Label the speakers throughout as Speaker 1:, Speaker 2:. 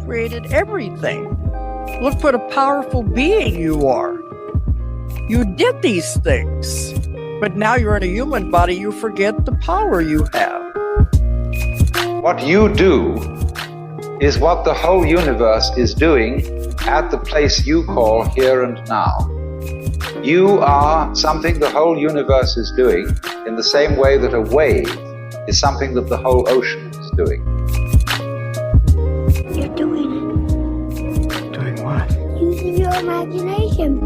Speaker 1: created everything. Look what a powerful being you are. You did these things, but now you're in a human body, you forget the power you have.
Speaker 2: What you do is what the whole universe is doing at the place you call here and now. You are something the whole universe is doing in the same way that a wave is something that the whole ocean is doing.
Speaker 3: You're doing it.
Speaker 4: Doing what?
Speaker 3: Using your imagination.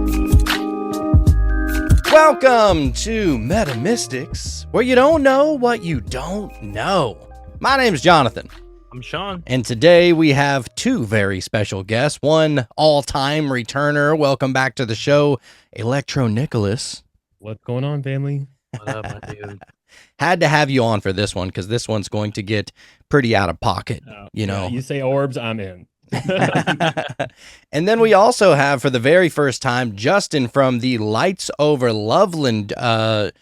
Speaker 5: Welcome to Metamystics, where you don't know what you don't know. My name's Jonathan.
Speaker 6: I'm Sean.
Speaker 5: And today we have two very special guests. One all-time returner. Welcome back to the show, ElectroNick.
Speaker 7: What's going on, family?
Speaker 6: What up, my dude?
Speaker 5: Had to have you on for this one because this one's going to get pretty out of pocket, you know.
Speaker 7: You say Orbs, I'm in.
Speaker 5: And then we also have, for the very first time, Justin from the LightsOverLoveland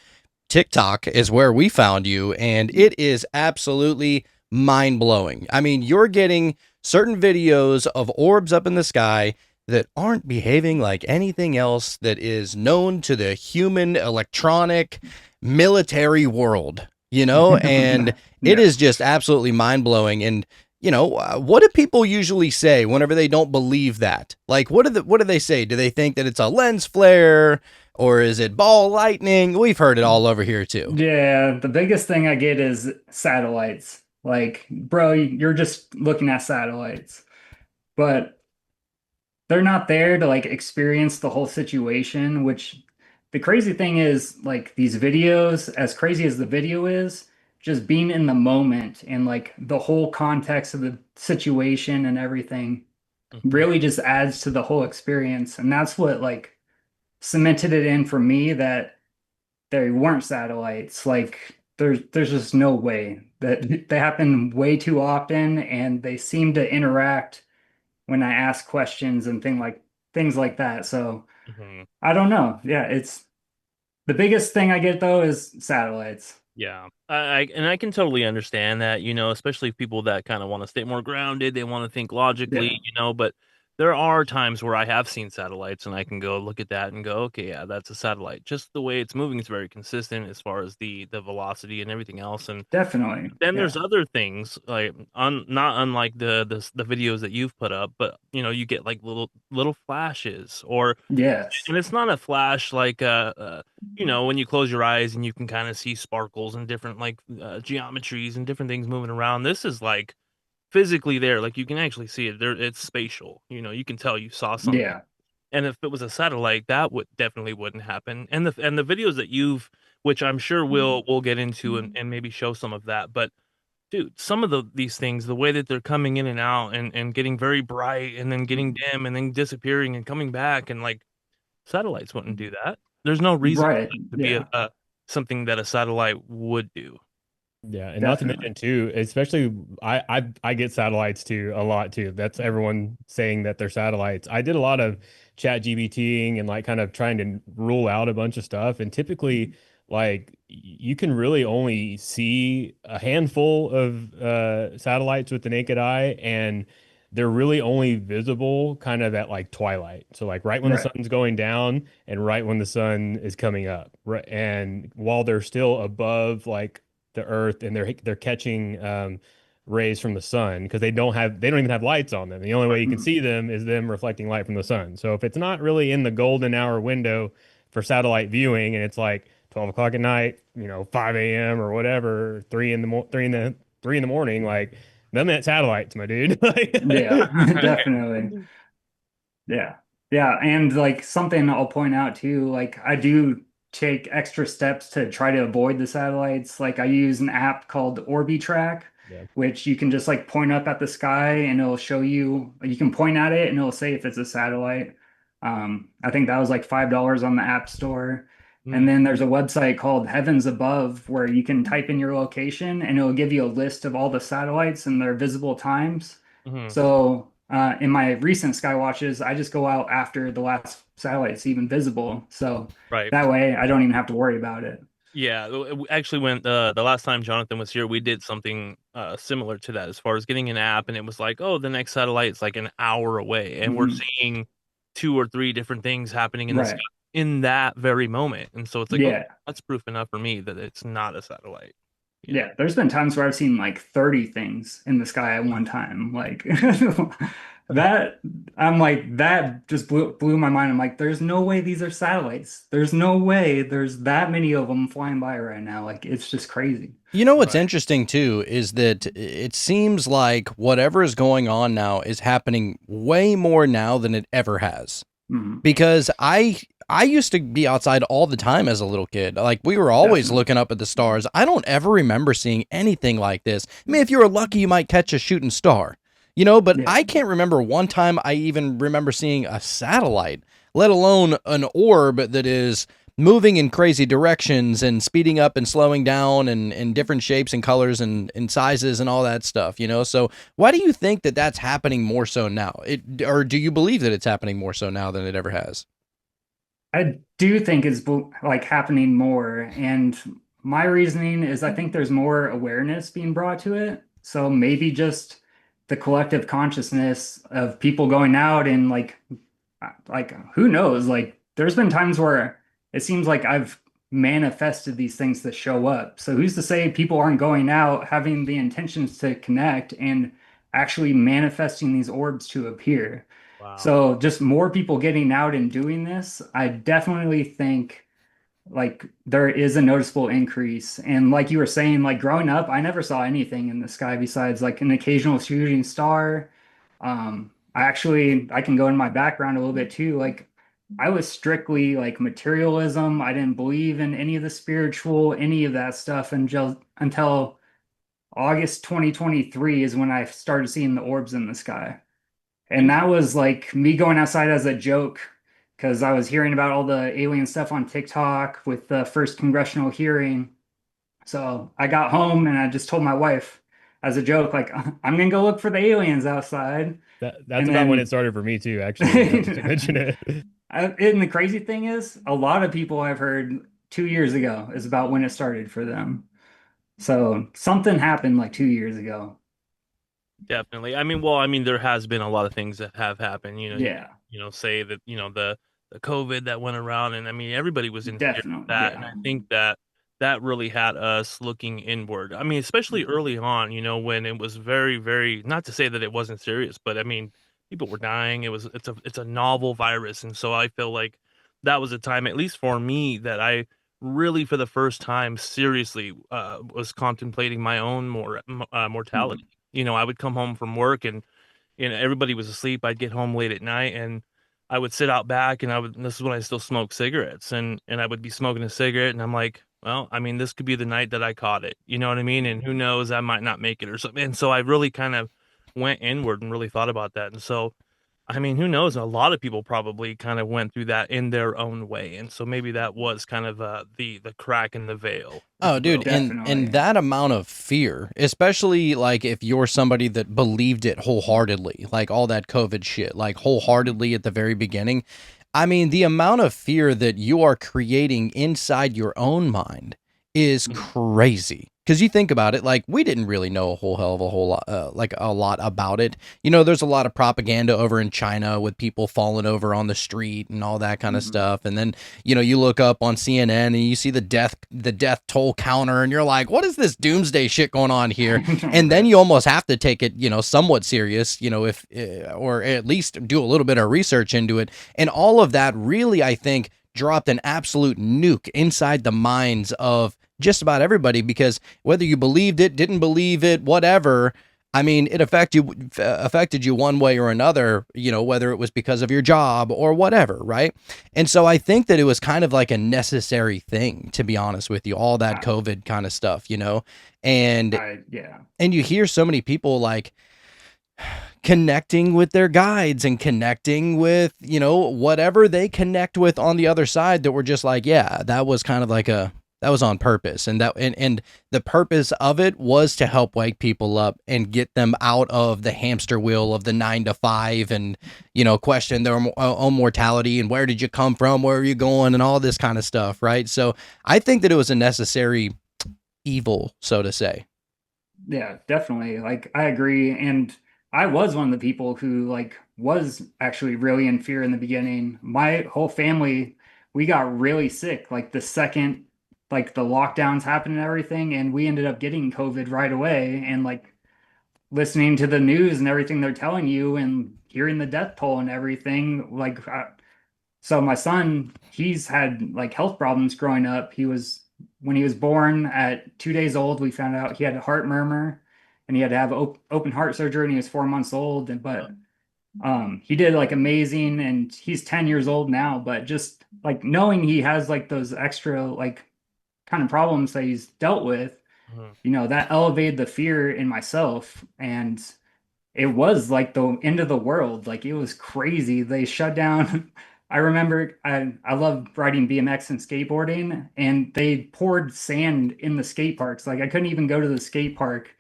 Speaker 5: TikTok is where we found you, and it is absolutely mind-blowing. I mean, you're getting certain videos of orbs up in the sky that aren't behaving like anything else that is known to the human electronic military world, you know, and it is just absolutely mind-blowing. And you know, what do people usually say whenever they don't believe that? Like, what do they say? Do they think that it's a lens flare, or is it ball lightning? We've heard it all over here too.
Speaker 4: Yeah, the biggest thing I get is satellites. Like, bro, you're just looking at satellites. But they're not there to like experience the whole situation, which the crazy thing is, like, these videos, as crazy as the video is, just being in the moment and like the whole context of the situation and everything really just adds to the whole experience. And that's what like cemented it in for me that there weren't satellites. Like there's just no way that they happen way too often, and they seem to interact when I ask questions and things like that. So I don't know. Yeah, it's the biggest thing I get though is satellites.
Speaker 6: Yeah, I can totally understand that, you know, especially people that kind of want to stay more grounded. They want to think logically,
Speaker 4: Yeah.
Speaker 6: you know, but there are times where I have seen satellites and I can go look at that and go, okay, yeah, that's a satellite. Just the way it's moving is very consistent as far as the velocity and everything else. And
Speaker 4: Definitely.
Speaker 6: then
Speaker 4: Yeah.
Speaker 6: there's other things like not unlike the videos that you've put up, but you know, you get like little flashes, or
Speaker 4: Yes.
Speaker 6: and it's not a flash like you know, when you close your eyes and you can kind of see sparkles and different like geometries and different things moving around. This is like physically there, like you can actually see it there. It's spatial, you know, you can tell you saw something.
Speaker 4: Yeah.
Speaker 6: And if it was a satellite, that would definitely wouldn't happen. And the videos that you've, which I'm sure we'll get into and maybe show some of that, but dude, some of these things, the way that they're coming in and out and getting very bright and then getting dim and then disappearing and coming back, and like satellites wouldn't do that. There's no reason for
Speaker 4: Right.
Speaker 6: that to be a something that a satellite would do.
Speaker 7: Yeah, and
Speaker 4: Definitely.
Speaker 7: not to mention too, especially I get satellites too a lot too. That's everyone saying that they're satellites. I did a lot of chat GBTing and like kind of trying to rule out a bunch of stuff. And typically, like you can really only see a handful of satellites with the naked eye, and they're really only visible kind of at like twilight. So like right when the
Speaker 4: Right.
Speaker 7: sun's going down and right when the sun is coming up. Right, and while they're still above like the earth, and they're catching rays from the sun, because they don't even have lights on them. The only way you can see them is them reflecting light from the sun. So if it's not really in the golden hour window for satellite viewing, and it's like 12 o'clock at night, you know, 5 a.m. or whatever, 3 in the morning, like them at satellites, my dude.
Speaker 4: Yeah, definitely. Yeah. Yeah. And like something I'll point out too, like I do take extra steps to try to avoid the satellites. Like I use an app called Orbitrack,
Speaker 7: Yeah.
Speaker 4: which you can just like point up at the sky and it'll show you, you can point at it and it'll say if it's a satellite. I think that was like $5 on the App Store. And then there's a website called Heavens Above where you can type in your location and it'll give you a list of all the satellites and their visible times. So in my recent sky watches, I just go out after the last satellite's even visible. So
Speaker 6: Right.
Speaker 4: that way I don't even have to worry about it.
Speaker 6: Yeah, actually, when the last time Jonathan was here, we did something similar to that as far as getting an app, and it was like, oh, the next satellite is like an hour away, and we're
Speaker 4: Mhm.
Speaker 6: seeing 2 or 3 different things happening in the sky
Speaker 4: Right.
Speaker 6: in that very moment, and so it's like, oh,
Speaker 4: Yeah.
Speaker 6: that's proof enough for me that it's not a satellite. You know?
Speaker 4: Yeah, there's been times where I've seen like 30 things in the sky at one time. Like that, I'm like, that just blew my mind. I'm like, there's no way these are satellites. There's no way there's that many of them flying by right now. Like, it's just crazy.
Speaker 5: You know what's
Speaker 6: Right.
Speaker 5: interesting too is that it seems like whatever is going on now is happening way more now than it ever has.
Speaker 4: Mhm.
Speaker 5: Because I used to be outside all the time as a little kid. Like we were always
Speaker 4: Definitely.
Speaker 5: looking up at the stars. I don't ever remember seeing anything like this. I mean, if you were lucky, you might catch a shooting star, you know, but
Speaker 4: Yeah.
Speaker 5: I can't remember one time I even remember seeing a satellite, let alone an orb that is moving in crazy directions and speeding up and slowing down and in different shapes and colors and sizes and all that stuff, you know? So why do you think that that's happening more so now? Or do you believe that it's happening more so now than it ever has?
Speaker 4: I do think it's like happening more. And my reasoning is I think there's more awareness being brought to it. So maybe just the collective consciousness of people going out and like who knows? Like there's been times where it seems like I've manifested these things that show up. So who's to say people aren't going out having the intentions to connect and actually manifesting these orbs to appear?
Speaker 6: Wow.
Speaker 4: So just more people getting out and doing this, I definitely think like there is a noticeable increase. And like you were saying, like growing up, I never saw anything in the sky besides like an occasional shooting star. I can go in my background a little bit too. Like I was strictly like materialism. I didn't believe in any of the spiritual, any of that stuff until August 2023 is when I started seeing the orbs in the sky. And that was like me going outside as a joke because I was hearing about all the alien stuff on TikTok with the first congressional hearing. So I got home and I just told my wife as a joke, like, I'm gonna go look for the aliens outside.
Speaker 7: That's
Speaker 4: And
Speaker 7: about when it
Speaker 4: then,
Speaker 7: started for me too, actually, now that you mention it.
Speaker 4: and the crazy thing is, a lot of people I've heard 2 years ago is about when it started for them. So something happened like 2 years ago.
Speaker 6: Definitely. I mean, well, I mean, there has been a lot of things that have happened.
Speaker 4: Yeah,
Speaker 6: Say that the COVID that went around, and I mean, everybody was in fear of
Speaker 4: definitely.
Speaker 6: that, and
Speaker 4: Yeah,
Speaker 6: I think that that really had us looking inward. I mean, especially early on, when it was very, very, not to say that it wasn't serious, but I mean, people were dying. It's a novel virus, and so I feel like that was a time, at least for me, that I really, for the first time, seriously was contemplating my own mortality. I would come home from work and everybody was asleep. I'd get home late at night and I would sit out back and this is when I still smoked cigarettes and I would be smoking a cigarette and I'm like, well, I mean, this could be the night that I caught it. You know what I mean? And who knows, I might not make it or something. And so I really kind of went inward and really thought about that. And so I mean, who knows? A lot of people probably kind of went through that in their own way, and so maybe that was kind of the crack in the veil, if
Speaker 5: Oh,
Speaker 6: you
Speaker 5: dude,
Speaker 6: will.
Speaker 5: and
Speaker 4: definitely.
Speaker 5: that amount of fear, especially like if you're somebody that believed it wholeheartedly, like all that COVID shit, like wholeheartedly at the very beginning. I mean, the amount of fear that you are creating inside your own mind is
Speaker 6: Mhm.
Speaker 5: crazy. Because you think about it, like we didn't really know a whole hell of a whole lot, like a lot about it. There's a lot of propaganda over in China with people falling over on the street and all that kind of
Speaker 4: Mhm.
Speaker 5: stuff. And then you look up on CNN and you see the death toll counter, and you're like, what is this doomsday shit going on here? And then
Speaker 4: Right.
Speaker 5: you almost have to take it, somewhat serious, if or at least do a little bit of research into it. And all of that really, I think, dropped an absolute nuke inside the minds of just about everybody, because whether you believed it, didn't believe it, whatever, I mean, it affected you one way or another, whether it was because of your job or whatever, right? And so I think that it was kind of like a necessary thing, to be honest with you, all that
Speaker 4: I,
Speaker 5: COVID kind of stuff. And
Speaker 4: yeah.
Speaker 5: and you hear so many people like connecting with their guides and connecting with, whatever they connect with on the other side, that were just like, yeah, that was kind of like that was on purpose. And the purpose of it was to help wake people up and get them out of the hamster wheel of the 9 to 5 and, question their own mortality and where did you come from? Where are you going? And all this kind of stuff. Right. So I think that it was a necessary evil, so to say.
Speaker 4: Yeah, definitely. Like I agree. And I was one of the people who like was actually really in fear in the beginning. My whole family, we got really sick like the second like the lockdowns happened and everything, and we ended up getting COVID right away. And like listening to the news and everything they're telling you and hearing the death toll and everything, like so my son, he's had like health problems growing up. When he was born at 2 days old, we found out he had a heart murmur and he had to have open heart surgery and he was 4 months old. But he did like amazing and he's 10 years old now. But just like knowing he has like those extra like kind of problems that he's dealt with,
Speaker 6: Mhm.
Speaker 4: that elevated the fear in myself. And it was like the end of the world. Like it was crazy. They shut down. I remember I love riding BMX and skateboarding, and they poured sand in the skate parks. Like I couldn't even go to the skate park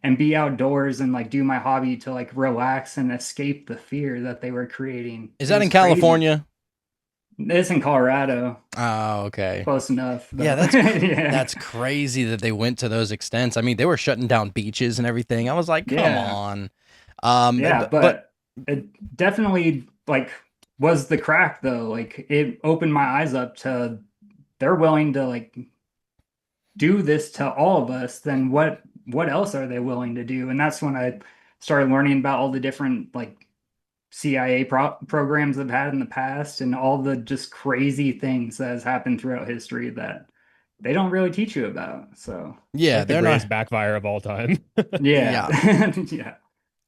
Speaker 4: and be outdoors and like do my hobby to like relax and escape the fear that they were creating.
Speaker 5: Is
Speaker 4: It
Speaker 5: that
Speaker 4: was
Speaker 5: in
Speaker 4: crazy.
Speaker 5: California?
Speaker 4: It's in Colorado,
Speaker 5: Oh, okay.
Speaker 4: close enough
Speaker 5: Yeah,
Speaker 4: though.
Speaker 5: that's
Speaker 4: Yeah.
Speaker 5: that's crazy that they went to those extents. I mean, they were shutting down beaches and everything. I was like, come
Speaker 4: Yeah.
Speaker 5: on.
Speaker 4: Yeah,
Speaker 5: But
Speaker 4: but it definitely like was the crack though. Like it opened my eyes up to they're willing to like do this to all of us, then what else are they willing to do? And that's when I started learning about all the different like CIA programs I've had in the past and all the just crazy things that has happened throughout history that they don't really teach you about. So,
Speaker 7: It's
Speaker 5: yeah,
Speaker 7: like the
Speaker 5: they're not.
Speaker 7: greatest backfire of all time.
Speaker 4: yeah.
Speaker 5: Yeah,
Speaker 4: Yeah.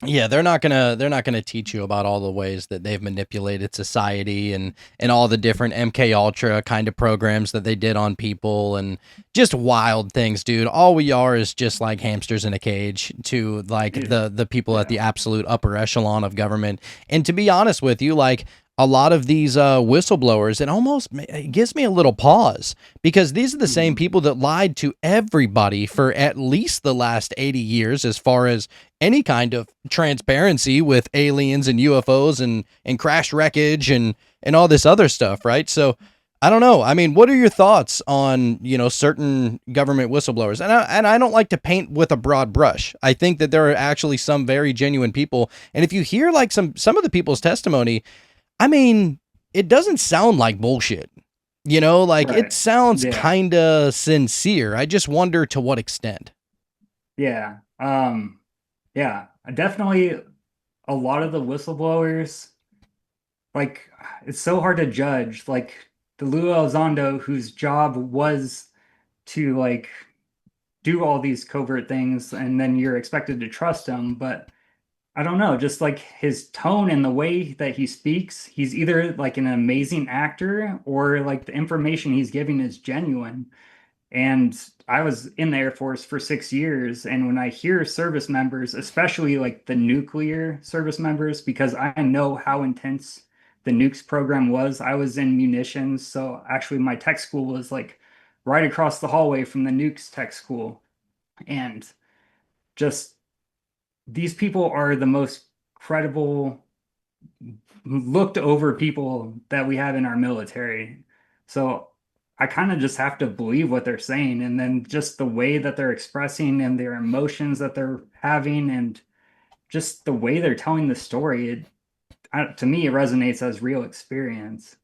Speaker 5: yeah, they're not gonna teach you about all the ways that they've manipulated society and all the different MK Ultra kind of programs that they did on people and just wild things, dude. All we are is just like hamsters in a cage to like the people at
Speaker 4: Yeah.
Speaker 5: the absolute upper echelon of government. And to be honest with you, like a lot of these whistleblowers, it gives me a little pause because these are the same
Speaker 4: Mhm.
Speaker 5: people that lied to everybody for at least the last 80 years as far as any kind of transparency with aliens and UFOs and crash wreckage and all this other stuff, right? So I don't know. I mean, what are your thoughts on, certain government whistleblowers? And I don't like to paint with a broad brush. I think that there are actually some very genuine people. And if you hear like some of the people's testimony, I mean, it doesn't sound like bullshit. Like it
Speaker 4: Right.
Speaker 5: sounds
Speaker 4: Yeah.
Speaker 5: kind of sincere. I just wonder to what extent.
Speaker 4: Yeah. Yeah. Definitely a lot of the whistleblowers, like it's so hard to judge. Like the Lou Elizondo, whose job was to like do all these covert things, and then you're expected to trust him. But I don't know, just like his tone and the way that he speaks, he's either like an amazing actor or like the information he's giving is genuine. And I was in the Air Force for 6 years. And when I hear service members, especially like the nuclear service members, because I know how intense the nukes program was, I was in munitions. So actually, my tech school was like right across the hallway from the nukes tech school. And just these people are the most credible, looked over people that we have in our military. So I kind of just have to believe what they're saying. And then just the way that they're expressing and their emotions that they're having and just the way they're telling the story, to me, it resonates as real experience.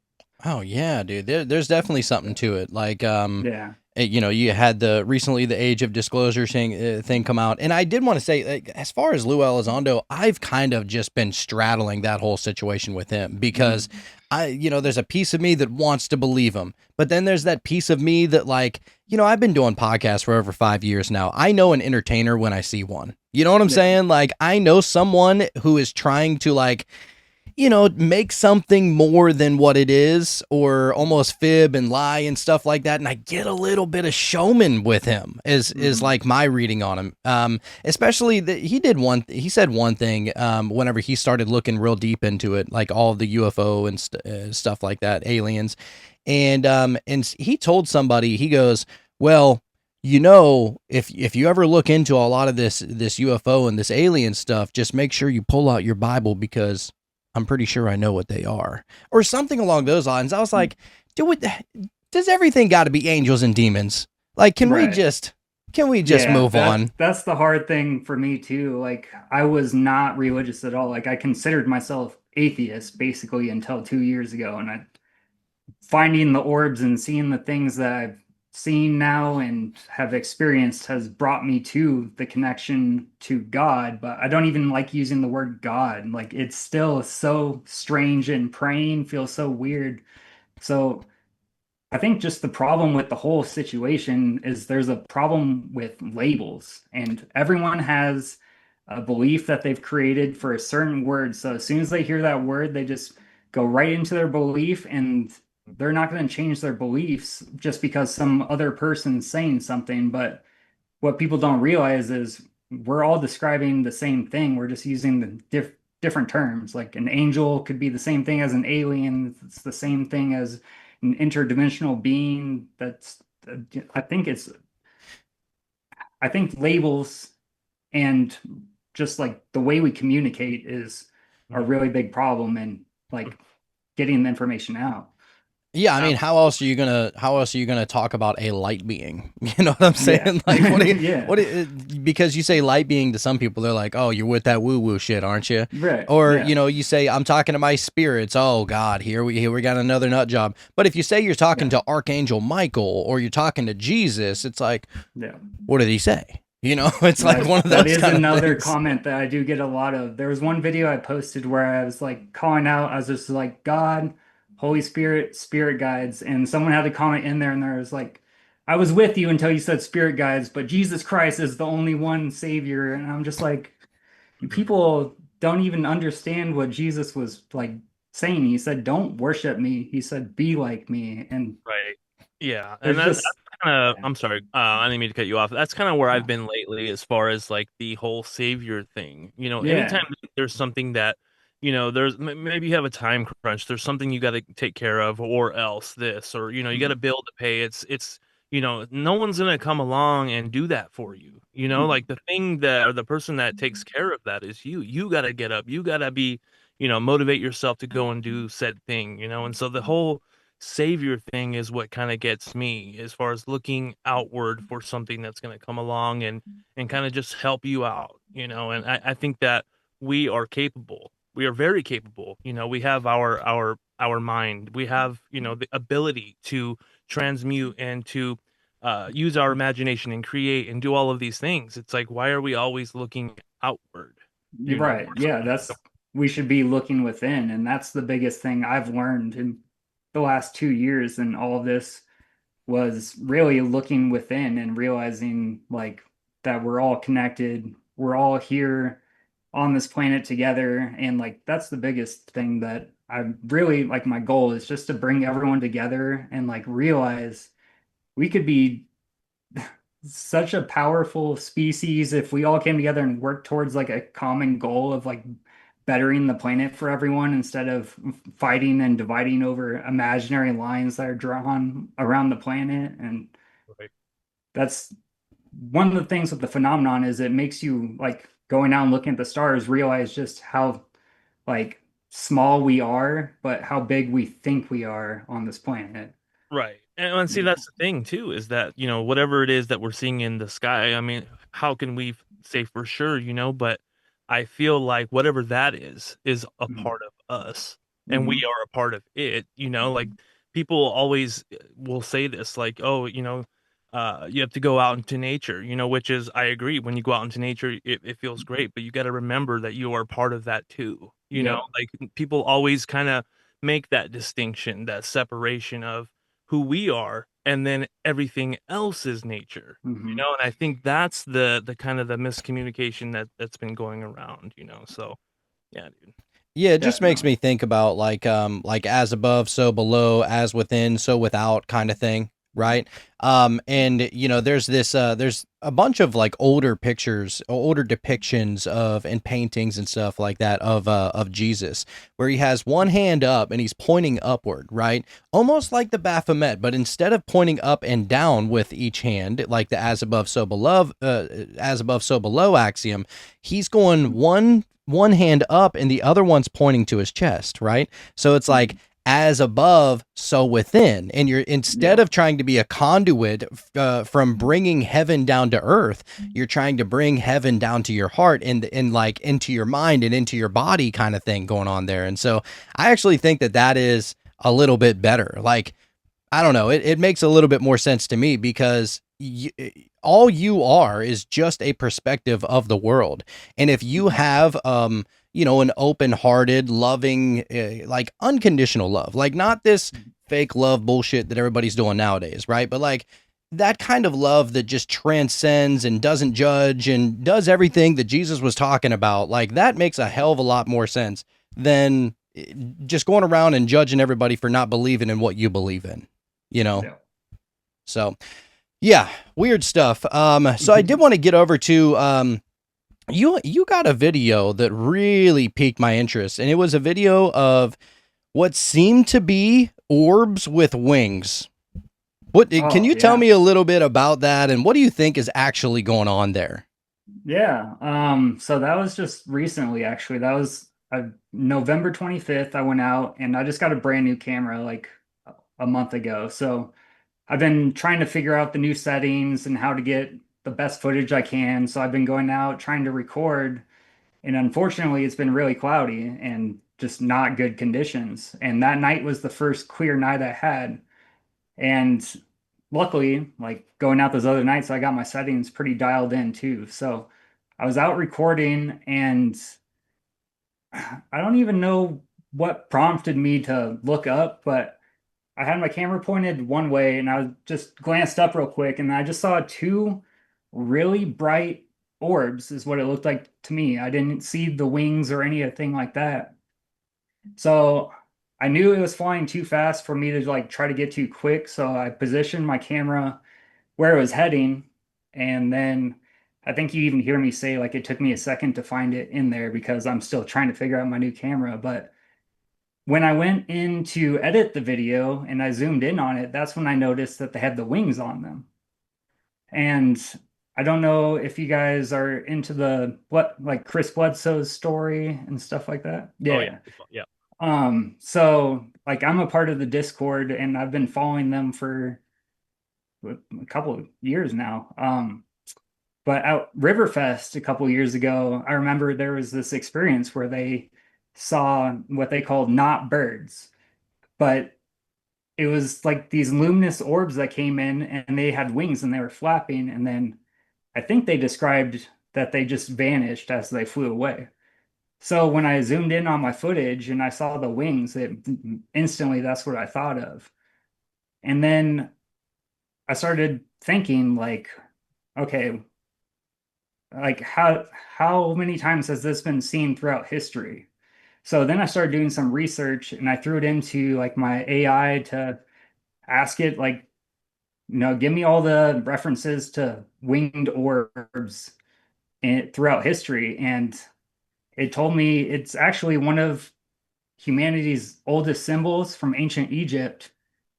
Speaker 5: Oh yeah, dude. There's definitely something to it. Like,
Speaker 4: Yeah.
Speaker 5: you had recently the Age of Disclosure thing come out, and I did want to say, like, as far as Lou Elizondo, I've kind of just been straddling that whole situation with him because
Speaker 4: Mhm.
Speaker 5: there's a piece of me that wants to believe him, but then there's that piece of me that like, I've been doing podcasts for over 5 years now. I know an entertainer when I see one. You know what I'm
Speaker 4: Yeah.
Speaker 5: saying? Like, I know someone who is trying to like make something more than what it is or almost fib and lie and stuff like that. And I get a little bit of showman with him is
Speaker 4: Mhm.
Speaker 5: like my reading on him. Especially that he said one thing, whenever he started looking real deep into it, like all of the UFO and stuff like that, aliens. And he told somebody, he goes, well, if you ever look into a lot of this UFO and this alien stuff, just make sure you pull out your Bible because I'm pretty sure I know what they are, or something along those lines. I was like, does everything got to be angels and demons? Like, can we
Speaker 4: Right.
Speaker 5: just Can we just move on?
Speaker 4: That's the hard thing for me too. Like I was not religious at all. Like I considered myself atheist basically until 2 years ago, and I finding the orbs and seeing the things that I've seen now and have experienced has brought me to the connection to God. But I don't even like using the word God. Like it's still so strange, and praying feels so weird. So I think just the problem with the whole situation is there's a problem with labels, and everyone has a belief that they've created for a certain word. So as soon as they hear that word, they just go right into their belief, and they're not going to change their beliefs just because some other person's saying something. But what people don't realize is we're all describing the same thing. We're just using the different terms. Like an angel could be the same thing as an alien. It's the same thing as an interdimensional being. That's I think it's I think labels and just like the way we communicate is a really big problem, and like getting the information out.
Speaker 5: Yeah, I mean, how else are you gonna talk about a light being? You know what I'm saying?
Speaker 4: Yeah.
Speaker 5: Like, what?
Speaker 4: Yeah.
Speaker 5: Because you say light being to some people, they're like, "Oh, you're with that woo woo shit, aren't you?"
Speaker 4: Right.
Speaker 5: Or
Speaker 4: Yeah.
Speaker 5: you know, you say, "I'm talking to my spirits." Oh God, here we got another nut job. But if you say you're talking to Archangel Michael or you're talking to Jesus, it's like,
Speaker 4: Yeah.
Speaker 5: what did he say? You know, it's like one of those.
Speaker 4: That is
Speaker 5: kind of
Speaker 4: another
Speaker 5: things.
Speaker 4: comment that I do get a lot of. There was one video I posted where I was like calling out, I was just like, God, Holy Spirit, spirit guides. And someone had a comment in there, and there was like, I was with you until you said spirit guides, but Jesus Christ is the only one savior. And I'm just like, you people don't even understand what Jesus was like saying. He said, don't worship me. He said, be like me. And
Speaker 6: Right. Yeah. And
Speaker 4: there's
Speaker 6: that's
Speaker 4: just,
Speaker 6: kind of,
Speaker 4: yeah.
Speaker 6: I'm sorry. I didn't mean to cut you off. That's kind of where I've
Speaker 4: No.
Speaker 6: been lately as far as like the whole savior thing.
Speaker 4: Yeah.
Speaker 6: Anytime there's something that, there's maybe you have a time crunch, there's something you got to take care of, or else this, or, you got a bill to pay. No one's going to come along and do that for you. Like the thing that, or the person that takes care of that is you. You got to get up. You got to be, motivate yourself to go and do said thing, and so the whole savior thing is what kind of gets me as far as looking outward for something that's going to come along and kind of just help you out, and I think that we are capable. We are very capable. We have our mind. We have, the ability to transmute and to use our imagination and create and do all of these things. It's like, why are we always looking outward?
Speaker 4: You're right.
Speaker 6: For
Speaker 4: Yeah,
Speaker 6: something?
Speaker 4: we should be looking within, and that's the biggest thing I've learned in the last 2 years, and all of this was really looking within and realizing like that we're all connected, we're all here on this planet together, and like that's the biggest thing that I really like. My goal is just to bring everyone together and like realize we could be such a powerful species if we all came together and worked towards like a common goal of like bettering the planet for everyone instead of fighting and dividing over imaginary lines that are drawn around the planet. And
Speaker 6: Right.
Speaker 4: that's one of the things with the phenomenon is it makes you like going out and looking at the stars realize just how like small we are, but how big we think we are on this planet.
Speaker 6: Right. And see, that's the thing too, is that, whatever it is that we're seeing in the sky, I mean, how can we say for sure, but I feel like whatever that is a
Speaker 4: Mhm.
Speaker 6: part of us, and we
Speaker 4: Mhm.
Speaker 6: are a part of it, like people always will say this, like, oh, you have to go out into nature, which is, I agree, when you go out into nature, it feels great, but you got to remember that you are part of that too,
Speaker 4: Yep.
Speaker 6: like people always kind of make that distinction, that separation of who we are, and then everything else is nature.
Speaker 4: Mhm.
Speaker 6: And I think that's the kind of the miscommunication that's been going around. So yeah, dude.
Speaker 5: Yeah, it just makes
Speaker 4: Definitely.
Speaker 5: me think about like as above, so below, as within, so without kind of thing, right? And you know, there's a bunch of like older pictures, older depictions of and paintings and stuff like that of Jesus, where he has one hand up and he's pointing upward, right? Almost like the Baphomet, but instead of pointing up and down with each hand, like the as above, so below axiom, he's going one hand up and the other one's pointing to his chest, right? So it's like as above, so within. And you're, instead of trying to be a conduit from bringing heaven down to earth, you're trying to bring heaven down to your heart and like into your mind and into your body kind of thing going on there. And so I actually think that that is a little bit better. Like, I don't know, it makes a little bit more sense to me because all you are is just a perspective of the world. And if you have, you know, an open-hearted, loving, like unconditional love, like not this fake love bullshit that everybody's doing nowadays, right? But like that kind of love that just transcends and doesn't judge and does everything that Jesus was talking about, like that makes a hell of a lot more sense than just going around and judging everybody for not believing in what you believe in, you know?
Speaker 4: Yeah.
Speaker 5: So yeah, weird stuff. So I did want to get over to, you got a video that really piqued my interest, and it was a video of what seemed to be orbs with wings. What can you tell me a little bit about that, and what do you think is actually going on there?
Speaker 4: Yeah. So that was just recently, actually. That was November 25th. I went out and I just got a brand new camera like a month ago. So I've been trying to figure out the new settings and how to get the best footage I can. So I've been going out trying to record, and unfortunately, it's been really cloudy and just not good conditions. And that night was the first clear night I had. And luckily, like going out those other nights, I got my settings pretty dialed in too. So I was out recording, and I don't even know what prompted me to look up, but I had my camera pointed one way and I just glanced up real quick and I just saw two really bright orbs, is what it looked like to me. I didn't see the wings or anything like that. So I knew it was flying too fast for me to like try to get too quick. So I positioned my camera where it was heading. And then I think you even hear me say like it took me a second to find it in there because I'm still trying to figure out my new camera. But when I went in to edit the video and I zoomed in on it, that's when I noticed that they had the wings on them. And I don't know if you guys are into the what like Chris Bledsoe's story and stuff like that.
Speaker 6: Oh yeah. Yeah.
Speaker 4: So like I'm a part of the Discord and I've been following them for a couple of years now. But out Riverfest a couple of years ago, I remember there was this experience where they saw what they called not birds, but it was like these luminous orbs that came in and they had wings and they were flapping. And then I think they described that they just vanished as they flew away. So when I zoomed in on my footage and I saw the wings, it instantly that's what I thought of. And then I started thinking like, okay, like how many times has this been seen throughout history? So then I started doing some research and I threw it into like my AI to ask it like, give me all the references to winged orbs throughout history. And it told me it's actually one of humanity's oldest symbols from ancient Egypt.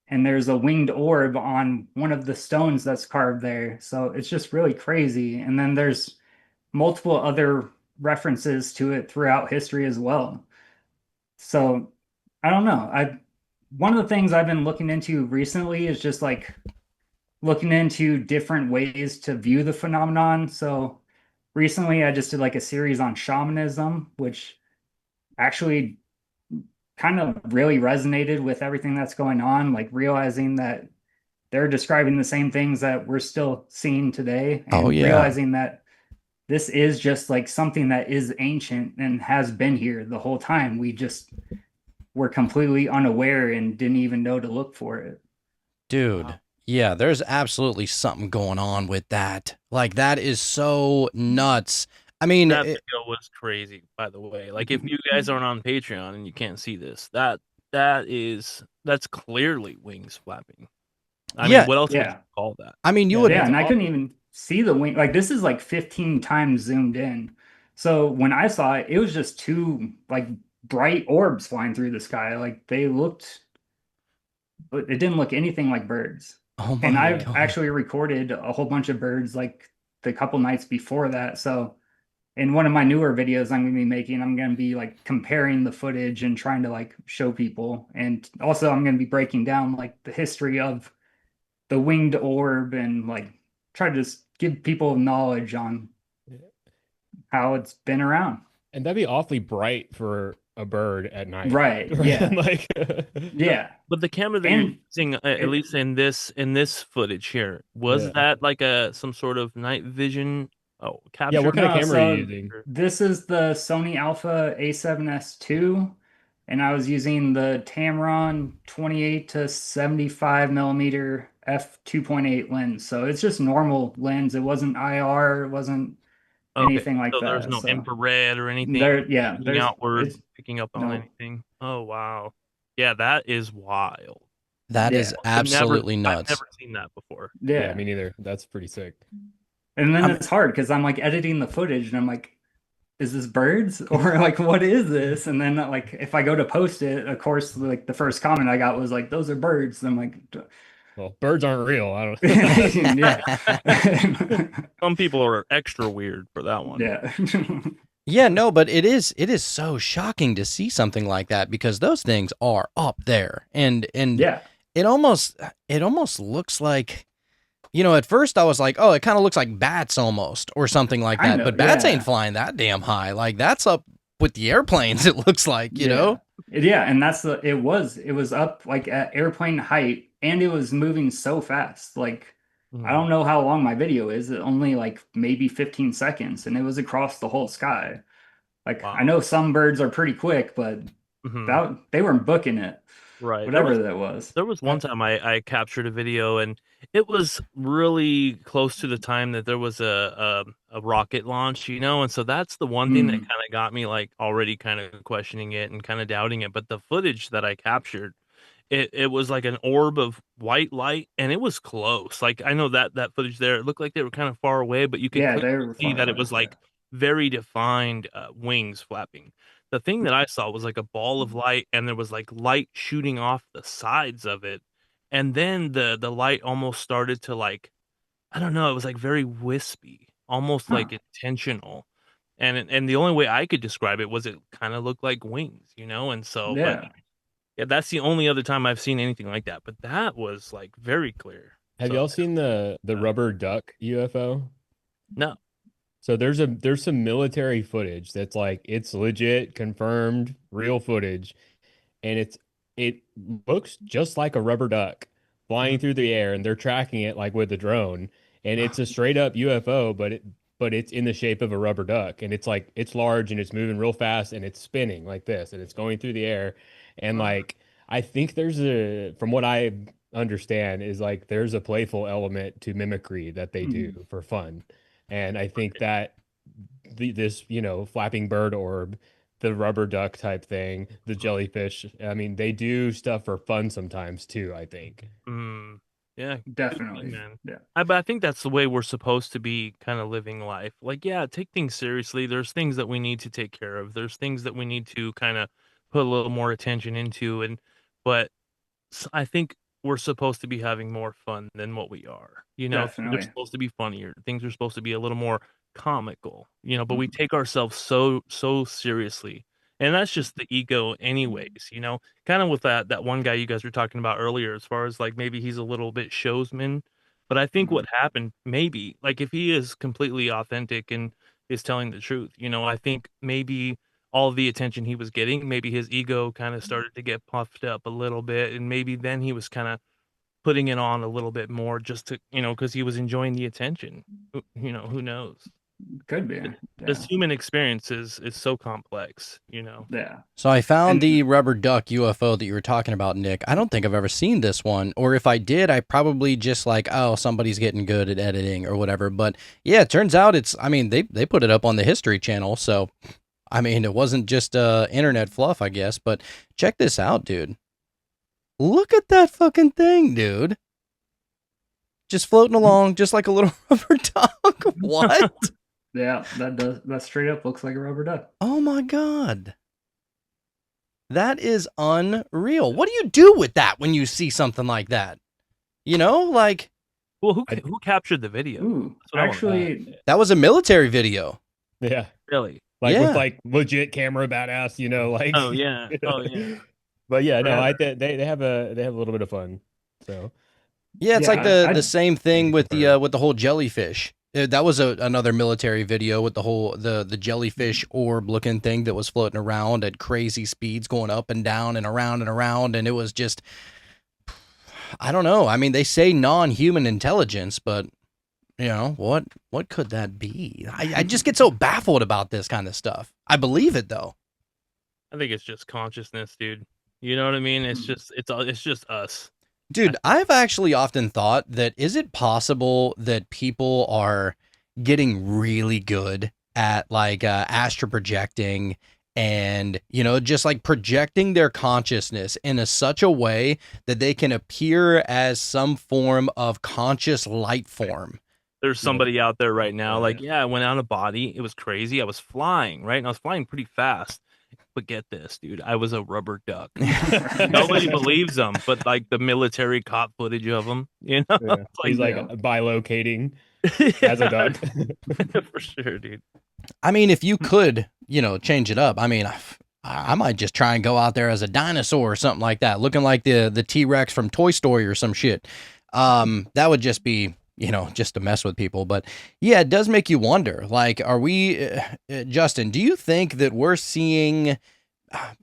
Speaker 4: And there's a winged orb on one of the stones that's carved there. So it's just really crazy. And then there's multiple other references to it throughout history as well. So I don't know. One of the things I've been looking into recently is just like looking into different ways to view the phenomenon. So recently I just did like a series on shamanism, which actually kind of really resonated with everything that's going on, like realizing that they're describing the same things that we're still seeing today and realizing that this is just like something that is ancient and has been here the whole time. We just were completely unaware and didn't even know to look for it.
Speaker 5: Dude. Wow. Yeah, there's absolutely something going on with that. Like that is so nuts. I mean,
Speaker 6: that video was crazy, by the way. Like if you guys aren't on Patreon and you can't see this, that's clearly wings flapping. I mean, what else would you call that?
Speaker 5: I mean, you would.
Speaker 4: Yeah, and I couldn't even see the wing. Like this is like 15 times zoomed in. So when I saw it, it was just two like bright orbs flying through the sky. Like they looked, but it didn't look anything like birds.
Speaker 5: Oh my
Speaker 4: and I've
Speaker 5: God.
Speaker 4: actually recorded a whole bunch of birds like the couple nights before that. So in one of my newer videos I'm going to be making, I'm going to be like comparing the footage and trying to like show people. And also I'm going to be breaking down like the history of the winged orb and like try to just give people knowledge on how it's been around.
Speaker 7: And that'd be awfully bright for a bird at night.
Speaker 4: Right. Yeah.
Speaker 7: Like,
Speaker 4: Yeah.
Speaker 6: But the camera that
Speaker 4: And
Speaker 6: you're using, at least in this footage here, was
Speaker 7: Yeah.
Speaker 6: that like some sort of night vision capture?
Speaker 7: yeah, what kind of
Speaker 4: No,
Speaker 7: camera are you
Speaker 4: so
Speaker 7: using?
Speaker 4: this is the Sony Alpha A7S II, and I was using the Tamron 28 to 75 millimeter f2.8 lens. So it's just normal lens. It wasn't IR, it wasn't
Speaker 6: Okay,
Speaker 4: anything like
Speaker 6: so there's
Speaker 4: that.
Speaker 6: no
Speaker 4: So
Speaker 6: infrared or anything
Speaker 4: yeah,
Speaker 6: shooting outward,
Speaker 4: it's
Speaker 6: picking up on
Speaker 4: no,
Speaker 6: anything. Oh wow, yeah, that is wild.
Speaker 5: That is
Speaker 4: yeah,
Speaker 5: absolutely
Speaker 6: I've
Speaker 5: nuts.
Speaker 6: never seen that before.
Speaker 7: Yeah,
Speaker 4: yeah.
Speaker 7: me neither. That's pretty sick.
Speaker 4: And then
Speaker 5: I'm-
Speaker 4: it's hard because I'm like editing the footage and I'm like, is this birds or like what is this? And then like if I go to post it, of course, like the first comment I got was like, those are birds. And I'm like,
Speaker 7: Well, birds aren't real. I don't.
Speaker 4: yeah.
Speaker 6: Some people are extra weird for that one.
Speaker 4: Yeah.
Speaker 5: Yeah, no, but it is so shocking to see something like that because those things are up there. And
Speaker 4: Yeah.
Speaker 5: it almost looks like, you know, at first I was like, oh, it kind of looks like bats almost or something like
Speaker 4: I
Speaker 5: that.
Speaker 4: know,
Speaker 5: But bats
Speaker 4: yeah.
Speaker 5: ain't flying that damn high. Like that's up with the airplanes, it looks like, you know?
Speaker 4: Yeah, and it was up like at airplane height and it was moving so fast. Like I don't know how long my video is, only like maybe 15 seconds, and it was across the whole sky. Like
Speaker 6: Wow.
Speaker 4: I know some birds are pretty quick, but they weren't booking it.
Speaker 6: Right.
Speaker 4: Whatever that was.
Speaker 6: There was one time I captured a video and it was really close to the time that there was a rocket launch, you know, and so that's the one thing that kind of got me like already kind of questioning it and kind of doubting it. But the footage that I captured, it was like an orb of white light and it was close. Like I know that footage there, it looked like they were kind of far away, but you could
Speaker 4: Yeah, they
Speaker 6: clearly
Speaker 4: were
Speaker 6: see
Speaker 4: far
Speaker 6: that it
Speaker 4: away,
Speaker 6: was like very defined wings flapping. The thing that I saw was like a ball of light and there was like light shooting off the sides of it. And then the light almost started to like, I don't know, it was like very wispy, almost
Speaker 4: Huh.
Speaker 6: like intentional. And the only way I could describe it was it kind of looked like wings, you know? And so, but
Speaker 4: Yeah.
Speaker 6: yeah, that's the only other time I've seen anything like that. But that was like very clear.
Speaker 7: Have
Speaker 6: So,
Speaker 7: y'all seen the rubber duck UFO?
Speaker 6: no.
Speaker 7: So there's some military footage that's like it's legit, confirmed, real footage, and it looks just like a rubber duck flying through the air, and they're tracking it like with a drone, and it's a straight up UFO, but it's in the shape of a rubber duck, and it's like it's large and it's moving real fast and it's spinning like this, and it's going through the air, and like I think there's from what I understand is like there's a playful element to mimicry that they do for fun. And I think that this, you know, flapping bird orb, the rubber duck type thing, the jellyfish, I mean, they do stuff for fun sometimes too, I think.
Speaker 6: Mm, yeah,
Speaker 4: Definitely.
Speaker 6: man.
Speaker 4: Yeah.
Speaker 6: But I think that's the way we're supposed to be kind of living life. Like, yeah, take things seriously. There's things that we need to take care of. There's things that we need to kind of put a little more attention into. But I think we're supposed to be having more fun than what we are. You know, things are
Speaker 4: Definitely.
Speaker 6: supposed to be funnier. Things are supposed to be a little more comical, you know, but we take ourselves so seriously. And that's just the ego anyways, you know. Kind of with that one guy you guys were talking about earlier as far as like maybe he's a little bit showsman, but I think what happened maybe like if he is completely authentic and is telling the truth, you know, I think maybe all the attention he was getting, maybe his ego kind of started to get puffed up a little bit, and maybe then he was kind of putting it on a little bit more just to, you know, because he was enjoying the attention. You know, who knows?
Speaker 4: Could be.
Speaker 6: This
Speaker 4: Yeah.
Speaker 6: human experience is so complex, you know.
Speaker 4: Yeah.
Speaker 5: So I found
Speaker 4: And-
Speaker 5: the rubber duck UFO that you were talking about, Nick. I don't think I've ever seen this one, or if I did, I probably just like, oh, somebody's getting good at editing or whatever. But yeah, it turns out I mean, they put it up on the History Channel, so I mean, it wasn't just internet fluff, I guess. But check this out, dude. Look at that fucking thing, dude. Just floating along, just like a little rubber duck. What?
Speaker 4: Yeah, that straight up looks like a rubber duck.
Speaker 5: Oh my God. That is unreal. What do you do with that when you see something like that? You know, like.
Speaker 6: Well, who captured the video?
Speaker 4: Ooh,
Speaker 6: That's what I wanna
Speaker 4: actually,
Speaker 5: That was a military video.
Speaker 7: Yeah.
Speaker 6: Really?
Speaker 7: Like
Speaker 5: Yeah.
Speaker 7: with like legit camera badass, like.
Speaker 6: Oh yeah. Oh yeah.
Speaker 7: But yeah, no,
Speaker 6: Forever.
Speaker 7: they have a little bit of fun. So
Speaker 5: Yeah, it's like
Speaker 4: Yeah,
Speaker 5: the
Speaker 4: I
Speaker 5: same thing
Speaker 7: maybe
Speaker 5: with
Speaker 7: prefer.
Speaker 5: the whole jellyfish. That was another military video with the whole the jellyfish orb looking thing that was floating around at crazy speeds, going up and down and around, and it was just, I don't know. I mean, they say non-human intelligence, but what could that be? I just get so baffled about this kind of stuff. I believe it though.
Speaker 6: I think it's just consciousness, dude. You know what I mean? It's just us.
Speaker 5: Dude, I've actually often thought that, is it possible that people are getting really good at like astral projecting and, just like projecting their consciousness in such a way that they can appear as some form of conscious light form?
Speaker 6: There's somebody out there right now, like,
Speaker 7: Yeah.
Speaker 6: yeah, I went on a body. It was crazy. I was flying, right? And I was flying pretty fast. But get this, dude, I was a rubber duck. Nobody believes them, but like the military caught footage of them,
Speaker 7: Yeah.
Speaker 6: It's
Speaker 7: He's like
Speaker 4: yeah.
Speaker 7: bilocating as a duck.
Speaker 6: for sure, dude.
Speaker 5: I mean, if you could, change it up, I mean, I might just try and go out there as a dinosaur or something like that, looking like the T-Rex from Toy Story or some shit. That would just be, just to mess with people. But yeah, it does make you wonder, like, are we, Justin, do you think that we're seeing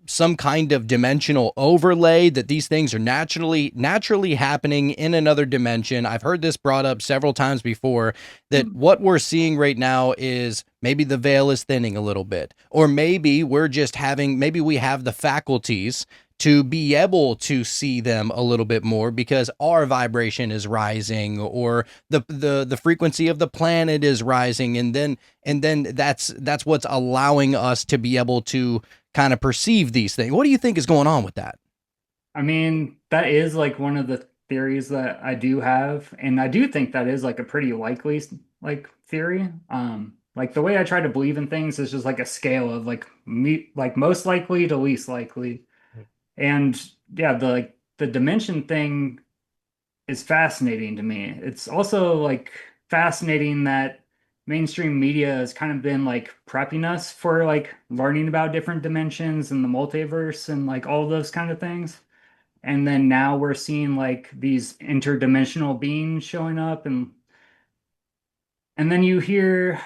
Speaker 5: some kind of dimensional overlay, that these things are naturally happening in another dimension? I've heard this brought up several times before, that what we're seeing right now is maybe the veil is thinning a little bit, or maybe maybe we have the faculties to be able to see them a little bit more because our vibration is rising, or the frequency of the planet is rising, and then that's what's allowing us to be able to kind of perceive these things. What do you think is going on with that?
Speaker 4: I mean, that is like one of the theories that I do have, and I do think that is like a pretty likely like theory. Like the way I try to believe in things is just like a scale of like like most likely to least likely. And yeah, the dimension thing is fascinating to me. It's also like fascinating that mainstream media has kind of been like prepping us for like learning about different dimensions and the multiverse and like all those kind of things. And then now we're seeing like these interdimensional beings showing up, and then you hear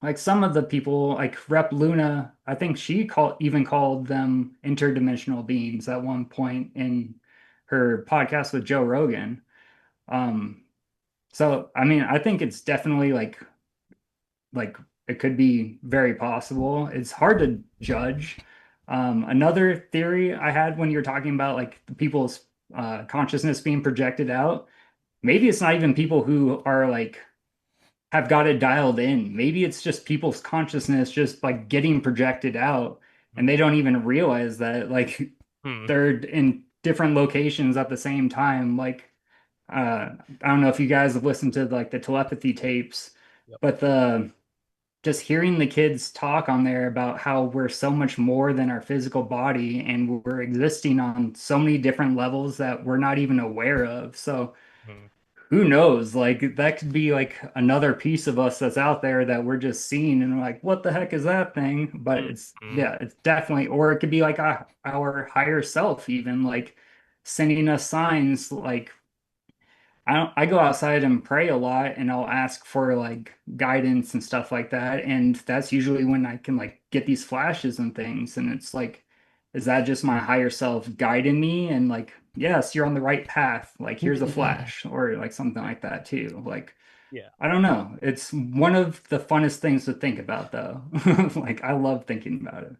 Speaker 4: like some of the people like Rep Luna, I think she called them interdimensional beings at one point in her podcast with Joe Rogan. Um, so I mean, I think it's definitely like it could be very possible. It's hard to judge. Another theory I had when you're talking about like the people's consciousness being projected out, maybe it's not even people who are like have got it dialed in. Maybe it's just people's consciousness just like getting projected out, and they don't even realize that like
Speaker 6: Hmm.
Speaker 4: they're in different locations at the same time. Like I don't know if you guys have listened to like the telepathy tapes,
Speaker 6: Yep.
Speaker 4: but the just hearing the kids talk on there about how we're so much more than our physical body and we're existing on so many different levels that we're not even aware of. So
Speaker 6: Hmm.
Speaker 4: who knows? Like that could be like another piece of us that's out there that we're just seeing and we're like, what the heck is that thing? But it's
Speaker 6: Hmm.
Speaker 4: yeah, it's definitely, or it could be like our higher self even like sending us signs like I go outside and pray a lot and I'll ask for like guidance and stuff like that. And that's usually when I can like get these flashes and things. And it's like, is that just my higher self guiding me? And like, yes, you're on the right path. Like, here's a flash or like something like that too. Like,
Speaker 6: Yeah.
Speaker 4: I don't know. It's one of the funnest things to think about though. Like, I love thinking about it.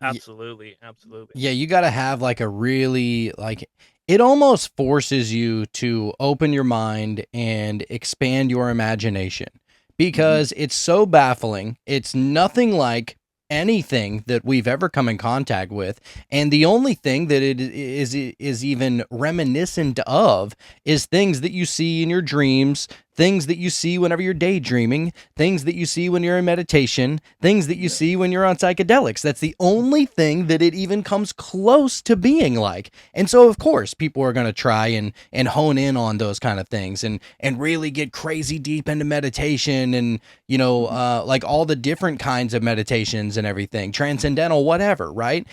Speaker 6: Absolutely. Absolutely.
Speaker 5: Yeah, you got to have like a really like, it almost forces you to open your mind and expand your imagination because it's so baffling. It's nothing like anything that we've ever come in contact with, and the only thing that it is even reminiscent of is things that you see in your dreams, things that you see whenever you're daydreaming, things that you see when you're in meditation, things that you see when you're on psychedelics. That's the only thing that it even comes close to being like. And so, of course, people are going to try and hone in on those kind of things and really get crazy deep into meditation and, like all the different kinds of meditations and everything, transcendental, whatever, right?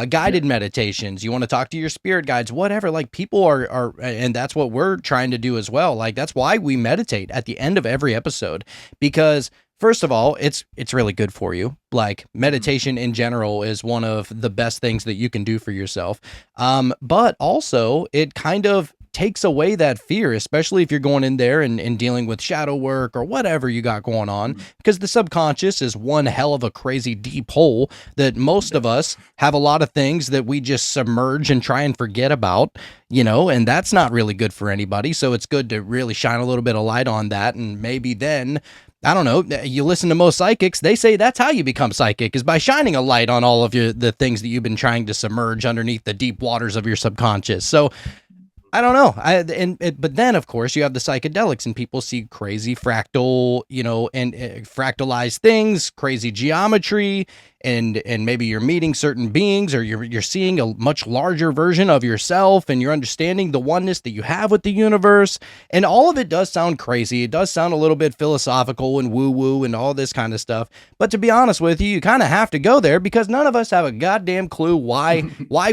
Speaker 5: Guided meditations. You want to talk to your spirit guides, whatever. Like people are, and that's what we're trying to do as well. Like that's why we meditate at the end of every episode, because first of all, it's really good for you. Like meditation in general is one of the best things that you can do for yourself. But also it kind of takes away that fear, especially if you're going in there and dealing with shadow work or whatever you got going on, because the subconscious is one hell of a crazy deep hole that most of us have a lot of things that we just submerge and try and forget about, and that's not really good for anybody. So it's good to really shine a little bit of light on that. And maybe then, I don't know, you listen to most psychics, they say that's how you become psychic, is by shining a light on all of the things that you've been trying to submerge underneath the deep waters of your subconscious. So I don't know. But then, of course, you have the psychedelics, and people see crazy fractal, and fractalized things, crazy geometry, and maybe you're meeting certain beings, or you're seeing a much larger version of yourself, and you're understanding the oneness that you have with the universe. And all of it does sound crazy. It does sound a little bit philosophical and woo-woo and all this kind of stuff. But to be honest with you, you kind of have to go there because none of us have a goddamn clue why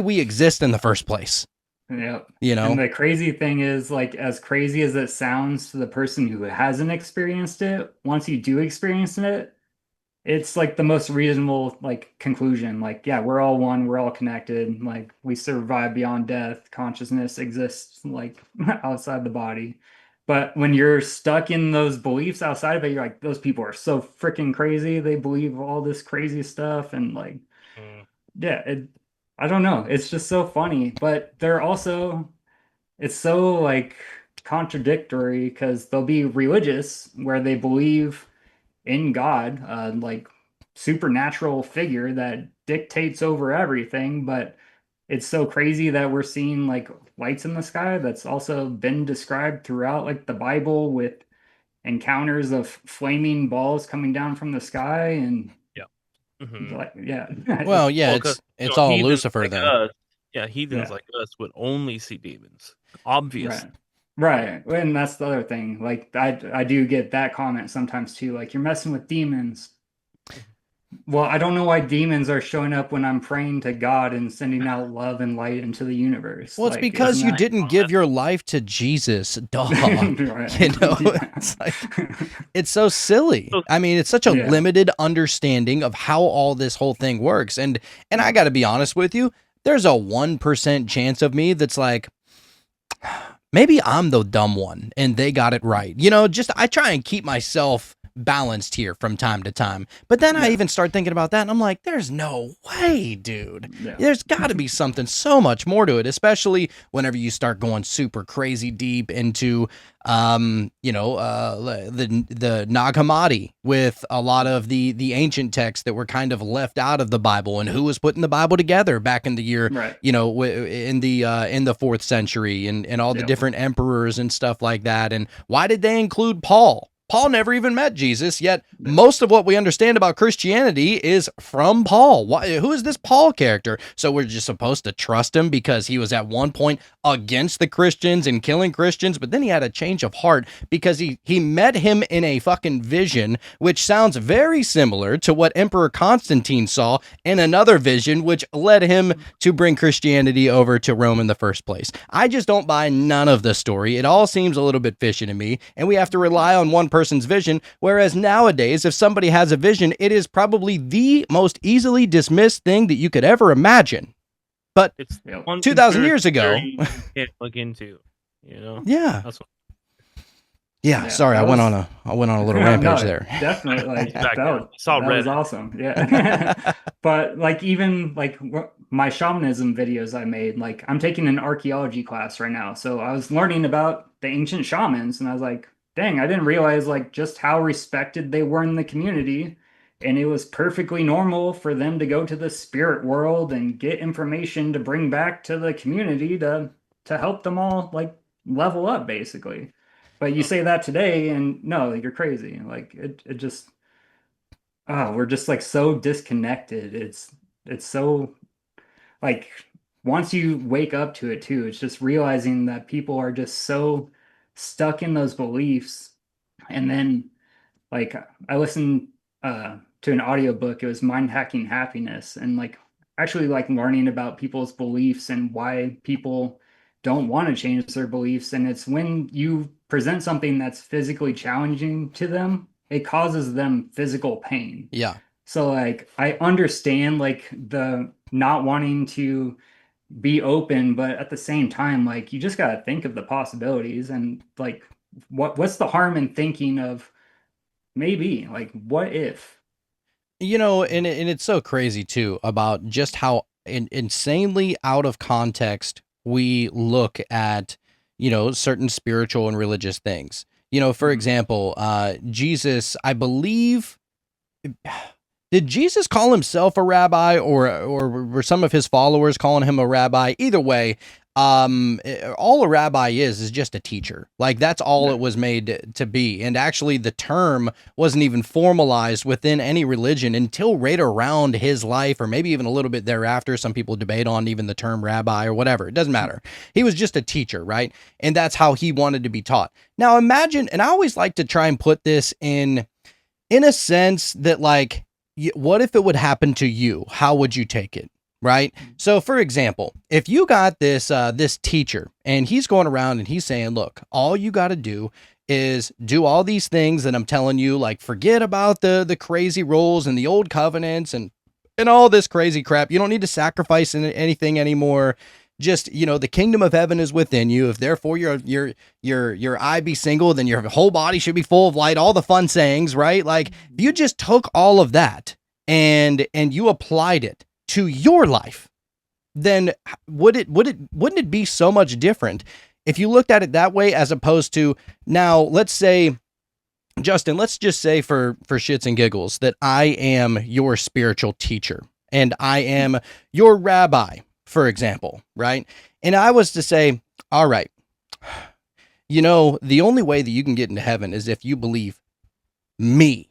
Speaker 5: we exist in the first place.
Speaker 4: Yeah. And the crazy thing is, like, as crazy as it sounds to the person who hasn't experienced it, once you do experience it, it's like the most reasonable, like, conclusion. Like, yeah, we're all one, we're all connected. Like, we survive beyond death. Consciousness exists, like, outside the body. But when you're stuck in those beliefs outside of it, you're like, those people are so freaking crazy. They believe all this crazy stuff. And, like, yeah, I don't know. It's just so funny, but it's so like contradictory because they'll be religious where they believe in God, like supernatural figure that dictates over everything. But it's so crazy that we're seeing like lights in the sky that's also been described throughout like the Bible with encounters of flaming balls coming down from the sky and like, yeah.
Speaker 5: Well, yeah, it's all Lucifer
Speaker 6: like
Speaker 5: then.
Speaker 6: Us, heathens like us would only see demons. Obviously.
Speaker 4: Right. And that's the other thing. Like I do get that comment sometimes too. Like, you're messing with demons. Well, I don't know why demons are showing up when I'm praying to God and sending out love and light into the universe.
Speaker 5: Well, it's like, because you didn't give your life to Jesus, duh. It's like, it's so silly. I mean, it's such a limited understanding of how all this whole thing works. And I got to be honest with you, there's a 1% chance of me that's like, maybe I'm the dumb one and they got it right. I try and keep myself balanced here from time to time. But then I even start thinking about that and I'm like, there's no way, dude. There's got to be something so much more to it, especially whenever you start going super crazy deep into the Nag Hammadi with a lot of the ancient texts that were kind of left out of the Bible and who was putting the Bible together back in the year, in the 4th century and all the different emperors and stuff like that. And why did they include Paul? Paul never even met Jesus, yet most of what we understand about Christianity is from Paul. Who is this Paul character? So we're just supposed to trust him because he was at one point against the Christians and killing Christians, but then he had a change of heart because he met him in a fucking vision, which sounds very similar to what Emperor Constantine saw in another vision, which led him to bring Christianity over to Rome in the first place. I just don't buy none of the story. It all seems a little bit fishy to me, and we have to rely on one person's vision, whereas nowadays, if somebody has a vision, it is probably the most easily dismissed thing that you could ever imagine. But it's 2,000 years ago,
Speaker 6: you can't look into,
Speaker 5: Yeah.
Speaker 6: That's what,
Speaker 5: sorry, I went on a little rampage there.
Speaker 4: Definitely, like that was awesome. Yeah. But like, even like my shamanism videos I made, like I'm taking an archaeology class right now, so I was learning about the ancient shamans, and I was like, dang, I didn't realize like just how respected they were in the community. And it was perfectly normal for them to go to the spirit world and get information to bring back to the community to help them all like level up, basically. But you say that today, and no, you're crazy. Like it just, we're just like so disconnected. It's so like once you wake up to it too, it's just realizing that people are just so stuck in those beliefs. And then like I listened to an audiobook, it was Mind Hacking Happiness, and like actually like learning about people's beliefs and why people don't want to change their beliefs. And it's when you present something that's physically challenging to them, it causes them physical pain.
Speaker 5: Yeah.
Speaker 4: So like I understand like the not wanting to be open, but at the same time, like you just gotta think of the possibilities and like what's the harm in thinking of maybe like what if?
Speaker 5: You know, and it's so crazy too about just how insanely out of context we look at, you know, certain spiritual and religious things. You know, for example, Jesus, I believe, did Jesus call himself a rabbi, or were some of his followers calling him a rabbi? Either way, all a rabbi is just a teacher. Like that's all it was made to be. And actually the term wasn't even formalized within any religion until right around his life, or maybe even a little bit thereafter. Some people debate on even the term rabbi or whatever. It doesn't matter. He was just a teacher, right? And that's how he wanted to be taught. Now imagine, and I always like to try and put this in a sense that like, what if it would happen to you? How would you take it? Right. So, for example, if you got this teacher and he's going around and he's saying, look, all you got to do is do all these things that I'm telling you, like forget about the crazy rules and the old covenants and all this crazy crap. You don't need to sacrifice anything anymore. Just, you know, the kingdom of heaven is within you. If therefore your eye be single, then your whole body should be full of light. All the fun sayings, right? Like if you just took all of that and you applied it to your life, then wouldn't it be so much different if you looked at it that way, as opposed to now, let's say, Justin, let's just say for shits and giggles that I am your spiritual teacher and I am your rabbi, for example, right? And I was to say, all right, you know, the only way that you can get into heaven is if you believe me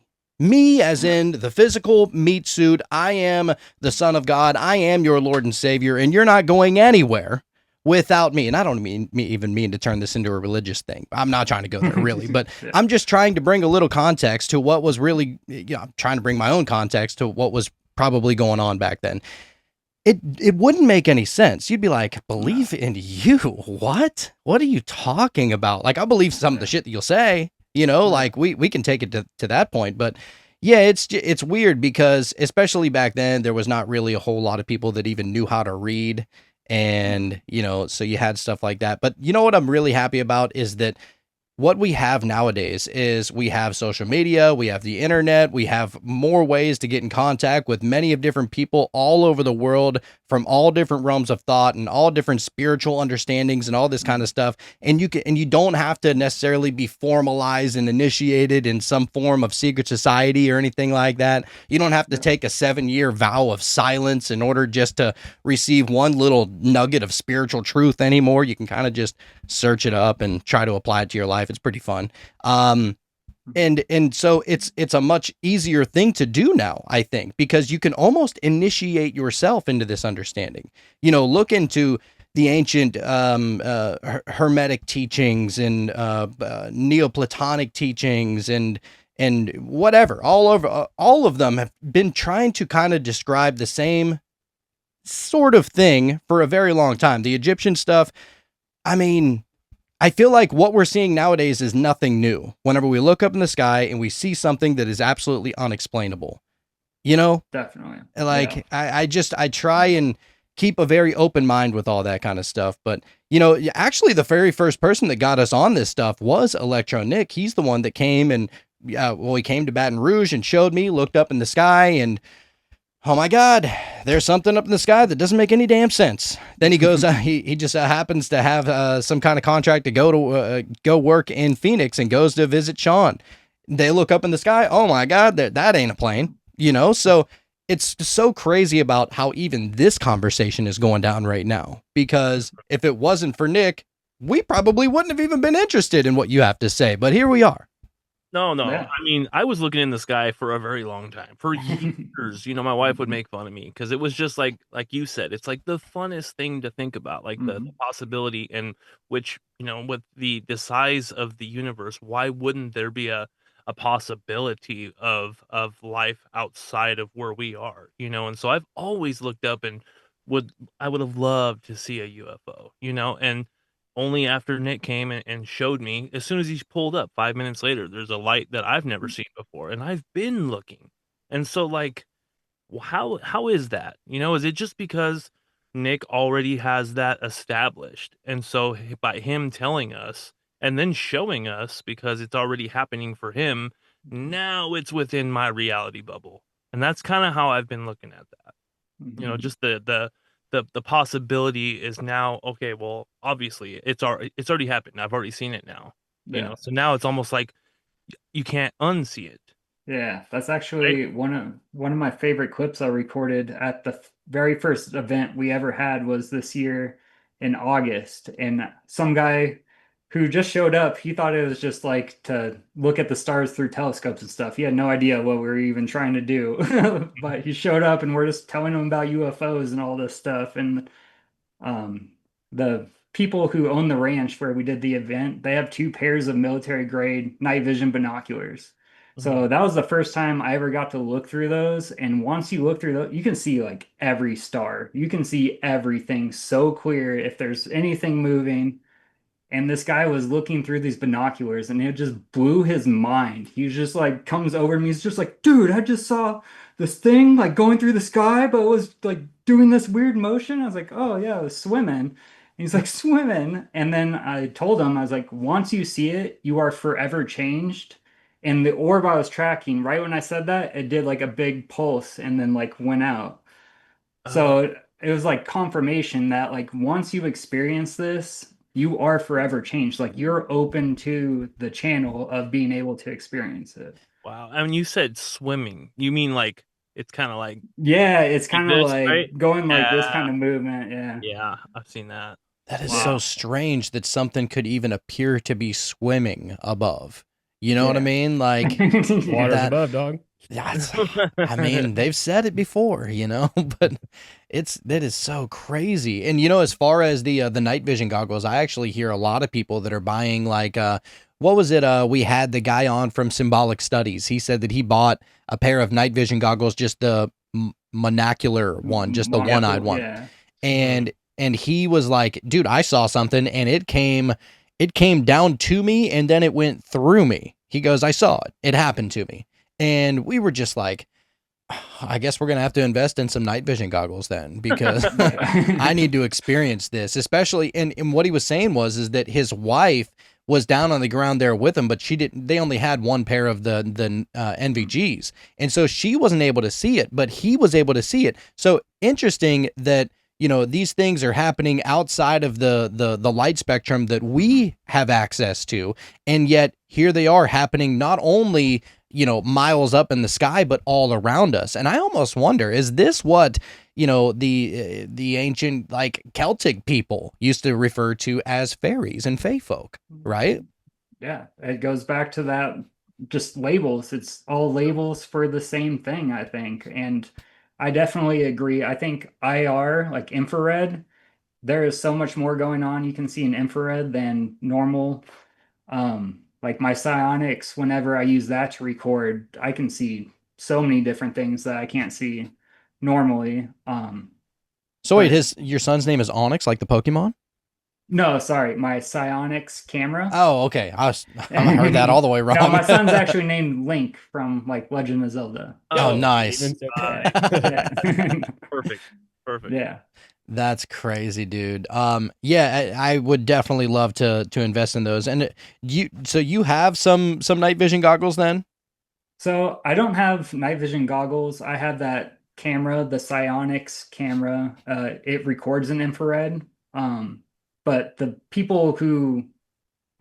Speaker 5: as in the physical meat suit. I am the Son of God. I am your Lord and Savior, and you're not going anywhere without me. And I don't mean to turn this into a religious thing. I'm not trying to go there really, but I'm just trying to bring a little context to what was really, you know, I'm trying to bring my own context to what was probably going on back then. It wouldn't make any sense. You'd be like, believe in you? What are you talking about? Like, I believe some of the shit that you'll say, you know, like we can take it to that point. But yeah, it's weird because especially back then, there was not really a whole lot of people that even knew how to read. And, you know, so you had stuff like that. But you know what I'm really happy about is that what we have nowadays is we have social media, we have the internet, we have more ways to get in contact with many of different people all over the world from all different realms of thought and all different spiritual understandings and all this kind of stuff. And you don't have to necessarily be formalized and initiated in some form of secret society or anything like that. You don't have to take a 7-year vow of silence in order just to receive one little nugget of spiritual truth anymore. You can kind of just search it up and try to apply it to your life. It's pretty fun. And so it's a much easier thing to do now, I think, because you can almost initiate yourself into this understanding. You know, look into the ancient Hermetic teachings and Neoplatonic teachings and whatever. All of them have been trying to kind of describe the same sort of thing for a very long time. The Egyptian stuff, I mean, I feel like what we're seeing nowadays is nothing new. Whenever we look up in the sky and we see something that is absolutely unexplainable, you know,
Speaker 4: Definitely.
Speaker 5: like I try and keep a very open mind with all that kind of stuff. But, you know, actually the very first person that got us on this stuff was ElectroNick. He's the one that came and, he came to Baton Rouge and showed me, looked up in the sky and, oh my God, there's something up in the sky that doesn't make any damn sense. Then he goes, he just happens to have some kind of contract to go work in Phoenix and goes to visit Sean. They look up in the sky. Oh my God, that ain't a plane, you know? So it's so crazy about how even this conversation is going down right now, because if it wasn't for Nick, we probably wouldn't have even been interested in what you have to say, but here we are.
Speaker 6: No.
Speaker 4: Yeah.
Speaker 6: I mean, I was looking in the sky for a very long time, for years. My wife would make fun of me because it was just like you said, it's like the funnest thing to think about, like the possibility, and which, with the size of the universe, why wouldn't there be a possibility of life outside of where we are, And so I've always looked up and I would have loved to see a UFO, and only after Nick came and showed me, as soon as he's pulled up 5 minutes later, there's a light that I've never seen before, and I've been looking. And so, like, how is that? Is it just because Nick already has that established? And so by him telling us and then showing us, because it's already happening for him, now it's within my reality bubble. And that's kind of how I've been looking at that. Just the possibility is now, okay, well, obviously it's already happened. I've already seen it now. So now it's almost like you can't unsee it.
Speaker 4: Yeah, that's actually one of my favorite clips I recorded at the very first event we ever had was this year in August. And some guy who just showed up, he thought it was just like to look at the stars through telescopes and stuff. He had no idea what we were even trying to do. But he showed up and we're just telling him about UFOs and all this stuff. And the people who own the ranch where we did the event, they have 2 pairs of military grade night vision binoculars. So that was the first time I ever got to look through those. And once you look through those, you can see like every star. You can see everything so clear if there's anything moving. And this guy was looking through these binoculars and it just blew his mind. He was just like, comes over to me. He's just like, dude, I just saw this thing like going through the sky, but it was like doing this weird motion. I was like, oh yeah, it was swimming. And he's like, swimming. And then I told him, I was like, once you see it, you are forever changed. And the orb I was tracking, right when I said that, it did like a big pulse and then like went out. So it was like confirmation that like once you experience this, you are forever changed. Like you're open to the channel of being able to experience it.
Speaker 6: Wow. I mean, you said swimming. You mean like it's kind of like
Speaker 4: Yeah, it's kind of
Speaker 6: this,
Speaker 4: like
Speaker 6: right?
Speaker 4: going like this
Speaker 6: Yeah.
Speaker 4: kind of movement. Yeah.
Speaker 6: Yeah, I've seen that.
Speaker 5: That is
Speaker 6: Wow.
Speaker 5: so strange that something could even appear to be swimming above. You know what I
Speaker 4: Yeah.
Speaker 5: mean? Like
Speaker 7: Water's
Speaker 5: that-
Speaker 7: above, dog.
Speaker 5: that's, I mean, they've said it before, but that is so crazy. And as far as the night vision goggles, I actually hear a lot of people that are buying like what was it? We had the guy on from Symbolic Studies. He said that he bought a pair of night vision goggles, just the monocular one, just the one-eyed one.
Speaker 4: Yeah.
Speaker 5: And he was like, dude, I saw something and it came down to me and then it went through me. He goes, I saw it. It happened to me. And we were just like, I guess we're going to have to invest in some night vision goggles then, because I need to experience this, especially. And what he was saying is that his wife was down on the ground there with him, but they only had 1 pair of the NVGs. And so she wasn't able to see it, but he was able to see it. So interesting that, these things are happening outside of the light spectrum that we have access to. And yet here they are happening not only, miles up in the sky, but all around us. And I almost wonder, is this what, the ancient like Celtic people used to refer to as fairies and fae folk, right?
Speaker 4: Yeah. It goes back to that just labels. It's all labels for the same thing, I think. And I definitely agree. I think IR, like infrared, there is so much more going on. You can see in infrared than normal. Like my psionics, whenever I use that to record, I can see so many different things that I can't see normally.
Speaker 5: So wait, your son's name is Onyx, like the Pokemon?
Speaker 4: No, sorry, my psionics camera.
Speaker 5: Oh, okay. I heard that all the way wrong.
Speaker 4: No, my son's actually named Link from like Legend of Zelda.
Speaker 5: Oh, nice.
Speaker 4: Yeah.
Speaker 6: Perfect.
Speaker 4: Yeah.
Speaker 5: That's crazy, dude. Yeah, I would definitely love to invest in those. And you have some night vision goggles then?
Speaker 4: So I don't have night vision goggles. I have that camera, the Psionics camera. It records in infrared. But the people who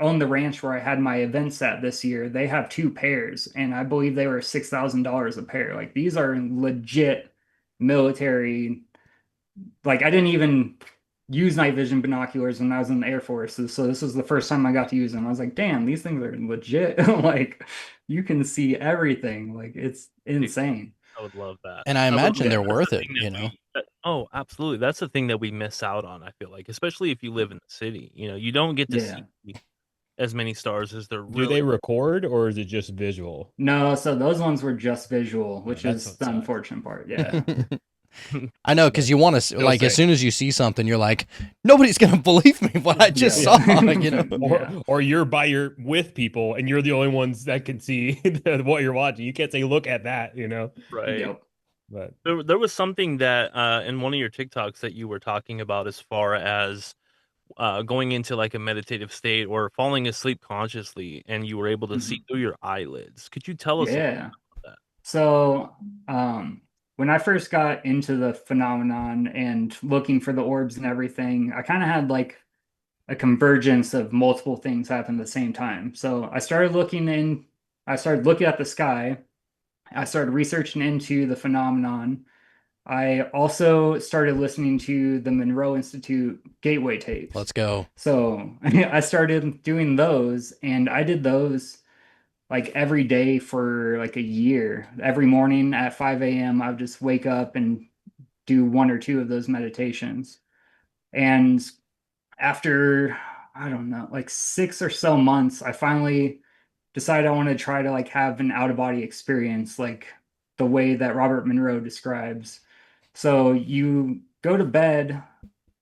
Speaker 4: own the ranch where I had my events at this year, they have 2 pairs, and I believe they were $6,000 a pair. Like these are legit military. Like I didn't even use night vision binoculars when I was in the Air Force. So this was the first time I got to use them. I was like, damn, these things are legit. Like you can see everything. Like it's insane.
Speaker 6: I would love that.
Speaker 5: And I
Speaker 6: I would
Speaker 5: imagine
Speaker 6: love
Speaker 5: they're
Speaker 6: that. That's
Speaker 5: worth
Speaker 6: the
Speaker 5: it,
Speaker 6: thing that
Speaker 5: you know.
Speaker 6: oh, absolutely. That's the thing that we miss out on, I feel like, especially if you live in the city. You know, you don't get to
Speaker 4: Yeah.
Speaker 6: see as many stars as they're
Speaker 7: Do they
Speaker 6: really.
Speaker 7: record or is it just visual?
Speaker 4: No, so those ones were just visual, which
Speaker 7: that's
Speaker 4: is
Speaker 7: what
Speaker 4: the
Speaker 7: sucks.
Speaker 4: unfortunate part. Yeah.
Speaker 5: I know, because you want to,
Speaker 7: It'll
Speaker 5: like, as
Speaker 7: say-
Speaker 5: soon as you see something, you're like, nobody's gonna believe me what I just
Speaker 4: Yeah.
Speaker 5: saw, you know.
Speaker 4: Yeah.
Speaker 7: Or you're with people and you're the only ones that can see what you're watching. You can't say, look at that, you know.
Speaker 6: Right.
Speaker 4: Yep.
Speaker 7: But
Speaker 6: There was something that in one of your TikToks that you were talking about as far as going into like a meditative state or falling asleep consciously, and you were able to see through your eyelids. Could you tell us a little
Speaker 4: Yeah.
Speaker 6: about that?
Speaker 4: So, when I first got into the phenomenon and looking for the orbs and everything, I kind of had like a convergence of multiple things happen at the same time. So I started looking at the sky. I started researching into the phenomenon. I also started listening to the Monroe Institute Gateway tapes.
Speaker 5: Let's go.
Speaker 4: So I started doing those, and I did those like every day for like a year. Every morning at 5 a.m., I would just wake up and do one or two of those meditations. And after, I don't know, like 6 or so months, I finally decided I wanted to try to like have an out of body experience, like the way that Robert Monroe describes. So you go to bed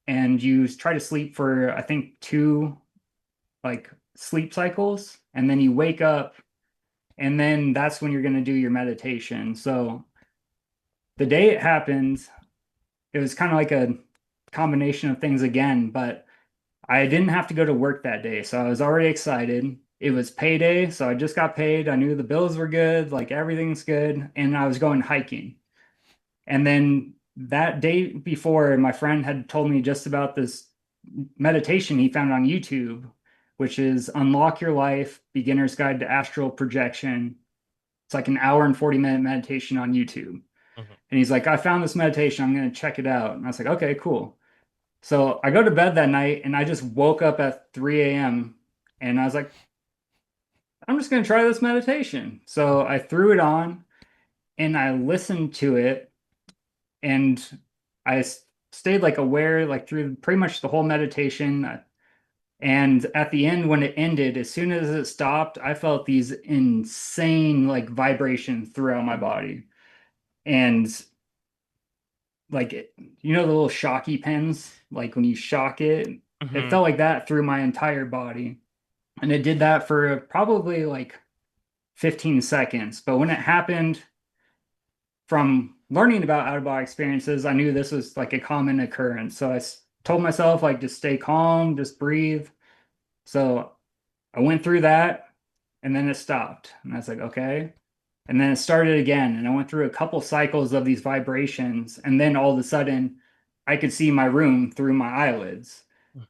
Speaker 4: and you try to sleep for, I think, two like sleep cycles, and then you wake up, and then that's when you're going to do your meditation. So the day it happened, it was kind of like a combination of things again, but I didn't have to go to work that day. So I was already excited. It was payday, so I just got paid. I knew the bills were good, like everything's good, and I was going hiking. And then that day before, my friend had told me just about this meditation he found on YouTube, which is Unlock Your Life, Beginner's Guide to Astral Projection. It's like an hour and 40-minute meditation on YouTube. And he's like, I found this meditation. I'm going to check it out. And I was like, okay, cool. So I go to bed that night and I just woke up at 3 a.m. and I was like, I'm just going to try this meditation. So I threw it on and I listened to it, and I stayed like aware like through pretty much the whole meditation. And at the end, when it ended, as soon as it stopped, I felt these insane like vibrations throughout my body. And like, you know, the little shocky pens, like when you shock it, it felt like that through my entire body. And it did that for probably like 15 seconds. But when it happened, from learning about out of body experiences, I knew this was like a common occurrence. So I told myself, like, just stay calm, just breathe. So I went through that, and then it stopped. And I was like, okay. And then it started again. And I went through a couple cycles of these vibrations. And then all of a sudden, I could see my room through my eyelids.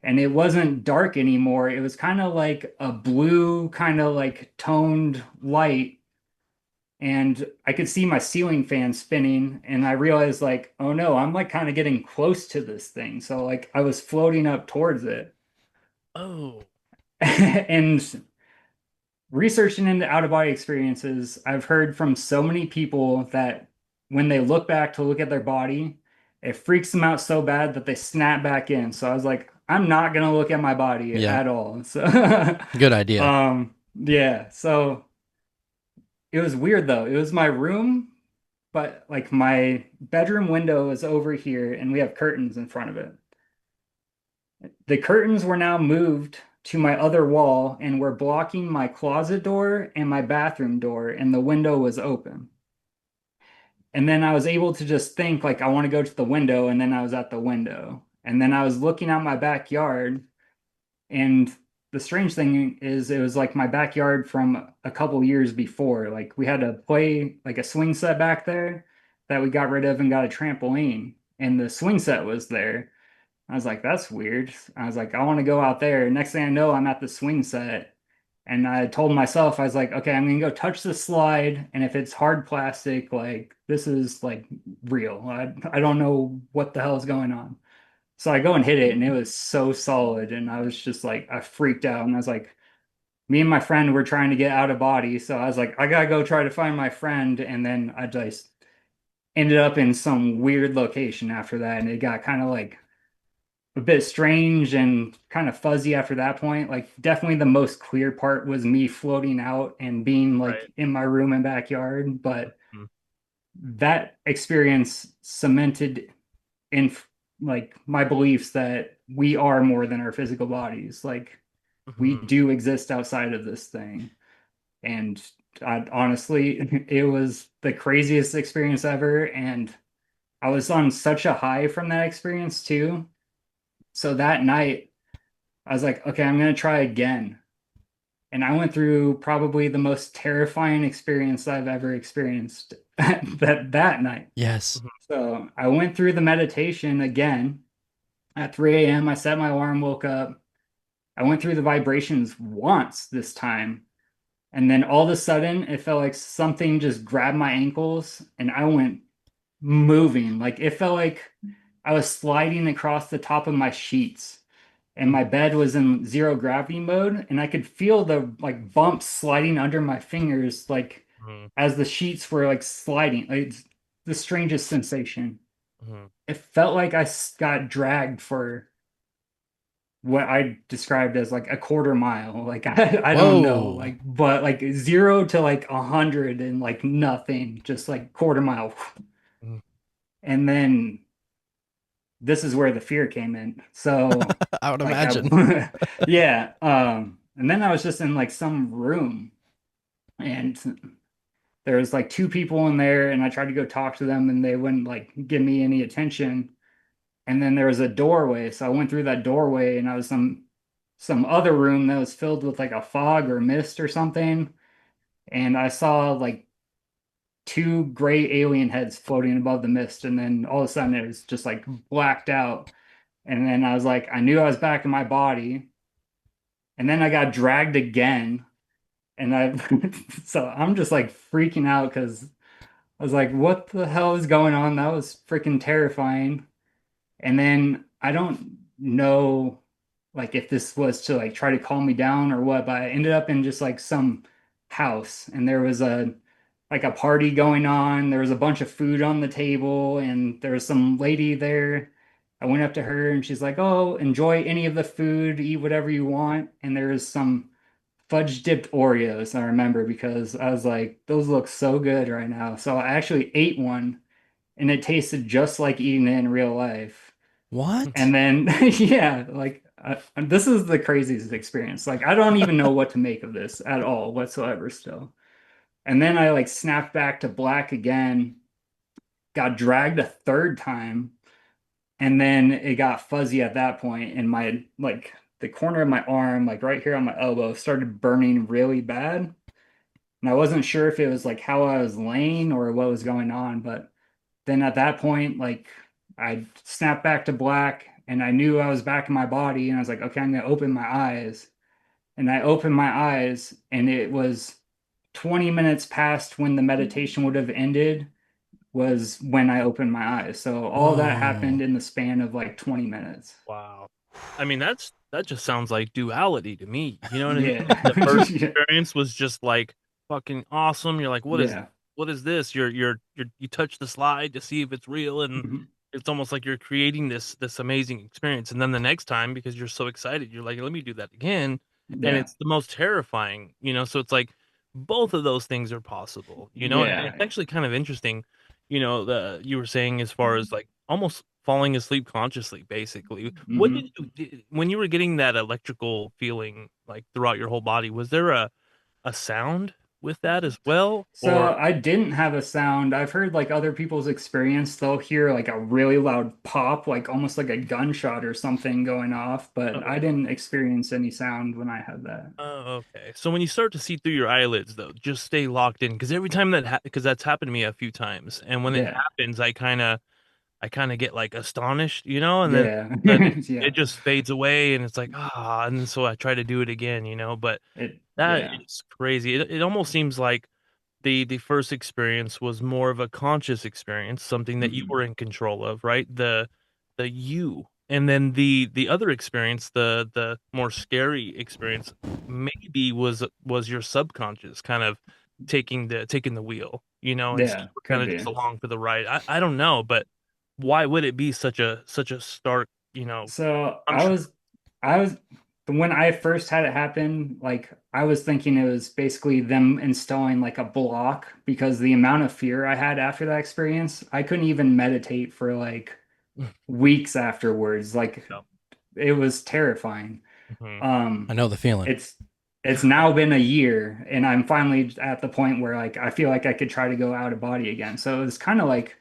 Speaker 4: And it wasn't dark anymore. It was kind of like a blue, kind of like toned light. And I could see my ceiling fan spinning. And I realized, like, oh no, I'm like kind of getting close to this thing. So, like, I was floating up towards it.
Speaker 6: Oh.
Speaker 4: And researching into out of body experiences, I've heard from so many people that when they look back to look at their body, it freaks them out so bad that they snap back in. So I was like, I'm not gonna look at my body at all. So
Speaker 5: good idea.
Speaker 4: Yeah. So it was weird though. It was my room, but like my bedroom window is over here, and we have curtains in front of it. The curtains were now moved to my other wall and were blocking my closet door and my bathroom door, and the window was open. And then I was able to just think, like, I want to go to the window, and then I was at the window. And then I was looking out my backyard, and the strange thing is it was like my backyard from a couple years before. Like, we had to play like a swing set back there that we got rid of and got a trampoline, and the swing set was there. I was like, that's weird. I was like, I want to go out there. Next thing I know, I'm at the swing set. And I told myself, I was like, okay, I'm going to go touch the slide. And if it's hard plastic, like, this is like real. I don't know what the hell is going on. So I go and hit it, and it was so solid, and I was just like, I freaked out, and I was like, me and my friend were trying to get out of body, so I was like, I gotta go try to find my friend, and then I just ended up in some weird location after that, and it got kind of like a bit strange and kind of fuzzy after that point. Like definitely the most clear part was me floating out and being
Speaker 6: Right.
Speaker 4: like in my room and backyard, but
Speaker 6: Mhm.
Speaker 4: that experience cemented in like my beliefs that we are more than our physical bodies. Like we
Speaker 6: Mhm.
Speaker 4: do exist outside of this thing. And honestly, it was the craziest experience ever. And I was on such a high from that experience too. So that night, I was like, okay, I'm gonna try again. And I went through probably the most terrifying experience I've ever experienced that night.
Speaker 5: Yes.
Speaker 6: Mhm.
Speaker 4: So I went through the meditation again at 3 a.m. I set my alarm, woke up. I went through the vibrations once this time. And then all of a sudden, it felt like something just grabbed my ankles and I went moving. Like it felt like I was sliding across the top of my sheets and my bed was in zero gravity mode and I could feel the like bumps sliding under my fingers like
Speaker 6: Mhm.
Speaker 4: as the sheets were like sliding. Like, it's the strangest sensation.
Speaker 6: Mhm.
Speaker 4: It felt like got dragged for what I described as like a quarter mile. Like I don't know,
Speaker 5: Whoa.
Speaker 4: like but like 0 to like 100 and like nothing, just like quarter mile.
Speaker 6: Mhm.
Speaker 4: And then this is where the fear came in. So
Speaker 5: I would
Speaker 4: like
Speaker 5: imagine.
Speaker 4: yeah, and then I was just in like some room and there was like two people in there and I tried to go talk to them and they wouldn't like give me any attention. And then there was a doorway, so I went through that doorway and I was some other room that was filled with like a fog or mist or something. And I saw like two gray alien heads floating above the mist, and then all of a sudden it was just like blacked out. And then I was like, I knew I was back in my body, and then I got dragged again. And I, so I'm just like freaking out because I was like, what the hell is going on? That was freaking terrifying. And then I don't know like if this was to like try to calm me down or what, but I ended up in just like some house and there was a like a party going on. There was a bunch of food on the table and there was some lady there. I went up to her and she's like, "Oh, enjoy any of the food, eat whatever you want." And there was some fudge dipped Oreos, I remember, because I was like, those look so good right now. So I actually ate one and it tasted just like eating it in real life.
Speaker 5: What?
Speaker 4: And then, yeah, like this is the craziest experience. Like, I don't even know what to make of this at all whatsoever still. And then I like snapped back to black again, got dragged a third time, and then it got fuzzy at that point, and my like the corner of my arm, like right here on my elbow, started burning really bad. And I wasn't sure if it was like how I was laying or what was going on, but then at that point, like I snapped back to black and I knew I was back in my body and I was like, okay, I'm gonna open my eyes. And I opened my eyes and it was 20 minutes past when the meditation would have ended was when I opened my eyes. So all that happened
Speaker 5: Whoa.
Speaker 4: in the span of like 20 minutes.
Speaker 6: Wow. I mean, that just sounds like duality to me. You know what I mean?
Speaker 4: Yeah.
Speaker 6: The first
Speaker 4: Yeah.
Speaker 6: experience was just like fucking awesome. You're like,
Speaker 4: Yeah.
Speaker 6: what is this? You touch the slide to see if it's real, and
Speaker 4: Mhm.
Speaker 6: it's almost like you're creating this amazing experience. And then the next time, because you're so excited, you're like, let me do that again, and
Speaker 4: Yeah.
Speaker 6: it's the most terrifying. So it's like both of those things are possible. And it's
Speaker 4: Yeah.
Speaker 6: actually kind of interesting. The you were saying as far as like almost falling asleep consciously, basically. What
Speaker 4: Mhm.
Speaker 6: when you were getting that electrical feeling like throughout your whole body, was there a sound with that as well?
Speaker 4: So
Speaker 6: Or
Speaker 4: I didn't have a sound. I've heard like other people's experience, they'll hear like a really loud pop, like almost like a gunshot or something going off, but I
Speaker 6: okay.
Speaker 4: didn't experience any sound when I had that.
Speaker 6: Oh, okay. So when you start to see through your eyelids, though, just stay locked in because every time because that's happened to me a few times, and when it
Speaker 4: Yeah.
Speaker 6: happens, I kind of get like astonished, and then
Speaker 4: Yeah.
Speaker 6: then it
Speaker 4: Yeah.
Speaker 6: just fades away, and it's like and so I try to do it again, but that
Speaker 4: Yeah.
Speaker 6: is crazy. It almost seems like the first experience was more of a conscious experience, something that you
Speaker 4: Mhm.
Speaker 6: were in control of, right? The you. And then the other experience, the more scary experience, maybe was your subconscious kind of taking the wheel, you know, and so
Speaker 4: Yeah,
Speaker 6: you were kind
Speaker 4: could
Speaker 6: of just
Speaker 4: be.
Speaker 6: along for the ride. I don't know, but why would it be such a stark, you know,
Speaker 4: So
Speaker 6: contrast?
Speaker 4: I was, when I first had it happen, like I was thinking it was basically them installing like a block because the amount of fear I had after that experience, I couldn't even meditate for like weeks afterwards. Like
Speaker 6: No.
Speaker 4: it was terrifying.
Speaker 6: Mhm.
Speaker 5: I
Speaker 4: Um,
Speaker 5: know the feeling.
Speaker 4: it's now been a year and I'm finally at the point where like I feel like I could try to go out of body again. So it's kind of like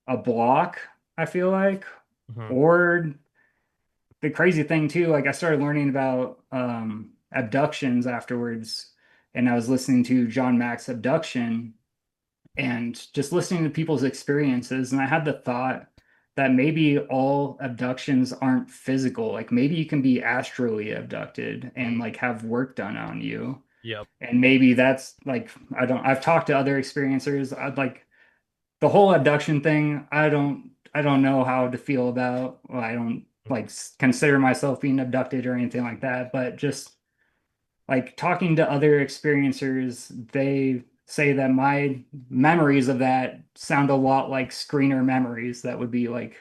Speaker 4: a block, I feel like.
Speaker 6: Mhm.
Speaker 4: Or the crazy thing too, like I started learning about abductions afterwards, and I was listening to John Mack's Abduction and just listening to people's experiences, and I had the thought that maybe all abductions aren't physical. Like maybe you can be astrally abducted and
Speaker 6: Mm.
Speaker 4: like have work done on you.
Speaker 6: Yep.
Speaker 4: And maybe that's like I've talked to other experiencers. I'd like the whole abduction thing, I don't know how to feel about. Well, I don't like consider myself being abducted or anything like that, but just like talking to other experiencers, they say that my memories of that sound a lot like screener memories that would be like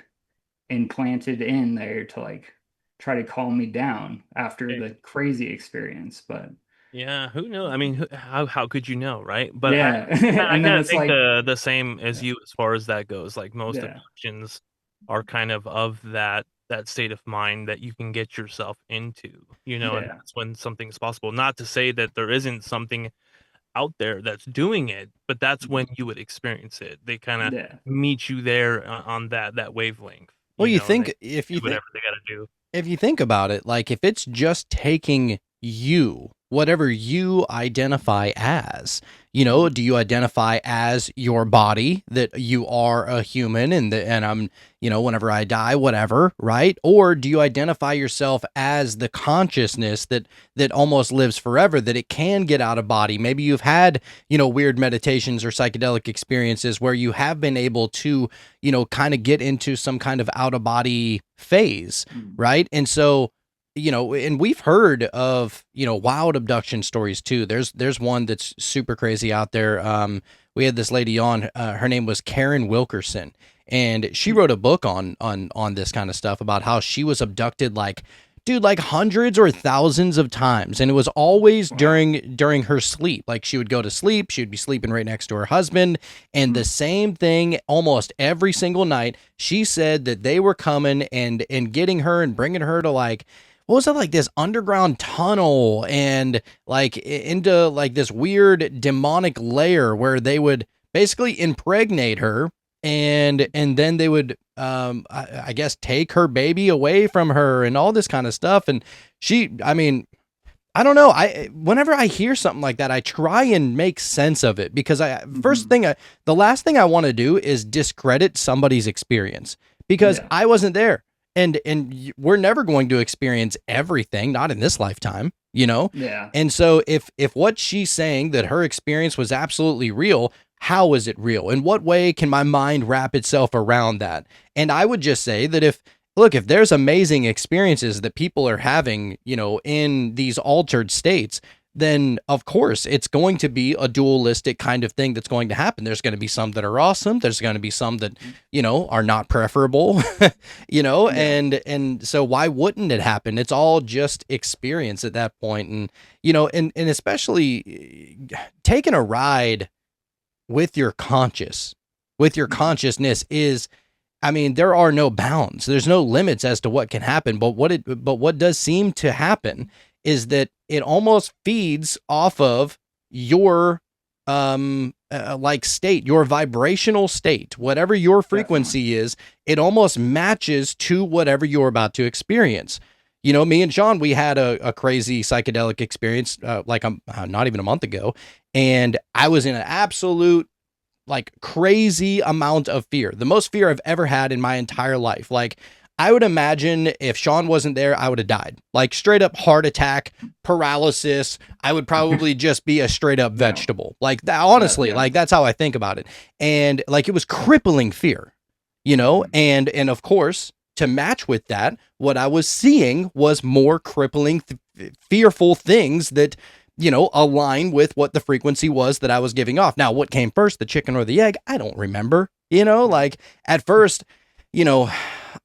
Speaker 4: implanted in there to like try to calm me down after
Speaker 6: Eh,
Speaker 4: the crazy experience. But
Speaker 6: yeah, who knows? I mean, how could you know, right? But
Speaker 4: yeah,
Speaker 6: I
Speaker 4: and then
Speaker 6: kind of
Speaker 4: it's
Speaker 6: think
Speaker 4: like,
Speaker 6: the same as
Speaker 4: yeah,
Speaker 6: you as far as that goes. Like most
Speaker 4: yeah,
Speaker 6: abductions are kind of that state of mind that you can get yourself into, you know, and
Speaker 4: yeah,
Speaker 6: that's when something's possible. Not to say that there isn't something out there that's doing it, but that's when you would experience it. They kind of
Speaker 4: yeah.
Speaker 6: meet you there on that wavelength,
Speaker 5: Well,
Speaker 6: you
Speaker 5: you
Speaker 6: know, and they
Speaker 5: think
Speaker 6: do whatever they got to do.
Speaker 5: if you think about it, like if it's just taking you, whatever you identify as, do you identify as your body that you are a human and I'm, whenever I die, whatever, right? Or do you identify yourself as the consciousness that almost lives forever, that it can get out of body? Maybe you've had, weird meditations or psychedelic experiences where you have been able to, kind of get into some kind of out of body phase,
Speaker 4: Mm.
Speaker 5: right? And so, and we've heard of, wild abduction stories too. There's one that's super crazy out there. We had this lady on, her name was Karen Wilkerson, and she wrote a book on this kind of stuff about how she was abducted like, dude, like hundreds or thousands of times, and it was always
Speaker 4: Wow.
Speaker 5: during her sleep. Like she would go to sleep, she would be sleeping right next to her husband, and the
Speaker 4: Mm.
Speaker 5: same thing almost every single night. She said that they were coming and getting her and bringing her to like, what was it, like this underground tunnel and like into like this weird demonic lair where they would basically impregnate her, and then they would I guess take her baby away from her and all this kind of stuff. And I mean, I don't know. Whenever I hear something like that, I try and make sense of it because
Speaker 4: Mhm.
Speaker 5: the last thing I want to do is discredit somebody's experience because
Speaker 4: Yeah.
Speaker 5: I wasn't there, and we're never going to experience everything, not in this lifetime.
Speaker 4: Yeah.
Speaker 5: And so if what she's saying that her experience was absolutely real, how is it real? In what way can my mind wrap itself around that? And I would just say that if there's amazing experiences that people are having, in these altered states, then of course it's going to be a dualistic kind of thing that's going to happen. There's going to be some that are awesome. There's going to be some that, are not preferable,
Speaker 4: Yeah.
Speaker 5: and so why wouldn't it happen? It's all just experience at that point. And, and especially taking a ride with your
Speaker 4: Mhm.
Speaker 5: consciousness is, I mean, there are no bounds. There's no limits as to what can happen. But what does seem to happen is that it almost feeds off of your like state, your vibrational state, whatever your
Speaker 4: Definitely.
Speaker 5: frequency is. It almost matches to whatever you're about to experience. Me and Sean, we had a crazy psychedelic experience, like not even a month ago, and I was in an absolute like crazy amount of fear. The most fear I've ever had in my entire life. Like I would imagine if Sean wasn't there, I would have died. Like straight up heart attack, paralysis. I would probably just be a straight up
Speaker 4: Yeah.
Speaker 5: vegetable. Like that, honestly,
Speaker 4: Yeah.
Speaker 5: like that's how I think about it. And like it was crippling fear,
Speaker 4: Mhm.
Speaker 5: and of course, to match with that, what I was seeing was more crippling, fearful things that, you know, align with what the frequency was that I was giving off. Now, what came first, the chicken or the egg? I don't remember. You know, like at first, you know,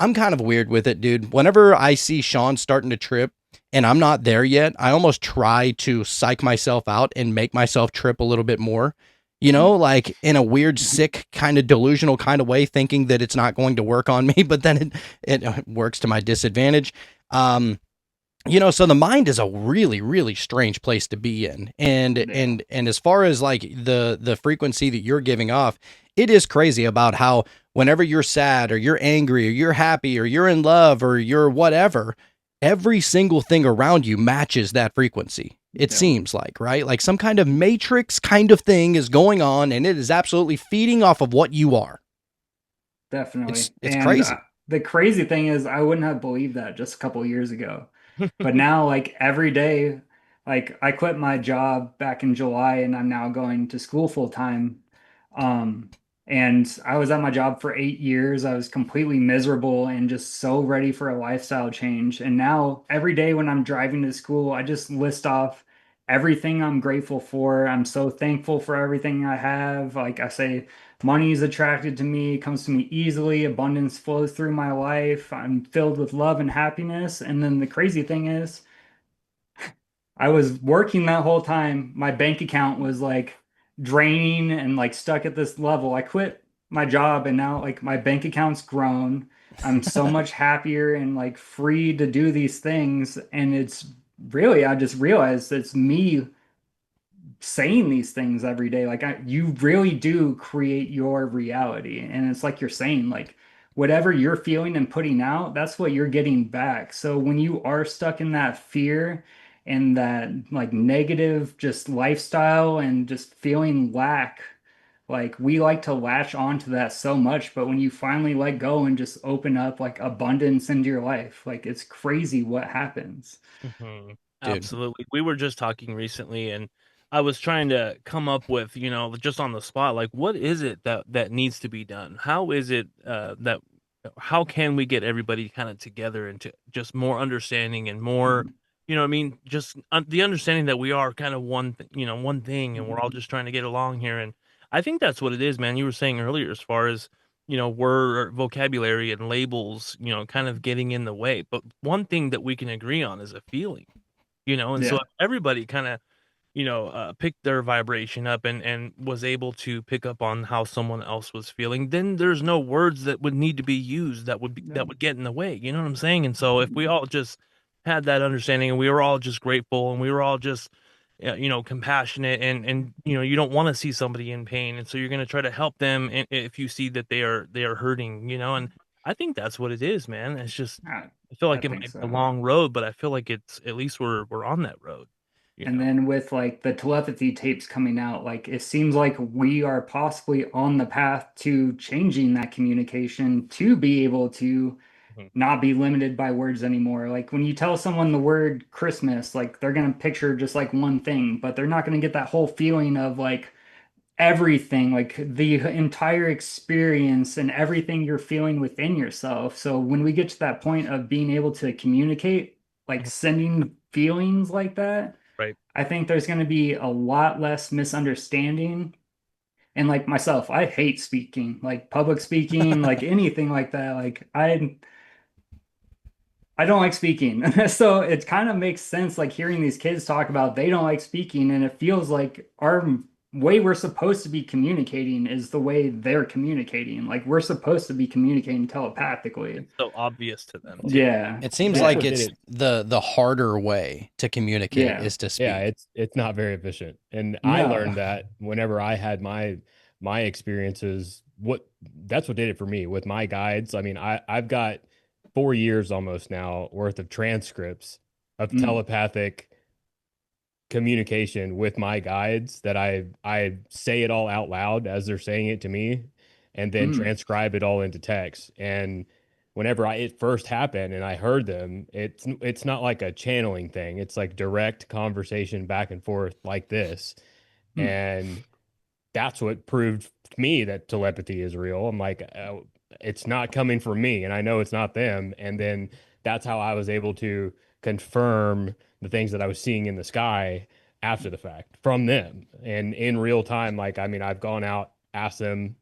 Speaker 5: I'm kind of weird with it, dude. Whenever I see Sean starting to trip and I'm not there yet, I almost try to psych myself out and make myself trip a little bit more, you know, like in a weird, sick, kind of delusional kind of way, thinking that it's not going to work on me, but then it works to my disadvantage. You know, so the mind is a really, really strange place to be in. And as far as like the frequency that you're giving off, it is crazy about how whenever you're sad or you're angry or you're happy or you're in love or you're whatever, every single thing around you matches that frequency. It seems like, right? Like some kind of matrix kind of thing is going on, and it is absolutely feeding off of what you are.
Speaker 4: Definitely.
Speaker 5: It's
Speaker 4: And
Speaker 5: crazy.
Speaker 4: the crazy thing is, I wouldn't have believed that just a couple of years ago. But now, like every day, like I quit my job back in July and I'm now going to school full time. Um, and I was at my job for 8 years. I was completely miserable and just so ready for a lifestyle change. And now every day when I'm driving to school, I just list off everything I'm grateful for. I'm so thankful for everything I have. Like I say, money is attracted to me, comes to me easily, abundance flows through my life. I'm filled with love and happiness. And then the crazy thing is, I was working that whole time. My bank account was like draining and like stuck at this level. I quit my job and now like my bank account's grown. I'm so much happier and like free to do these things. And it's really, I just realized it's me saying these things every day. Like you really do create your reality. And it's like you're saying, like whatever you're feeling and putting out, that's what you're getting back. So when you are stuck in that fear and that like negative just lifestyle and just feeling lack, like we like to latch onto that so much, but when you finally let go and just open up like abundance into your life, like it's crazy what happens.
Speaker 5: Dude.
Speaker 6: Absolutely. We were just talking recently, and I was trying to come up with, just on the spot, like what is it that needs to be done? How is it that how can we get everybody kind of together into just more understanding and more, what I mean, just the understanding that we are kind of one thing, and we're all just trying to get along here. And I think that's what it is, man. You were saying earlier, as far as word vocabulary and labels, kind of getting in the way. But one thing that we can agree on is a feeling. And so
Speaker 4: Yeah.
Speaker 6: if everybody kind of, picked their vibration up and was able to pick up on how someone else was feeling, then there's no words that would need to be used that would get in the way. You know what I'm saying? And so if we all just had that understanding and we were all just grateful and we were all just, compassionate and you don't want to see somebody in pain, and so you're going to try to help them if you see that they are hurting, and I think that's what it is, man. It's just I feel
Speaker 4: I
Speaker 6: like it
Speaker 4: think
Speaker 6: might be a
Speaker 4: so.
Speaker 6: long road, but I feel like it's at least we're on that road, you
Speaker 4: And
Speaker 6: know.
Speaker 4: then with like the telepathy tapes coming out, like it seems like we are possibly on the path to changing that communication to be able to
Speaker 6: Mhm.
Speaker 4: not be limited by words anymore. Like when you tell someone the word Christmas, like they're gonna picture just like one thing, but they're not gonna get that whole feeling of like everything, like the entire experience and everything you're feeling within yourself. So when we get to that point of being able to communicate, like
Speaker 6: Mhm.
Speaker 4: sending feelings like that,
Speaker 6: Right.
Speaker 4: I think there's going to be a lot less misunderstanding. And like myself, I hate speaking, like public speaking, like anything like that. Like I don't like speaking. So it kind of makes sense like hearing these kids talk about they don't like speaking, and it feels like our way we're supposed to be communicating is the way they're communicating. Like we're supposed to be communicating telepathically.
Speaker 6: It's so obvious to them too.
Speaker 4: Yeah.
Speaker 5: It seems
Speaker 7: That's
Speaker 4: Yeah.
Speaker 5: like
Speaker 7: what did
Speaker 5: it's
Speaker 7: it.
Speaker 5: the harder way to communicate
Speaker 4: Yeah.
Speaker 5: is to
Speaker 7: Yeah,
Speaker 5: speak.
Speaker 7: it's not very efficient. And I
Speaker 4: No.
Speaker 7: learned that whenever I had my experiences, that's what did it for me with my guides. I mean, I've got 4 years almost now worth of transcripts of
Speaker 4: Mm,
Speaker 7: telepathic communication with my guides that I say it all out loud as they're saying it to me, and then
Speaker 4: mm,
Speaker 7: transcribe it all into text. And whenever it first happened and I heard them, it's not like a channeling thing. It's like direct conversation back and forth like this.
Speaker 4: mm.
Speaker 7: And that's what proved to me that telepathy is real. I'm like, it's not coming from me, and I know it's not them. And then that's how I was able to confirm the things that I was seeing in the sky after the fact from them and in real time. Like, I mean, I've gone out, asked them,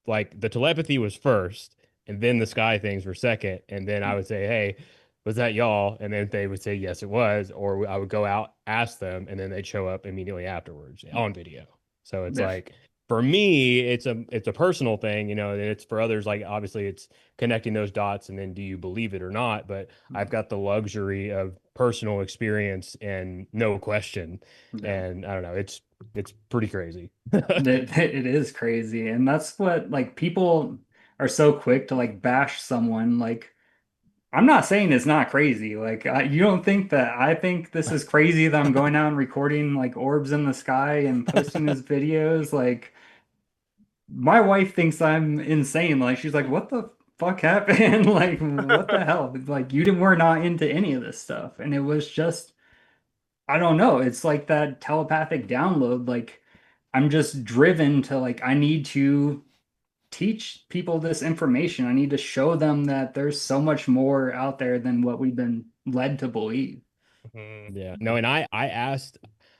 Speaker 7: like the telepathy was first, and then the sky things were second. And then I would say, "Hey, was that y'all?" And then they would say, "Yes, it was." Or I would go out, ask them, and then they'd show up immediately afterwards on video. So it's
Speaker 4: Yeah.
Speaker 7: like for me, it's a personal thing, you know, and it's for others, like obviously it's connecting those dots and then do you believe it or not? But I've got the luxury of personal experience and no question.
Speaker 4: Yeah.
Speaker 7: And I don't know, it's pretty crazy.
Speaker 4: It is crazy. And that's what like people are so quick to like bash someone. Like, I'm not saying it's not crazy. Like, you don't think that I think this is crazy that I'm going out and recording like orbs in the sky and posting these videos. Like, my wife thinks I'm insane. Like, she's like, what the fuck happened? Like, what the hell? Like, you didn't, we're not into any of this stuff. And it was just, I don't know. It's like that telepathic download. Like, I'm just driven to like, I need to teach people this information. I need to show them that there's so much more out there than what we've been led to believe.
Speaker 6: Mhm.
Speaker 7: Yeah. No, and I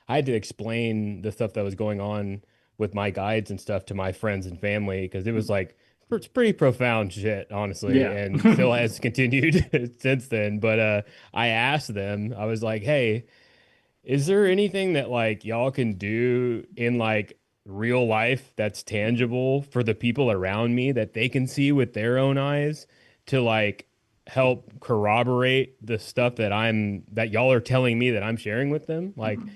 Speaker 7: had to explain the stuff that was going on with my guides and stuff to my friends and family because it was like it's pretty profound shit, honestly,
Speaker 4: Yeah.
Speaker 7: and still has continued since then. But I asked them, I was like, "Hey, is there anything that like y'all can do in like real life that's tangible for the people around me that they can see with their own eyes to like help corroborate the stuff that y'all are telling me that I'm sharing with them?" Like,
Speaker 4: Mhm.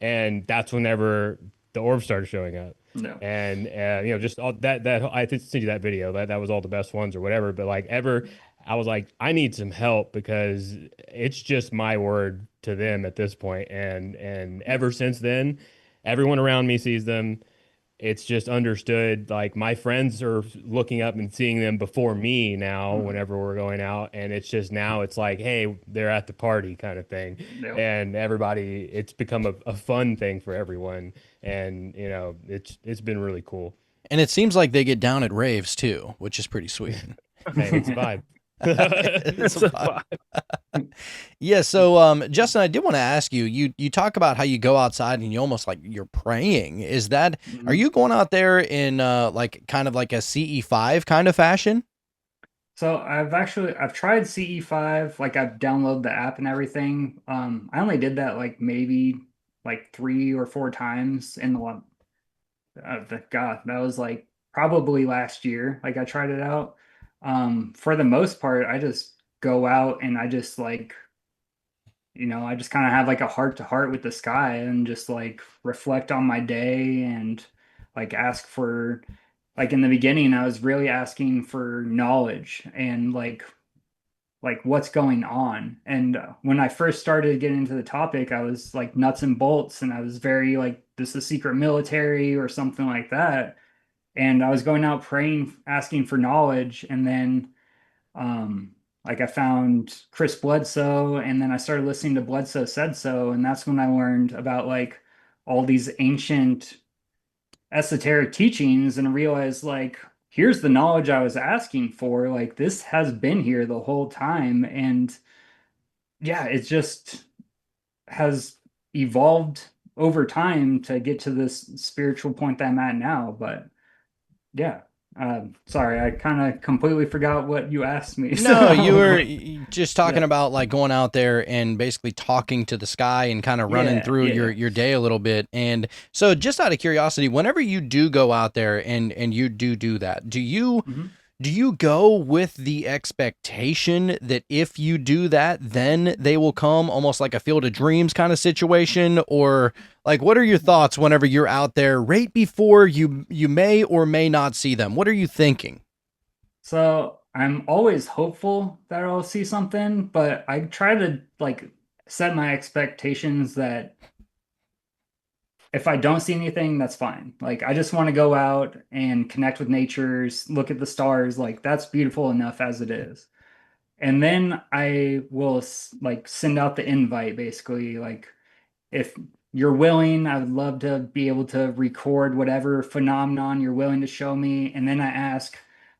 Speaker 7: and that's whenever the orbs started showing up.
Speaker 4: No.
Speaker 7: And you know, just all that I did send you that video. That was all the best ones or whatever. But like ever, I was like, I need some help because it's just my word to them at this point. And ever since then, everyone around me sees them. It's just understood. Like my friends are looking up and seeing them before me now
Speaker 4: Mhm.
Speaker 7: whenever we're going out. And it's just now it's like, hey, they're at the party kind of thing.
Speaker 4: No.
Speaker 7: And everybody, it's become a fun thing for everyone. And you know, it's been really cool.
Speaker 5: And it seems like they get down at raves too, which is pretty sweet.
Speaker 7: Hey, it's a vibe.
Speaker 5: It's
Speaker 6: It's
Speaker 5: a
Speaker 6: a
Speaker 5: vibe.
Speaker 6: vibe.
Speaker 5: Yeah, so Justin, I did want to ask you, you talk about how you go outside and you almost like you're praying. Is that are
Speaker 4: Mhm.
Speaker 5: you going out there in like kind of like a CE5 kind of fashion?
Speaker 4: So I've tried CE5, like I've downloaded the app and everything. I only did that like maybe like 3 or 4 times in God, that was like probably last year. Like I tried it out. For the most part, I just go out and I just like, I just kind of have like a heart to heart with the sky and just like reflect on my day and like ask for, like in the beginning, I was really asking for knowledge and like what's going on. And when I first started getting into the topic, I was like nuts and bolts and I was very like, this is secret military or something like that. And I was going out praying, asking for knowledge, and then like I found Chris Bledsoe, and then I started listening to Bledsoe Said So, and that's when I learned about like all these ancient esoteric teachings and realized like here's the knowledge I was asking for. Like this has been here the whole time, and yeah, it just has evolved over time to get to this spiritual point that I'm at now. But yeah. Sorry, I kind of completely forgot what you asked me.
Speaker 5: No, you
Speaker 4: So,
Speaker 5: were
Speaker 4: like,
Speaker 5: just talking
Speaker 4: yeah,
Speaker 5: about like going out there and basically talking to the sky and kind of running
Speaker 4: yeah,
Speaker 5: through
Speaker 4: yeah.
Speaker 5: your day a little bit. And so just out of curiosity, whenever you do go out there and you do that,
Speaker 4: Mhm.
Speaker 5: do you go with the expectation that if you do that, then they will come, almost like a Field of Dreams kind of situation? Or like, what are your thoughts whenever you're out there right before you may or may not see them? What are you thinking?
Speaker 4: So I'm always hopeful that I'll see something, but I try to like set my expectations that if I don't see anything, that's fine. Like I just want to go out and connect with natures, look at the stars, like that's beautiful enough as it is. And then I will like send out the invite basically like if you're willing, I would love to be able to record whatever phenomenon you're willing to show me. And then I ask,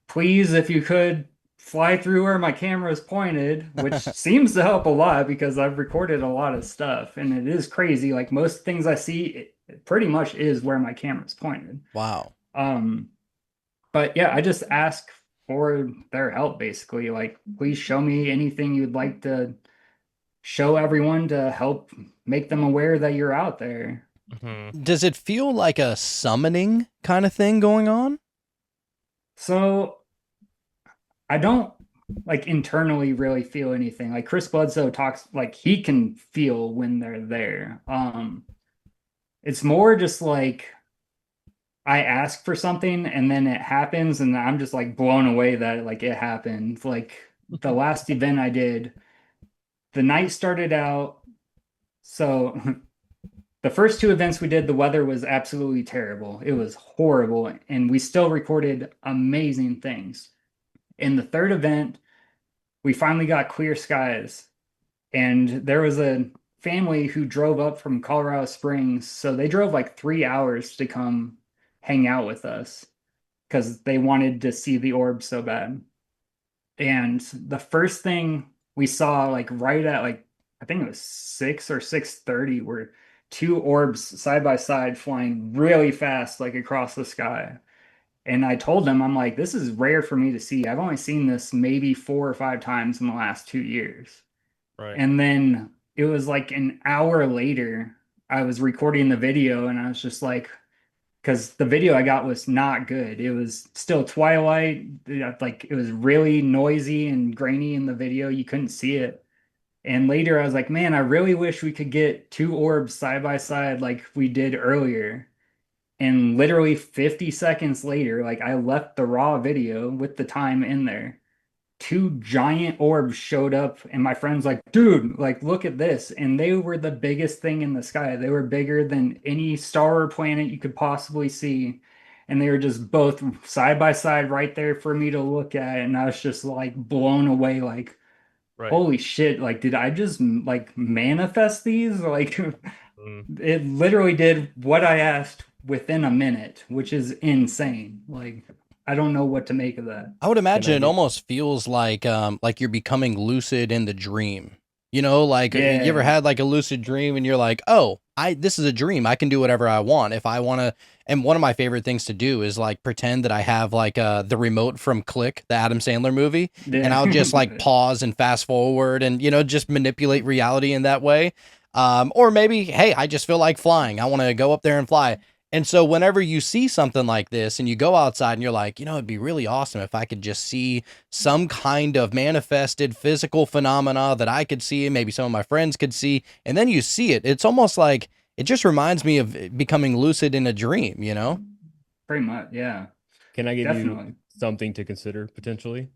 Speaker 4: please, if you could fly through where my camera is pointed, which seems to help a lot because I've recorded a lot of stuff and it is crazy. Like most things I see, it pretty much is where my camera's pointed.
Speaker 5: Wow.
Speaker 4: But yeah, I just ask for their help basically. Like, please show me anything you'd like to show everyone to help make them aware that you're out there.
Speaker 5: Does it feel like a summoning kind of thing going on?
Speaker 4: So I don't like internally really feel anything. Like Chris Bledsoe talks like he can feel when they're there. It's more just like I ask for something and then it happens and I'm just like blown away that like it happened. Like the last event I did, the night started out so the first two events we did, the weather was absolutely terrible. It was horrible and we still recorded amazing things. In the third event, we finally got clear skies and there was a family who drove up from Colorado Springs. So they drove like 3 hours to come hang out with us because they wanted to see the orb so bad. And the first thing we saw, like right at like I think it was 6 or 6:30, were two orbs side by side flying really fast, like across the sky. And I told them, I'm like, this is rare for me to see. I've only seen this maybe 4 or 5 times in the last 2 years.
Speaker 6: Right.
Speaker 4: And then it was like an hour later, I was recording the video and I was just like, because the video I got was not good. It was still twilight. Like it was really noisy and grainy in the video. You couldn't see it. And later I was like, man, I really wish we could get two orbs side by side like we did earlier. And literally 50 seconds later, like I left the raw video with the time in there. Two giant orbs showed up, and my friend's like, dude, like, look at this. And they were the biggest thing in the sky. They were bigger than any star or planet you could possibly see. And they were just both side by side right there for me to look at. And I was just like blown away, like,
Speaker 6: Right.
Speaker 4: holy shit, like, did I just like manifest these? Like, it literally did what I asked within a minute, which is insane. Like, I don't know what to make of that.
Speaker 5: I would imagine it almost feels like you're becoming lucid in the dream. You know, like you ever had like a lucid dream and you're like, oh, this is a dream. I can do whatever I want if I want to. And one of my favorite things to do is like pretend that I have like the remote from Click, the Adam Sandler movie, and I'll just like pause and fast forward and, you know, just manipulate reality in that way. Or maybe, hey, I just feel like flying. I want to go up there and fly. And so whenever you see something like this and you go outside and you're like, you know, it'd be really awesome if I could just see some kind of manifested physical phenomena that I could see and maybe some of my friends could see. And then you see it. It's almost like it just reminds me of becoming lucid in a dream, you know?
Speaker 4: Pretty much, yeah.
Speaker 7: Can I give
Speaker 4: Definitely.
Speaker 7: you something to consider potentially?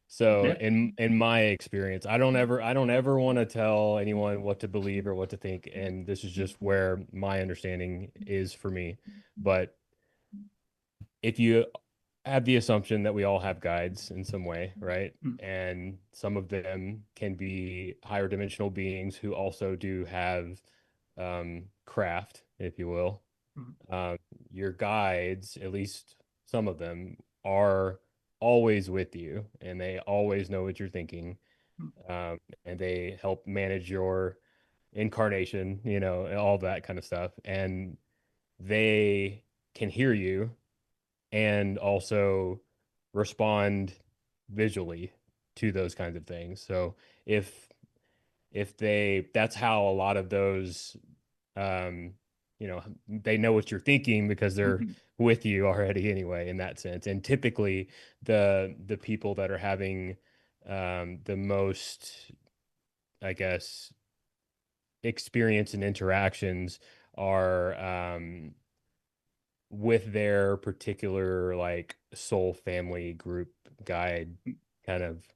Speaker 7: So in my experience, I don't ever want to tell anyone what to believe or what to think, and this is just where my understanding is for me. But if you have the assumption that we all have guides in some way, right? And some of them can be higher dimensional beings who also do have craft, if you will. Your guides, at least some of them, are always with you and they always know what you're thinking, and they help manage your incarnation, you know, and all that kind of stuff, and they can hear you and also respond visually to those kinds of things. So if they, that's how a lot of those, you know, they know what you're thinking because they're with you already anyway, in that sense. And typically the people that are having the most, I guess, experience and interactions are with their particular like soul family group guide kind of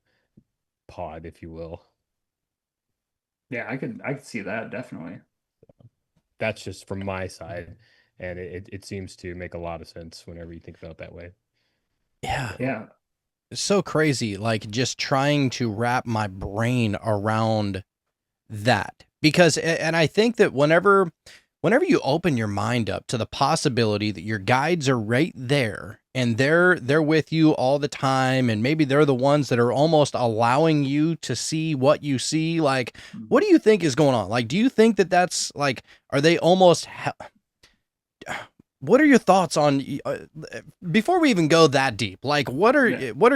Speaker 7: pod, if you will.
Speaker 4: Yeah, I could see that definitely.
Speaker 7: That's just from my side, and it seems to make a lot of sense whenever you think about it that way.
Speaker 5: Yeah.
Speaker 4: Yeah.
Speaker 5: It's so crazy, like just trying to wrap my brain around that. Because, and I think that whenever whenever you open your mind up to the possibility that your guides are right there and they're with you all the time, and maybe they're the ones that are almost allowing you to see what you see, like, what do you think is going on? Like, do you think that that's like, are they almost what are your thoughts on before we even go that deep, like what are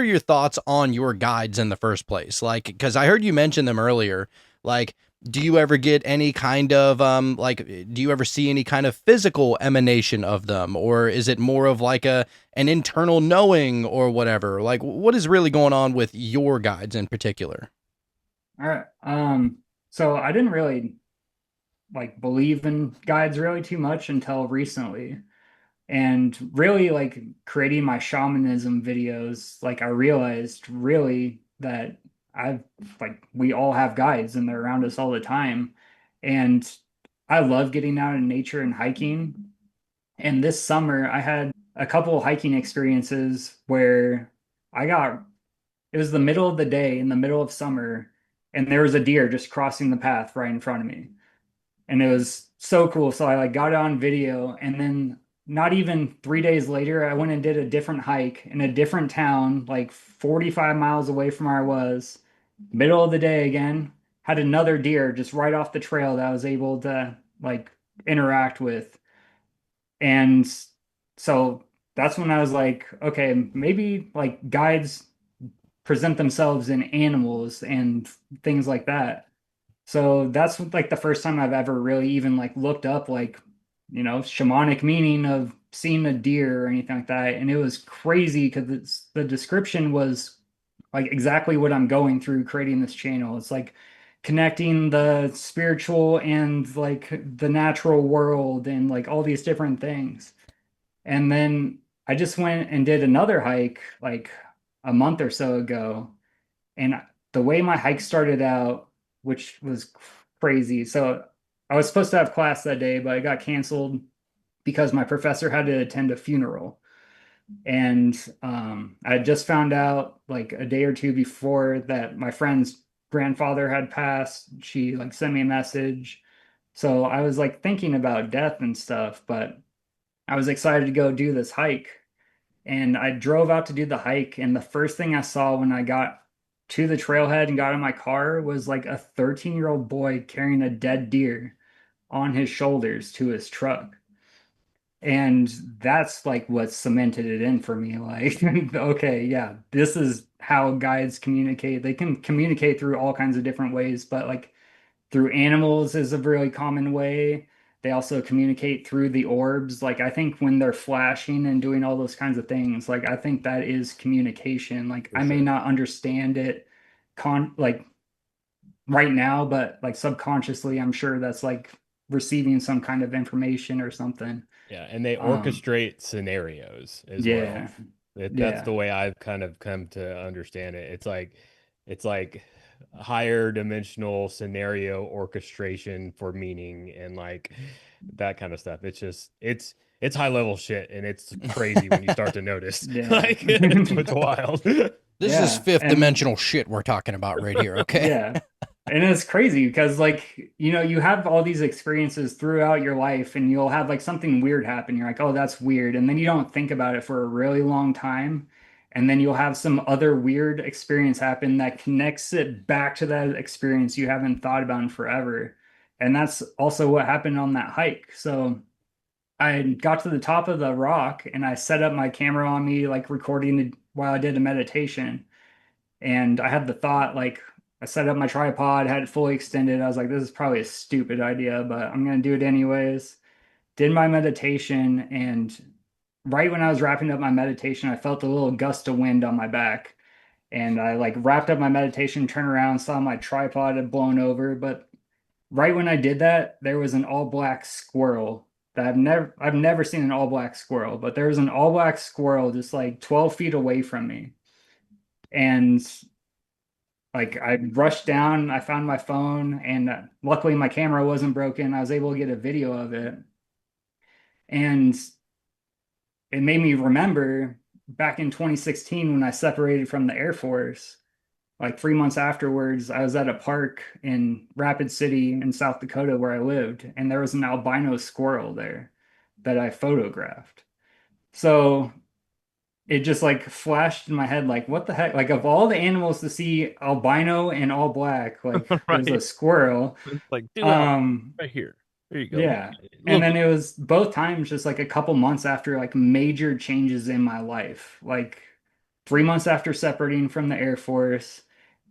Speaker 5: your thoughts on your guides in the first place? Like, because I heard you mention them earlier. Like, do you ever get any kind of like, do you ever see any kind of physical emanation of them, or is it more of like an internal knowing or whatever? Like, what is really going on with your guides in particular?
Speaker 4: All right. So I didn't really like believe in guides really too much until recently. And really like creating my shamanism videos, like I realized really that I've like we all have guides and they're around us all the time. And I love getting out in nature and hiking. And this summer I had a couple of hiking experiences where I got it was the middle of the day in the middle of summer, and there was a deer just crossing the path right in front of me, and it was so cool. So I like got it on video, and then not even 3 days later, I went and did a different hike in a different town, like 45 miles away from where I was. Middle of the day again, had another deer just right off the trail that I was able to like interact with. And so that's when I was like, okay, maybe like guides present themselves in animals and things like that. So that's like the first time I've ever really even like looked up like, shamanic meaning of seeing a deer or anything like that. And it was crazy because the description was like exactly what I'm going through creating this channel. It's like connecting the spiritual and like the natural world and like all these different things. And then I just went and did another hike like a month or so ago. And the way my hike started out, which was crazy. So I was supposed to have class that day, but it got canceled because my professor had to attend a funeral. And I had just found out like a day or two before that my friend's grandfather had passed. She like sent me a message. So I was like thinking about death and stuff, but I was excited to go do this hike. And I drove out to do the hike, and the first thing I saw when I got to the trailhead and got in my car was like a 13-year-old boy carrying a dead deer on his shoulders to his truck. And that's like what cemented it in for me. Like, okay, yeah, this is how guides communicate. They can communicate through all kinds of different ways, but like through animals is a really common way. They also communicate through the orbs. Like I think when they're flashing and doing all those kinds of things, like I think that is communication. Like
Speaker 7: For
Speaker 4: I may
Speaker 7: sure.
Speaker 4: not understand it like right now, but like subconsciously, I'm sure that's like receiving some kind of information or something.
Speaker 7: Yeah, and they
Speaker 4: Um,
Speaker 7: orchestrate scenarios as well.
Speaker 4: yeah,
Speaker 7: That's
Speaker 4: yeah,
Speaker 7: the way I've kind of come to understand it. It's like higher dimensional scenario orchestration for meaning and like that kind of stuff. It's high level shit, and it's crazy when you start to notice.
Speaker 4: yeah,
Speaker 7: Like it's wild.
Speaker 5: This is
Speaker 4: yeah.
Speaker 5: fifth
Speaker 4: And
Speaker 5: dimensional shit we're talking about right here. Okay.
Speaker 4: yeah. And it's crazy because like, you have all these experiences throughout your life and you'll have like something weird happen. You're like, "Oh, that's weird." And then you don't think about it for a really long time. And then you'll have some other weird experience happen that connects it back to that experience you haven't thought about in forever. And that's also what happened on that hike. So I got to the top of the rock and I set up my camera on me, like recording it while I did a meditation. And I had the thought, like, I set up my tripod, had it fully extended. I was like, this is probably a stupid idea, but I'm going to do it anyways. Did my meditation. And right when I was wrapping up my meditation, I felt a little gust of wind on my back. And I like wrapped up my meditation, turned around, saw my tripod had blown over. But right when I did that, there was an all black squirrel that I've never seen an all black squirrel, but there was an all black squirrel just like 12 feet away from me. And like I rushed down, I found my phone, and luckily my camera wasn't broken. I was able to get a video of it. And it made me remember back in 2016 when I separated from the Air Force. like 3 months afterwards, I was at a park in Rapid City in South Dakota where I lived, and there was an albino squirrel there that I photographed. So it just like flashed in my head, like, what the heck? Like, of all the animals to see albino and all black, like, there's a
Speaker 6: Right.
Speaker 4: squirrel.
Speaker 6: It's like, dude,
Speaker 4: Um,
Speaker 6: right here. There you go.
Speaker 4: yeah. And
Speaker 6: Look,
Speaker 4: then it was both times just like a couple months after like major changes in my life. Like 3 months after separating from the Air Force.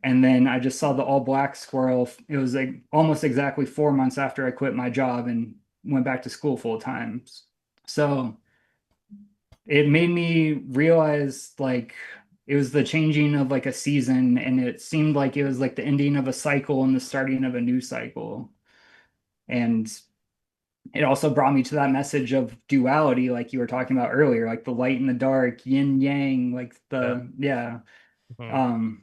Speaker 4: And then I just saw the all black squirrel. It was like almost exactly 4 months after I quit my job and went back to school full time. So it made me realize like it was the changing of like a season, and it seemed like it was like the ending of a cycle and the starting of a new cycle. And it also brought me to that message of duality, like you were talking about earlier, like the light and the dark, yin yang, like
Speaker 6: yeah.
Speaker 4: the, yeah.
Speaker 6: Mhm.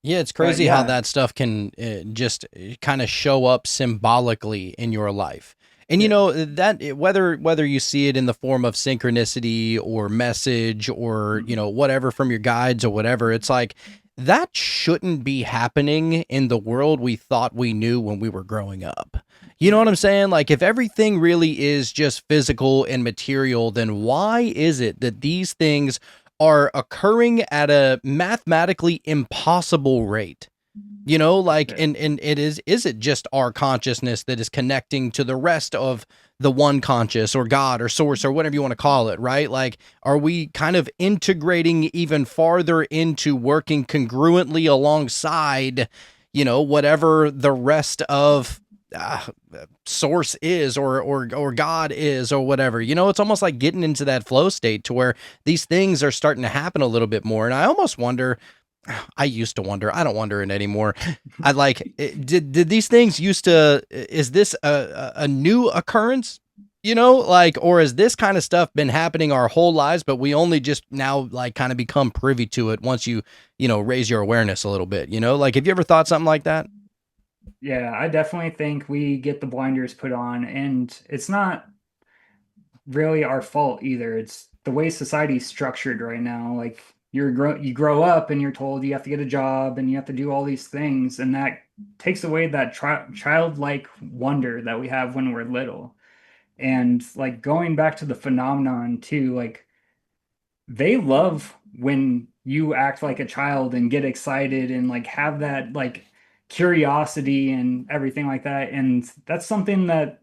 Speaker 5: Yeah, it's
Speaker 4: But
Speaker 5: crazy how
Speaker 4: yeah,
Speaker 5: that stuff can just kind of show up symbolically in your life. And you
Speaker 4: yeah,
Speaker 5: know that whether you see it in the form of synchronicity or message or you
Speaker 4: mhm,
Speaker 5: know whatever from your guides or whatever, it's like that shouldn't be happening in the world we thought we knew when we were growing up. You know what
Speaker 4: yeah,
Speaker 5: I'm saying? Like if everything really is just physical and material, then why is it that these things are occurring at a mathematically impossible rate? You know, like,
Speaker 4: yeah,
Speaker 5: and is it just our consciousness that is connecting to the rest of the one conscious or God or source or whatever you want to call it, right? Like, are we kind of integrating even farther into working congruently alongside, you know, whatever the rest of uh, source is or God is or whatever? You know, it's almost like getting into that flow state to where these things are starting to happen a little bit more. And I almost wonder, I used to wonder. I don't wonder it anymore. I like did these things used to, is this a new occurrence? You know, like, or has this kind of stuff been happening our whole lives, but we only just now like kind of become privy to it once you know, raise your awareness a little bit, you know? Like have you ever thought something like that?
Speaker 4: yeah. I definitely think we get the blinders put on, and it's not really our fault either. It's the way society's structured right now. Like you grow up and you're told you have to get a job and you have to do all these things, and that takes away that childlike wonder that we have when we're little. And like going back to the phenomenon too, like they love when you act like a child and get excited and like have that like curiosity and everything like that. And that's something that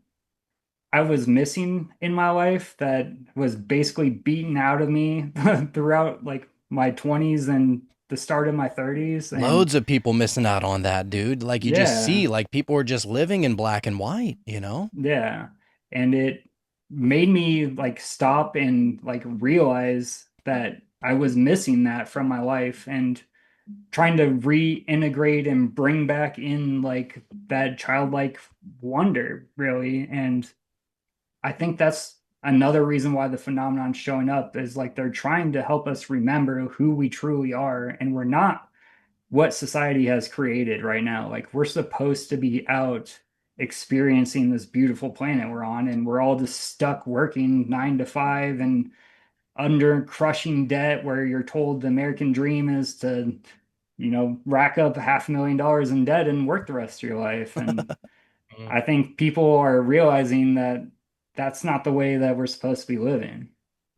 Speaker 4: I was missing in my life, that was basically beaten out of me throughout like my 20s and the start of my 30s. And
Speaker 5: Loads of people missing out on that, dude. Like you just
Speaker 4: yeah,
Speaker 5: see, like people are just living in black and white, you know?
Speaker 4: yeah. And it made me like stop and like realize that I was missing that from my life, and trying to reintegrate and bring back in like that childlike wonder, really. And I think that's another reason why the phenomenon's showing up, is like they're trying to help us remember who we truly are, and we're not what society has created right now. Like we're supposed to be out experiencing this beautiful planet we're on, and we're all just stuck working 9 to 5 and under crushing debt, where you're told the American dream is to, rack up $500,000 in debt and work the rest of your life. And
Speaker 6: Mhm.
Speaker 4: I think people are realizing that that's not the way that we're supposed to be living.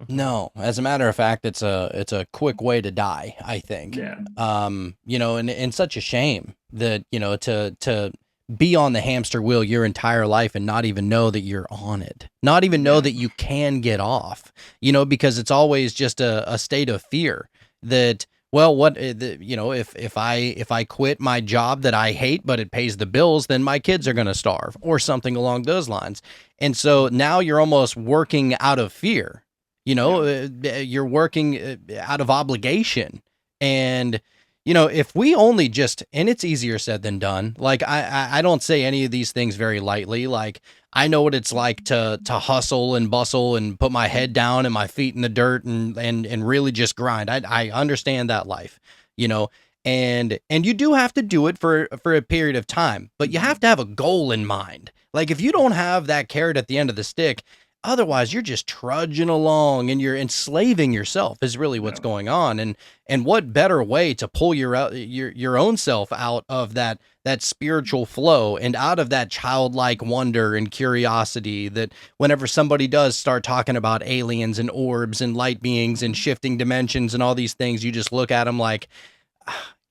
Speaker 6: Mhm.
Speaker 5: No, as a matter of fact, it's a quick way to die, I think.
Speaker 4: Yeah.
Speaker 5: You know, and such a shame that, you know, to be on the hamster wheel your entire life and not even know that you're on it. Not even know
Speaker 4: Yeah.
Speaker 5: that you can get off. You know, because it's always just a state of fear that, well, you know, if I quit my job that I hate but it pays the bills, then my kids are going to starve or something along those lines. And so now you're almost working out of fear. You know,
Speaker 4: Yeah.
Speaker 5: you're working out of obligation. And, you know, if we only just, and it's easier said than done. Like I don't say any of these things very lightly. Like I know what it's like to hustle and bustle and put my head down and my feet in the dirt and really just grind. I understand that life, you know, and you do have to do it for a period of time, but you have to have a goal in mind. Like if you don't have that carrot at the end of the stick, Otherwise, you're just trudging along and you're enslaving yourself is really what's
Speaker 4: Yeah.
Speaker 5: going on. And what better way to pull your own self out of that spiritual flow and out of that childlike wonder and curiosity that whenever somebody does start talking about aliens and orbs and light beings and shifting dimensions and all these things, you just look at them like,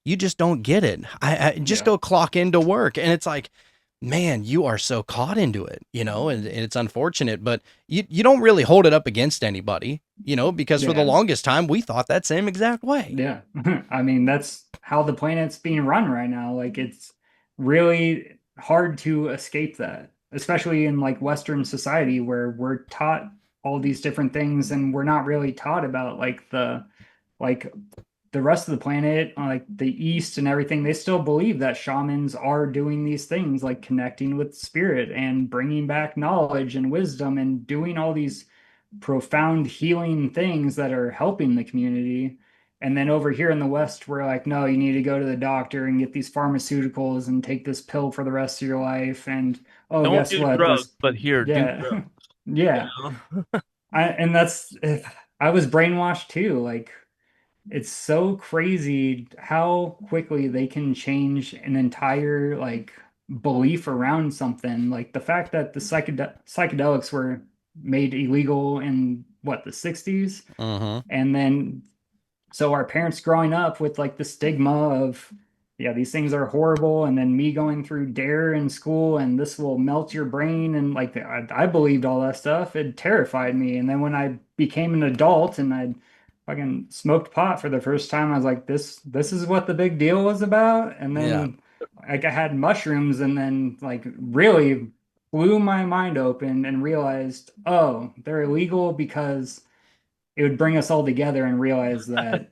Speaker 5: you just don't get it. I just
Speaker 4: Yeah.
Speaker 5: go clock into work. And it's like, man, you are so caught into it, and it's unfortunate, but you don't really hold it up against anybody, because for the
Speaker 4: Yeah.
Speaker 5: longest time we thought that same exact way.
Speaker 4: Yeah. I mean, that's how the planet's being run right now. Like, it's really hard to escape that, especially in like Western society where we're taught all these different things and we're not really taught about like the rest of the planet, like the East and everything. They still believe that shamans are doing these things, like connecting with spirit and bringing back knowledge and wisdom and doing all these profound healing things that are helping the community. And then over here in the West, we're like, no, you need to go to the doctor and get these pharmaceuticals and take this pill for the rest of your life. And oh,
Speaker 6: Don't
Speaker 4: guess
Speaker 6: do
Speaker 4: what?
Speaker 6: drugs,
Speaker 4: This,
Speaker 6: but here, do
Speaker 4: yeah,
Speaker 6: drugs. You
Speaker 4: yeah.
Speaker 6: know?
Speaker 4: And that's, I was brainwashed too. Like, it's so crazy how quickly they can change an entire like belief around something. Like the fact that the psychedelics were made illegal in what, the 60s,
Speaker 5: Mm-hmm.
Speaker 4: and then so our parents growing up with like the stigma of, yeah, these things are horrible, and then me going through dare in school and this will melt your brain, and like I believed all that stuff. It terrified me. And then when I became an adult and I fucking smoked pot for the first time, I was like, this is what the big deal was about. And
Speaker 5: Yeah.
Speaker 4: then like I had mushrooms and then like really blew my mind open and realized, oh, they're illegal because it would bring us all together and realize that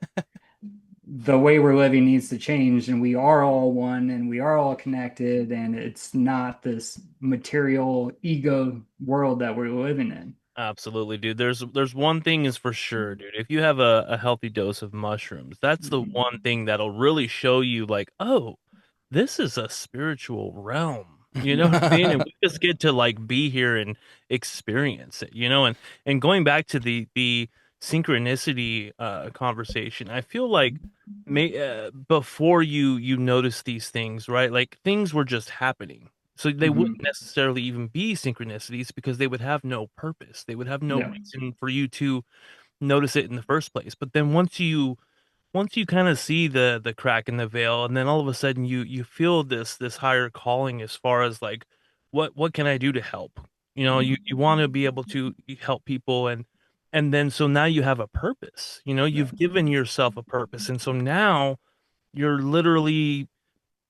Speaker 4: the way we're living needs to change, and we are all one and we are all connected, and it's not this material ego world that we're living in.
Speaker 6: Absolutely, dude. There's one thing is for sure, dude. If you have a healthy dose of mushrooms, that's the
Speaker 4: Mhm.
Speaker 6: one thing that'll really show you like, oh, this is a spiritual realm. You know what I mean? And we just get to like be here and experience it, and going back to the synchronicity conversation, I feel like before you notice these things, right? Like things were just happening. So they
Speaker 4: Mhm.
Speaker 6: wouldn't necessarily even be synchronicities because they would have no purpose. They would have no
Speaker 4: Yeah.
Speaker 6: reason for you to notice it in the first place. But then once you kind of see the crack in the veil, and then all of a sudden you feel this higher calling as far as like what can I do to help? You want to be able to help people, and then so now you have a purpose.
Speaker 4: Yeah.
Speaker 6: You've given yourself a purpose, and so now you're literally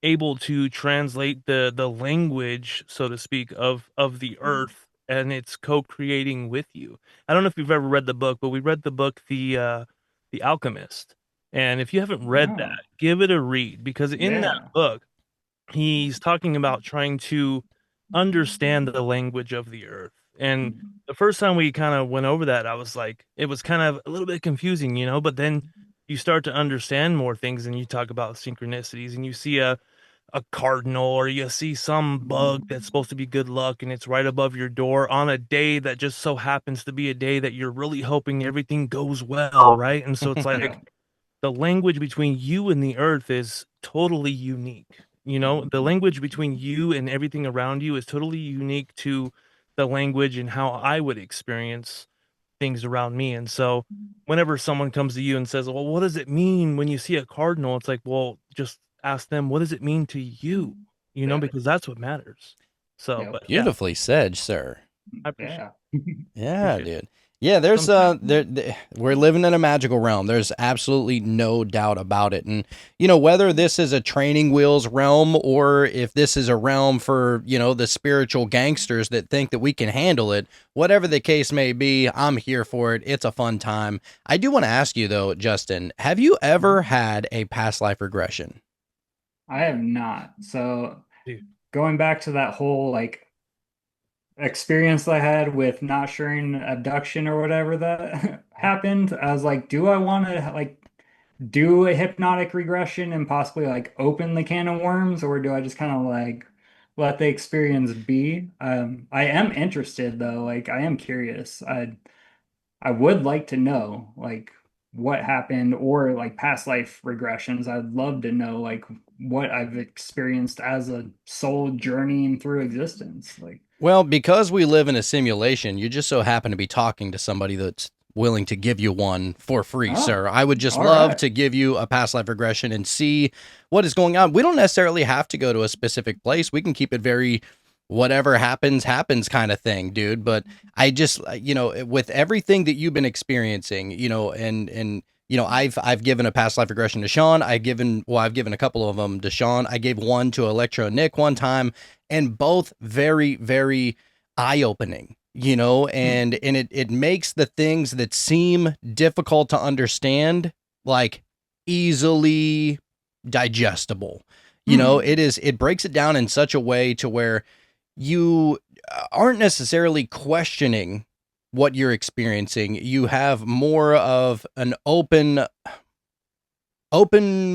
Speaker 6: able to translate the language, so to speak, of the earth, and it's co-creating with you. I don't know if you've ever read the book, but we read the book The Alchemist. And if you haven't read that,
Speaker 4: Oh,
Speaker 6: give it a read, because in that
Speaker 4: yeah.
Speaker 6: book he's talking about trying to understand the language of the earth. And the first time we kind of went over that, I was like, it was kind of a little bit confusing, but then you start to understand more things, and you talk about synchronicities, and you see a cardinal, or you see some bug that's supposed to be good luck, and it's right above your door on a day that just so happens to be a day that you're really hoping everything goes well, right? And so it's
Speaker 4: Yeah.
Speaker 6: like the language between you and the earth is totally unique. The language between you and everything around you is totally unique to the language and how I would experience things around me. And so whenever someone comes to you and says, well, what does it mean when you see a cardinal? It's like, well, just ask them, what does it mean to you?
Speaker 4: Yeah.
Speaker 6: Because that's what matters. So,
Speaker 4: Yep.
Speaker 6: but yeah,
Speaker 5: Beautifully said, sir.
Speaker 6: I appreciate
Speaker 4: Yeah.
Speaker 5: Yeah,
Speaker 6: appreciate it.
Speaker 5: dude. Yeah, there's
Speaker 6: Sometimes,
Speaker 5: we're living in a magical realm. There's absolutely no doubt about it. And whether this is a training wheels realm or if this is a realm for, the spiritual gangsters that think that we can handle it, whatever the case may be, I'm here for it. It's a fun time. I do want to ask you though, Justin, have you ever had a past life regression?
Speaker 4: I have not. So
Speaker 6: dude.
Speaker 4: going back to that whole like experience I had with not sharing abduction or whatever that happened, I was like, do I want to like do a hypnotic regression and possibly like open the can of worms, or do I just kind of like let the experience be. I am interested though. Like I am curious. I would like to know like what happened or like past life regressions. I'd love to know like what I've experienced as a soul journeying through existence. Like,
Speaker 5: Well, because we live in a simulation, you just so happen to be talking to somebody that's willing to give you one for free,
Speaker 4: oh,
Speaker 5: sir. I would just
Speaker 4: all
Speaker 5: love
Speaker 4: right.
Speaker 5: to give you a past life regression and see what is going on. We don't necessarily have to go to a specific place. We can keep it very whatever happens, happens kind of thing, dude. But I just, with everything that you've been experiencing, I've given a past life regression to Sean. I've given a couple of them to Sean. I gave one to ElectroNick one time, and both very, very eye-opening, and it makes the things that seem difficult to understand like easily digestible. It breaks it down in such a way to where you aren't necessarily questioning what you're experiencing. You have more of an open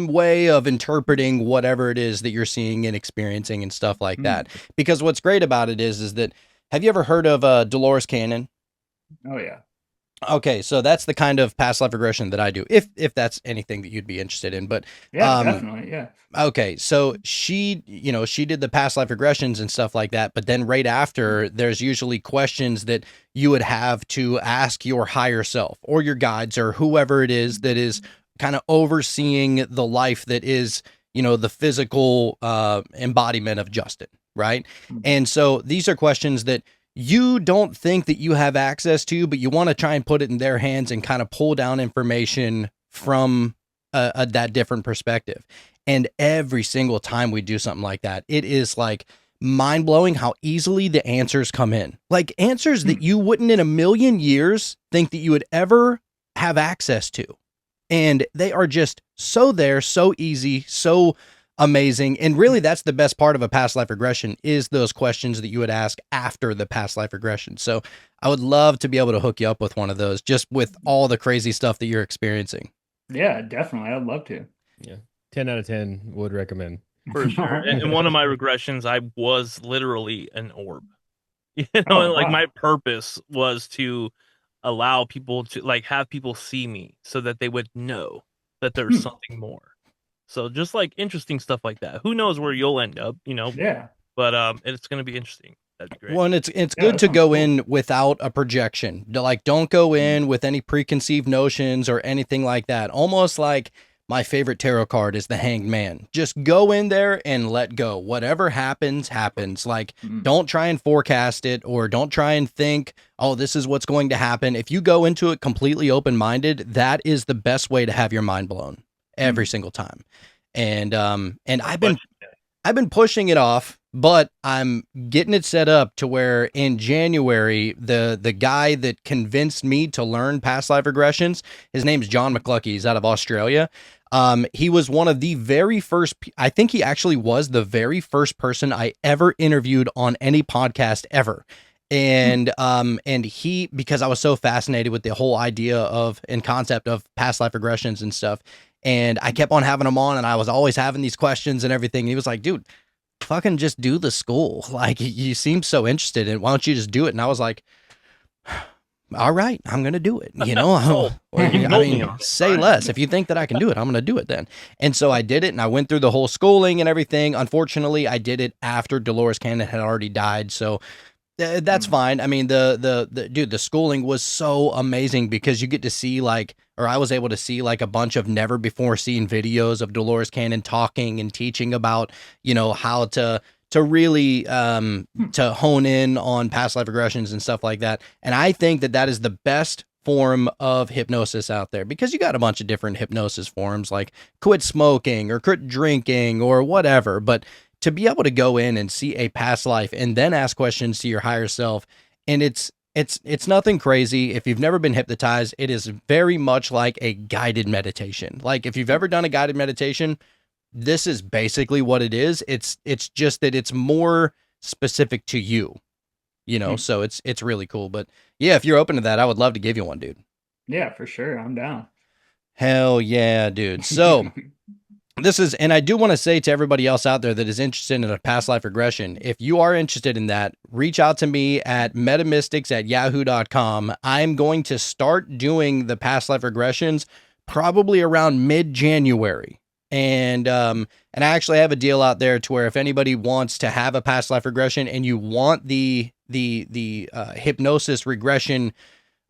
Speaker 5: way of interpreting whatever it is that you're seeing and experiencing and stuff like that. Because what's great about it is that, have you ever heard of Dolores Cannon?
Speaker 4: Oh yeah.
Speaker 5: Okay, so that's the kind of past life regression that I do, if that's anything that you'd be interested in. But
Speaker 4: Yeah, definitely. Yeah.
Speaker 5: okay, so she did the past life regressions and stuff like that, but then right after, there's usually questions that you would have to ask your higher self or your guides or whoever it is that is kind of overseeing the life that is, the physical embodiment of Justin, right? And so these are questions that you don't think that you have access to, but you want to try and put it in their hands and kind of pull down information from that different perspective. And every single time we do something like that, it is like mind blowing how easily the answers come in. Like answers that you wouldn't in a million years think that you would ever have access to. And they are just so there, so easy, so amazing. And really, that's the best part of a past life regression is those questions that you would ask after the past life regression. So I would love to be able to hook you up with one of those, just with all the crazy stuff that you're experiencing.
Speaker 4: Yeah, definitely. I'd love to.
Speaker 7: Yeah. 10 out of 10 would recommend.
Speaker 6: For sure. And in one of my regressions, I was literally an orb. And
Speaker 4: wow.
Speaker 6: my purpose was to allow people to have people see me so that they would know that there's something more. So just like interesting stuff like that. Who knows where you'll end up,
Speaker 4: Yeah.
Speaker 6: But it's going to be interesting. That'd be great.
Speaker 5: Well, and it's good to go in without a projection. Like, don't go in with any preconceived notions or anything like that. Almost like my favorite tarot card is the Hanged Man. Just go in there and let go. Whatever happens, happens. Like, don't try and forecast it or don't try and think, oh, this is what's going to happen. If you go into it completely open-minded, that is the best way to have your mind blown every single time. And I've been pushing it off, but I'm getting it set up to where in January, the guy that convinced me to learn past life regressions, his name's John McCluckey. He's out of Australia. He was one of the very first, I think he actually was the very first person I ever interviewed on any podcast ever. And he, because I was so fascinated with the whole idea of and concept of past life regressions and stuff. And I kept on having him on and I was always having these questions and everything. He was like, dude, fucking just do the school. Like, you seem so interested in it. Why don't you just do it? And I was like, all right, I'm going to do it. Say less. If you think that I can do it, I'm going to do it then. And so I did it and I went through the whole schooling and everything. Unfortunately, I did it after Dolores Cannon had already died. So that's fine. I mean, the schooling was so amazing because you get to see I was able to see like a bunch of never before seen videos of Dolores Cannon talking and teaching about, how to really to hone in on past life regressions and stuff like that. And I think that is the best form of hypnosis out there because you got a bunch of different hypnosis forms like quit smoking or quit drinking or whatever. But to be able to go in and see a past life and then ask questions to your higher self, and it's nothing crazy. If you've never been hypnotized, it is very much like a guided meditation. Like if you've ever done a guided meditation, this is basically what it is. It's just that it's more specific to you, so it's really cool. But yeah, if you're open to that, I would love to give you one, dude.
Speaker 4: Yeah, for sure. I'm down.
Speaker 5: Hell yeah, dude. So this is, and I do want to say to everybody else out there that is interested in a past life regression, if you are interested in that, reach out to me at metamystics@yahoo.com. I'm going to start doing the past life regressions probably around mid-January. And I actually have a deal out there to where if anybody wants to have a past life regression and you want the hypnosis regression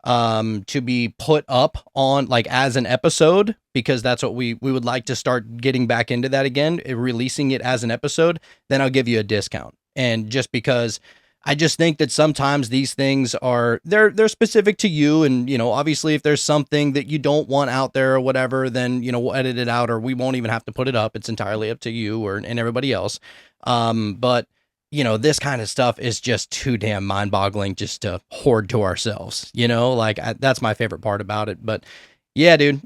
Speaker 5: to be put up on like as an episode, because that's what we would like to start getting back into that again, releasing it as an episode, then I'll give you a discount. And just because I just think that sometimes these things are they're specific to you, and you know, obviously if there's something that you don't want out there or whatever, then you know, we'll edit it out or we won't even have to put it up. It's entirely up to you or and everybody else. But you know, this kind of stuff is just too damn mind-boggling just to hoard to ourselves, you know, like that's my favorite part about it. But yeah, dude.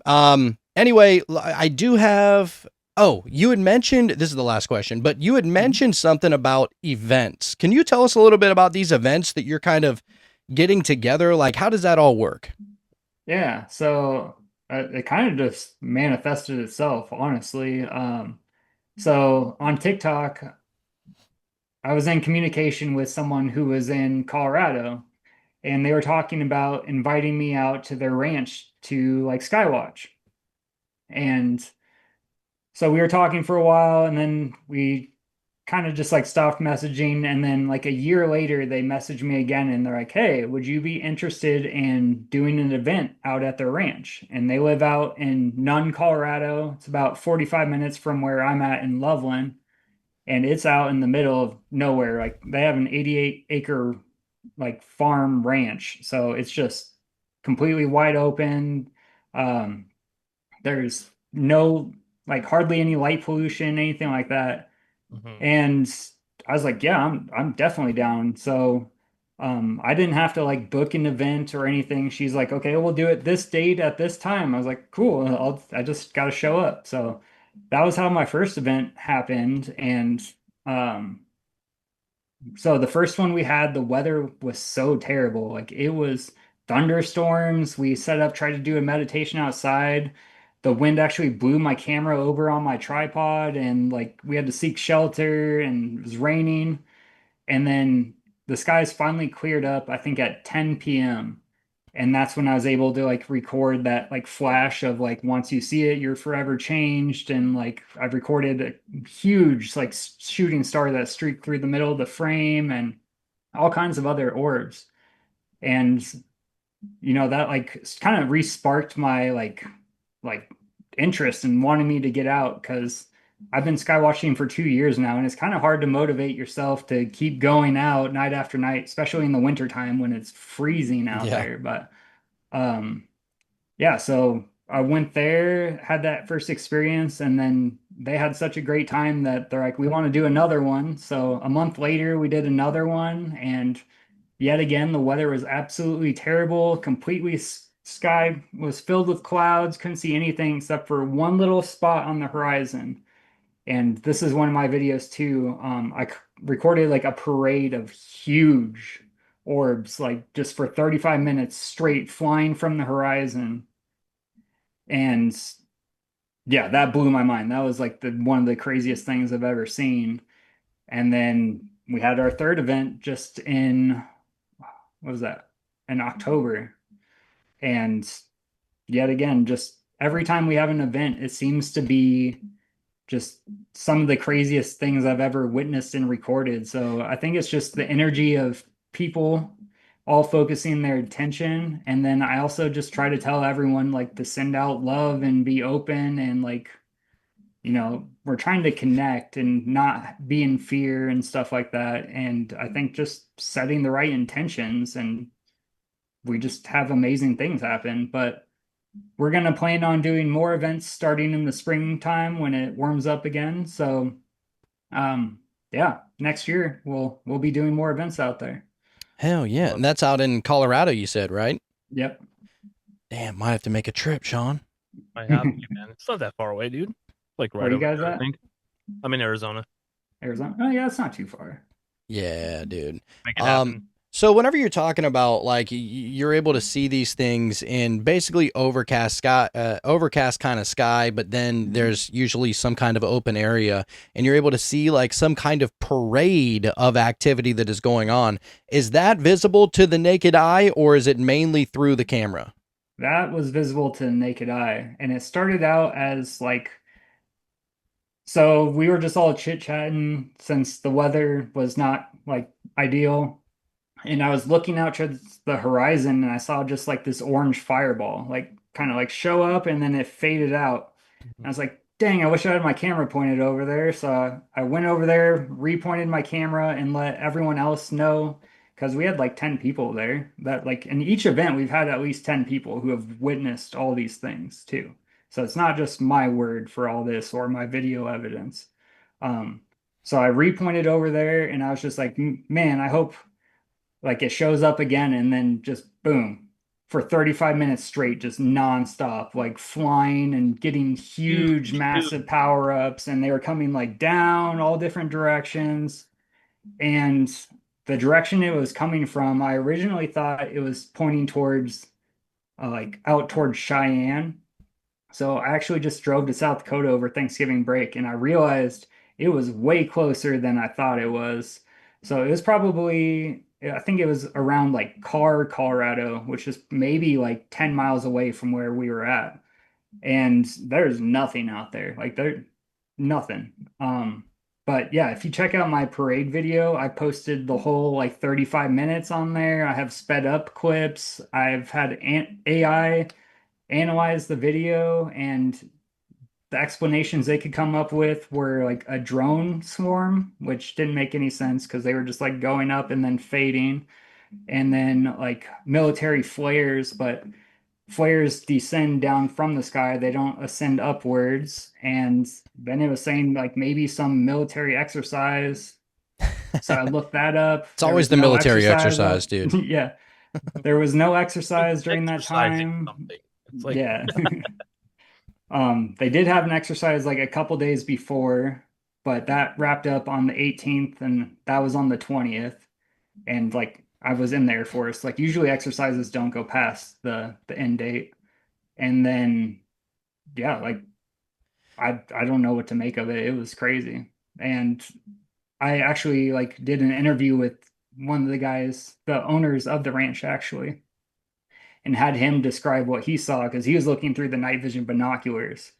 Speaker 5: Anyway, I do have, oh, you had mentioned, this is the last question, but you had mentioned something about events. Can you tell us a little bit about these events that you're kind of getting together? Like, how does that all work?
Speaker 4: Yeah, so it kind of just manifested itself, honestly. So on TikTok, I was in communication with someone who was in Colorado, and they were talking about inviting me out to their ranch to like skywatch. And so we were talking for a while, and then we kind of just like stopped messaging. And then like a year later, they messaged me again, and they're like, "Hey, would you be interested in doing an event out at their ranch?" And they live out in Nunn, Colorado. It's about 45 minutes from where I'm at in Loveland, and it's out in the middle of nowhere. Like they have an 88-acre like farm ranch, so it's just completely wide open. Um, there's no like hardly any light pollution, anything like that.
Speaker 6: Mhm.
Speaker 4: And I was like, yeah, I'm definitely down. So I didn't have to like book an event or anything. She's like, okay, we'll do it this date at this time. I was like, cool. I just got to show up. So that was how my first event happened. And um, so the first one we had, the weather was so terrible. Like it was thunderstorms. We set up, tried to do a meditation outside. The wind actually blew my camera over on my tripod, and like we had to seek shelter, and it was raining. And then the skies finally cleared up, I think at 10 p.m. And that's when I was able to like record that like flash of like once you see it, you're forever changed. And like I've recorded a huge like shooting star that streaked through the middle of the frame and all kinds of other orbs. And you know that like kind of re-sparked my like interest in wanting me to get out, because I've been skywatching for 2 years now, and it's kind of hard to motivate yourself to keep going out night after night, especially in the wintertime when it's freezing out
Speaker 5: Yeah.
Speaker 4: there. But um yeah, so I went there, had that first experience, and then they had such a great time that they're like, we want to do another one. So a month later, we did another one, and yet again, the weather was absolutely terrible. Completely sky was filled with clouds, couldn't see anything except for one little spot on the horizon. And this is one of my videos too. Recorded like a parade of huge orbs, like just for 35 minutes straight flying from the horizon. And yeah, that blew my mind. That was like the one of the craziest things I've ever seen. And then we had our third event just in, what was that? In October. And yet again, just every time we have an event, it seems to be just some of the craziest things I've ever witnessed and recorded. So I think it's just the energy of people all focusing their attention. And then I also just try to tell everyone like to send out love and be open, and like, you know, we're trying to connect and not be in fear and stuff like that. And I think just setting the right intentions, and we just have amazing things happen. But we're going to plan on doing more events starting in the springtime when it warms up again. So, yeah, next year we'll be doing more events out there.
Speaker 5: Hell yeah. And that's out in Colorado, you said, right?
Speaker 4: Yep.
Speaker 5: Damn, might have to make a trip, Sean.
Speaker 6: I have to, man. It's not that far away, dude. Like
Speaker 4: Where
Speaker 6: right
Speaker 4: you
Speaker 6: over
Speaker 4: guys
Speaker 6: there, I
Speaker 4: at?
Speaker 6: think. I'm in Arizona.
Speaker 4: Arizona. Oh yeah, it's not too far.
Speaker 5: Yeah, dude.
Speaker 6: Make it happen.
Speaker 5: So whenever you're talking about like you're able to see these things in basically overcast kind of sky, but then there's usually some kind of open area, and you're able to see like some kind of parade of activity that is going on. Is that visible to the naked eye, or is it mainly through the camera?
Speaker 4: That was visible to the naked eye, and it started out as like, so we were just all chit-chatting since the weather was not like ideal. And I was looking out to the horizon and I saw just like this orange fireball, like kind of like show up and then it faded out. And I was like, dang, I wish I had my camera pointed over there. So I went over there, repointed my camera, and let everyone else know because we had like 10 people there that like in each event, we've had at least 10 people who have witnessed all these things too. So it's not just my word for all this or my video evidence. Um, so I repointed over there and I was just like, man, I hope like it shows up again and then just boom for 35 minutes straight, just nonstop, like flying and getting huge,
Speaker 6: Huge,
Speaker 4: massive power ups. And they were coming like down all different directions. And the direction it was coming from, I originally thought it was pointing towards like out towards Cheyenne. So I actually just drove to South Dakota over Thanksgiving break and I realized it was way closer than I thought it was. So it was probably, I think it was around like Carr, Colorado, which is maybe like 10 miles away from where we were at. And there's nothing out there. Like there, nothing. But yeah, if you check out my parade video, I posted the whole like 35 minutes on there. I have sped up clips. I've had AI analyze the video, and the explanations they could come up with were like a drone swarm, which didn't make any sense because they were just like going up and then fading, and then like military flares, but flares descend down from the sky, they don't ascend upwards. And then it was saying like maybe some military exercise. So I looked that up.
Speaker 5: It's always the military exercise, dude.
Speaker 4: Yeah. There was no exercise during that
Speaker 6: Exercising
Speaker 4: time.
Speaker 6: something. It's like,
Speaker 4: Yeah. They did have an exercise like a couple days before, but that wrapped up on the 18th and that was on the 20th. And like I was in the Air Force. Like usually exercises don't go past the end date. And then yeah, like I don't know what to make of it. It was crazy. And I actually like did an interview with one of the guys, the owners of the ranch actually, and had him describe what he saw because he was looking through the night vision binoculars,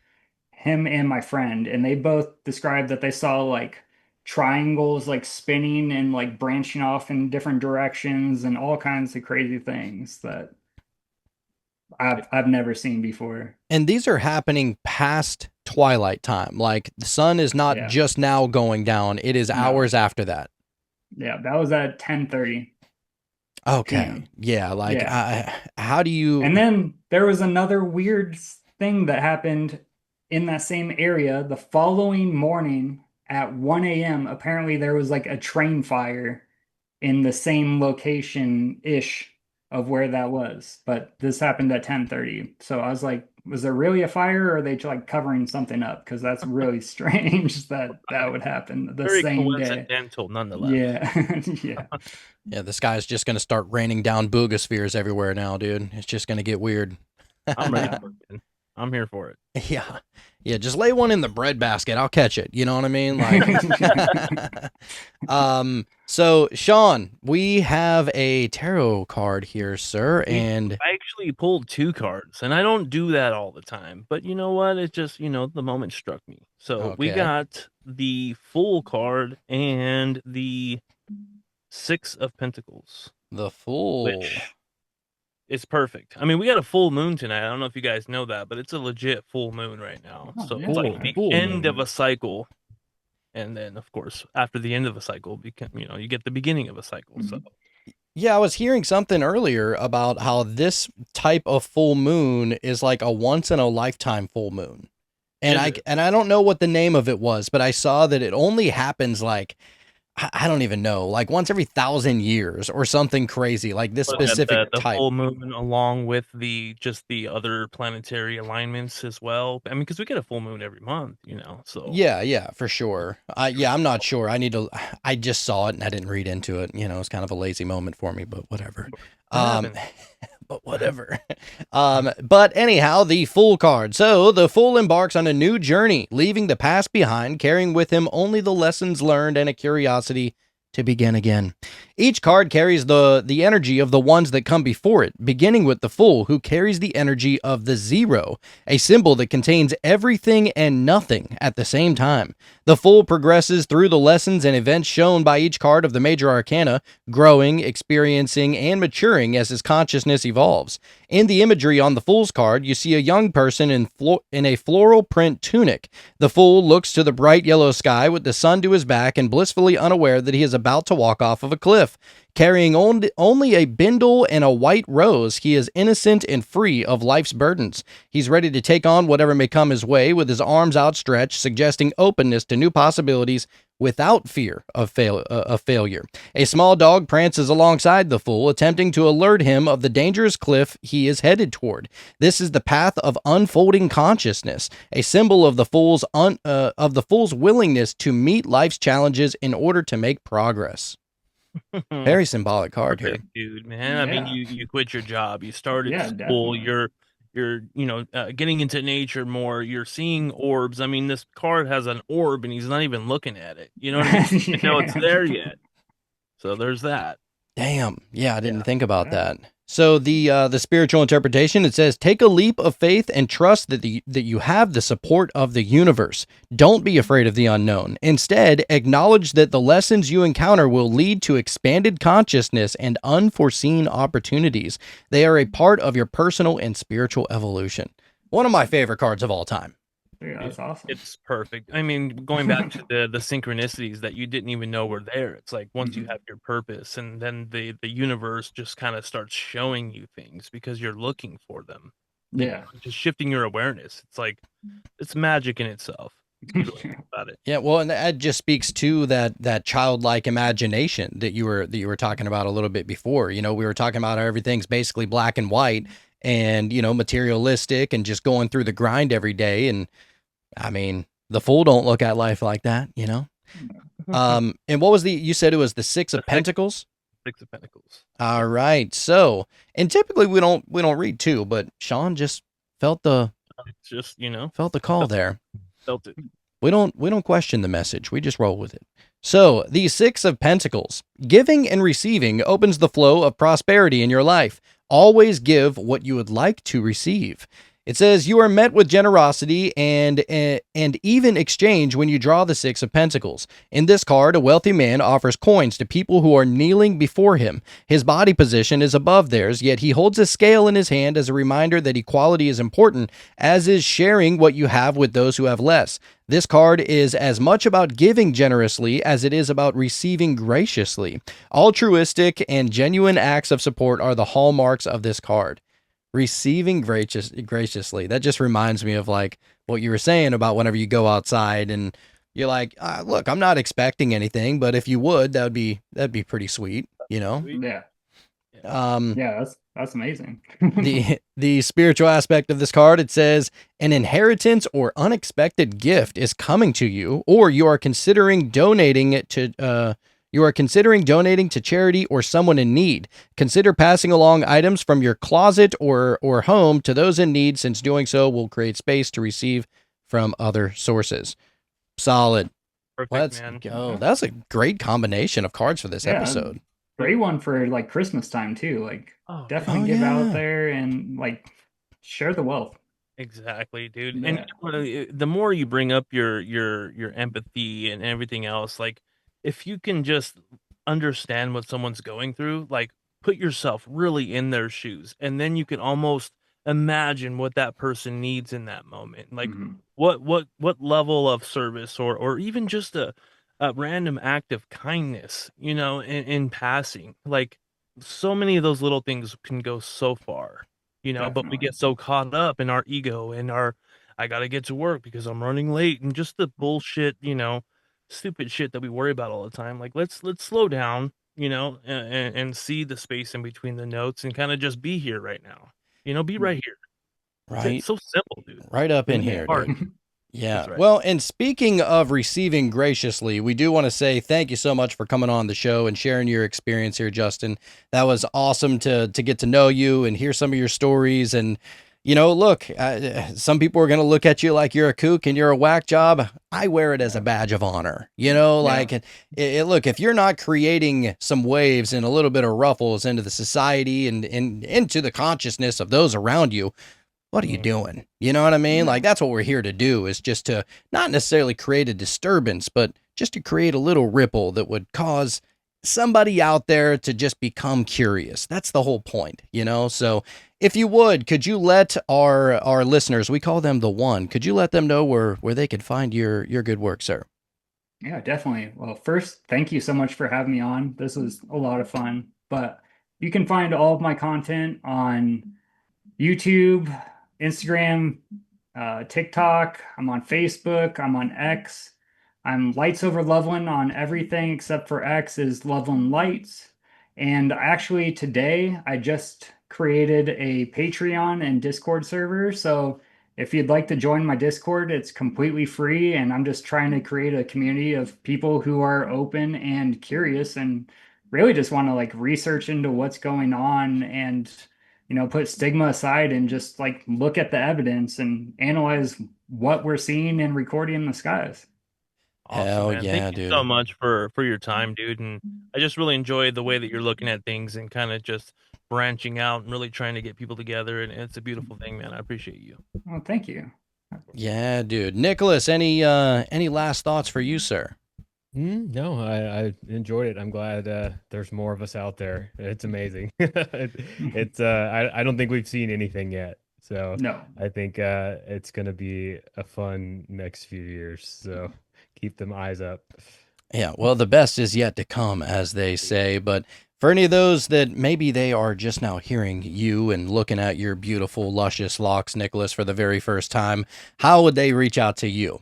Speaker 4: him and my friend, and they both described that they saw like triangles like spinning and like branching off in different directions and all kinds of crazy things that I've never seen before.
Speaker 5: And these are happening past twilight time. Like the sun is not
Speaker 4: Yeah.
Speaker 5: just now going down, it is
Speaker 4: No.
Speaker 5: hours after that.
Speaker 4: Yeah, that was at 10:30.
Speaker 5: Okay. Yeah, like
Speaker 4: Yeah.
Speaker 5: how do you
Speaker 4: And then there was another weird thing that happened in that same area the following morning at 1 a.m. Apparently, there was like a train fire in the same location-ish of where that was. But this happened at 10:30. So I was like, was there really a fire or are they like covering something up? Because that's really strange that that would happen the
Speaker 6: very
Speaker 4: same day.
Speaker 6: coincidental nonetheless.
Speaker 4: Yeah. Yeah.
Speaker 5: Yeah, the sky's just going to start raining down boogospheres everywhere now, dude. It's just going to get weird.
Speaker 6: I'm ready for it, man. I'm here for it.
Speaker 5: Yeah. Yeah, just lay one in the bread basket. I'll catch it. You know what I mean? Like so Sean, we have a tarot card here, sir, and
Speaker 6: I actually pulled 2 cards, and I don't do that all the time. But you know what? It just, the moment struck me. So we
Speaker 5: Okay.
Speaker 6: got the Fool card and the 6 of Pentacles,
Speaker 5: the Fool.
Speaker 6: which is perfect. I mean, we got a full moon tonight. I don't know if you guys know that, but it's a legit full moon right now.
Speaker 4: Oh,
Speaker 6: So
Speaker 4: yeah.
Speaker 6: it's like the
Speaker 7: Full
Speaker 6: end
Speaker 7: moon.
Speaker 6: of a cycle. And then, of course, after the end of a cycle, you get the beginning of a cycle. So
Speaker 5: Yeah, I was hearing something earlier about how this type of full moon is like a once in a lifetime full moon. And
Speaker 6: Is it?
Speaker 5: I don't know what the name of it was, but I saw that it only happens like I don't even know, like once every 1,000 years or something crazy, like this
Speaker 6: Look at
Speaker 5: specific
Speaker 6: the
Speaker 5: type.
Speaker 6: full moon along with just the other planetary alignments as well. I mean, because we get a full moon every month, so
Speaker 5: Yeah, for sure. Yeah, I'm not sure. I just saw it and I didn't read into it. It's kind of a lazy moment for me, but whatever.
Speaker 6: it happens.
Speaker 5: But whatever. But anyhow, the Fool card. So the Fool embarks on a new journey, leaving the past behind, carrying with him only the lessons learned and a curiosity to begin again. Each card carries the energy of the ones that come before it, beginning with the Fool, who carries the energy of the Zero, a symbol that contains everything and nothing at the same time. The Fool progresses through the lessons and events shown by each card of the major arcana, growing, experiencing, and maturing as his consciousness evolves. In the imagery on the Fool's card, you see a young person in a floral print tunic. The Fool looks to the bright yellow sky with the sun to his back and blissfully unaware that he is about to walk off of a cliff. Carrying only a bindle and a white rose, he is innocent and free of life's burdens. He's ready to take on whatever may come his way with his arms outstretched, suggesting openness to new possibilities without fear of failure. A small dog prances alongside the Fool, attempting to alert him of the dangerous cliff he is headed toward. This is the path of unfolding consciousness, a symbol of the Fool's willingness to meet life's challenges in order to make progress. Very symbolic card here.
Speaker 6: Perfect, dude, man. I mean, you quit your job, you started school,
Speaker 4: definitely.
Speaker 6: you're getting into nature more, you're seeing orbs. I mean, this card has an orb and he's not even looking at it. You know what I mean? You know it's there yet. So there's that.
Speaker 5: Damn. Yeah, I didn't think about that. So the spiritual interpretation, it says, take a leap of faith and trust that you have the support of the universe. Don't be afraid of the unknown. Instead, acknowledge that the lessons you encounter will lead to expanded consciousness and unforeseen opportunities. They are a part of your personal and spiritual evolution. One of my favorite cards of all time.
Speaker 4: Yeah, that's awesome.
Speaker 6: It's perfect. I mean, going back to the synchronicities that you didn't even know were there. It's like once you have your purpose, and then the universe just kind of starts showing you things because you're looking for them.
Speaker 4: Yeah.
Speaker 6: Just shifting your awareness. It's like it's magic in itself. About it.
Speaker 5: Yeah, well, and that just speaks to that childlike imagination that you were talking about a little bit before. We were talking about how everything's basically black and white and materialistic and just going through the grind every day. And I mean, the Fool don't look at life like that, And what was you said it was the Six of Pentacles?
Speaker 6: Six of Pentacles.
Speaker 5: All right. So, and typically we don't read two, but Sean just felt the call there.
Speaker 6: Felt it.
Speaker 5: We don't question the message. We just roll with it. So, the Six of Pentacles. Giving and receiving opens the flow of prosperity in your life. Always give what you would like to receive. It says you are met with generosity and even exchange when you draw the Six of Pentacles. In this card, a wealthy man offers coins to people who are kneeling before him. His body position is above theirs, yet he holds a scale in his hand as a reminder that equality is important, as is sharing what you have with those who have less. This card is as much about giving generously as it is about receiving graciously. Altruistic and genuine acts of support are the hallmarks of this card. Receiving graciously. That just reminds me of like what you were saying about whenever you go outside and you're like, look, I'm not expecting anything, but if you would, that'd be pretty sweet,
Speaker 4: Yeah. Yeah, that's amazing.
Speaker 5: the spiritual aspect of this card, it says an inheritance or unexpected gift is coming to you, or you are considering donating it to charity or someone in need. Consider passing along items from your closet or home to those in need, since doing so will create space to receive from other sources. Solid.
Speaker 6: Perfect,
Speaker 5: Let's
Speaker 6: man.
Speaker 5: go. That's a great combination of cards for this episode.
Speaker 4: Great one for like Christmas time too. Like definitely give out there and like share the wealth.
Speaker 6: Exactly, dude. Yeah. And the more you bring up your empathy and everything else, like if you can just understand what someone's going through, like put yourself really in their shoes, and then you can almost imagine what that person needs in that moment. Like what level of service or even just a random act of kindness, in passing. Like so many of those little things can go so far, but we get so caught up in our ego and I got to get to work because I'm running late and just the bullshit, stupid shit that we worry about all the time. Like let's slow down, and see the space in between the notes and kind of just be here right now. Be right here. That's it.
Speaker 5: Right.
Speaker 6: It's so simple, dude.
Speaker 5: Right up in
Speaker 6: It's
Speaker 5: here,
Speaker 6: hard.
Speaker 5: dude. Yeah.
Speaker 6: That's right.
Speaker 5: Well, and speaking of receiving graciously, we do want to say thank you so much for coming on the show and sharing your experience here, Justin. That was awesome to get to know you and hear some of your stories. And, look, some people are going to look at you like you're a kook and you're a whack job. I wear it as a badge of honor, like look, if you're not creating some waves and a little bit of ruffles into the society and into the consciousness of those around you, what are you doing? You know what I mean? Like, that's what we're here to do, is just to not necessarily create a disturbance, but just to create a little ripple that would cause somebody out there to just become curious. That's the whole point, So if you would, could you let our listeners, we call them the one, could you let them know where they could find your good work, sir?
Speaker 4: Yeah, definitely. Well, first, thank you so much for having me on. This was a lot of fun. But you can find all of my content on YouTube, Instagram, TikTok. I'm on Facebook. I'm on X. I'm LightsOverLoveland on everything except for X is Loveland Lights. And actually today I just created a Patreon and Discord server. So if you'd like to join my Discord, it's completely free. And I'm just trying to create a community of people who are open and curious and really just want to like research into what's going on and put stigma aside and just like look at the evidence and analyze what we're seeing and recording in the skies.
Speaker 6: Awesome,
Speaker 5: Hell
Speaker 6: man.
Speaker 5: yeah,
Speaker 6: Thank you
Speaker 5: dude.
Speaker 6: so much for your time, dude. And I just really enjoy the way that you're looking at things and kind of just branching out and really trying to get people together. And it's a beautiful thing, man. I appreciate you.
Speaker 4: Well, thank you.
Speaker 5: Yeah, dude. Nicholas, any last thoughts for you, sir?
Speaker 7: No, I enjoyed it. I'm glad there's more of us out there. It's amazing. It's I don't think we've seen anything yet. So
Speaker 4: No.
Speaker 7: I think it's gonna be a fun next few years. So keep them eyes up.
Speaker 5: Yeah, well, the best is yet to come, as they say. But for any of those that maybe they are just now hearing you and looking at your beautiful, luscious locks, Nicholas, for the very first time, how would they reach out to you?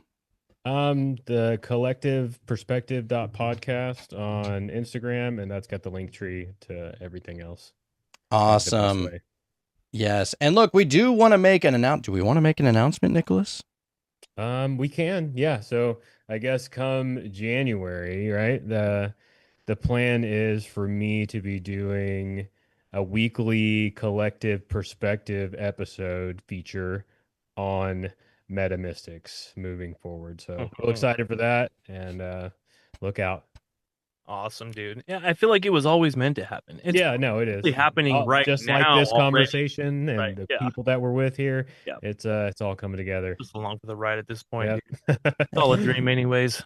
Speaker 7: The CollectivePerspective.podcast on Instagram, and that's got the link tree to everything else.
Speaker 5: Awesome. Yes. And look, we do want to make an announcement. Do we want to make an announcement, Nicholas?
Speaker 7: We can. Yeah. So I guess come January, right? The plan is for me to be doing a weekly Collective Perspective episode feature on metamystics moving forward. So real excited for that, and look out.
Speaker 6: Awesome, dude. Yeah, I feel like it was always meant to happen. It's
Speaker 7: No, it is
Speaker 6: happening right
Speaker 7: just
Speaker 6: now.
Speaker 7: like this
Speaker 6: already.
Speaker 7: conversation and
Speaker 6: Right,
Speaker 7: the
Speaker 6: yeah.
Speaker 7: people that we're with here.
Speaker 6: Yeah.
Speaker 7: It's all coming together.
Speaker 6: Just along for the ride at this point.
Speaker 7: Yep.
Speaker 6: It's all a dream, anyways.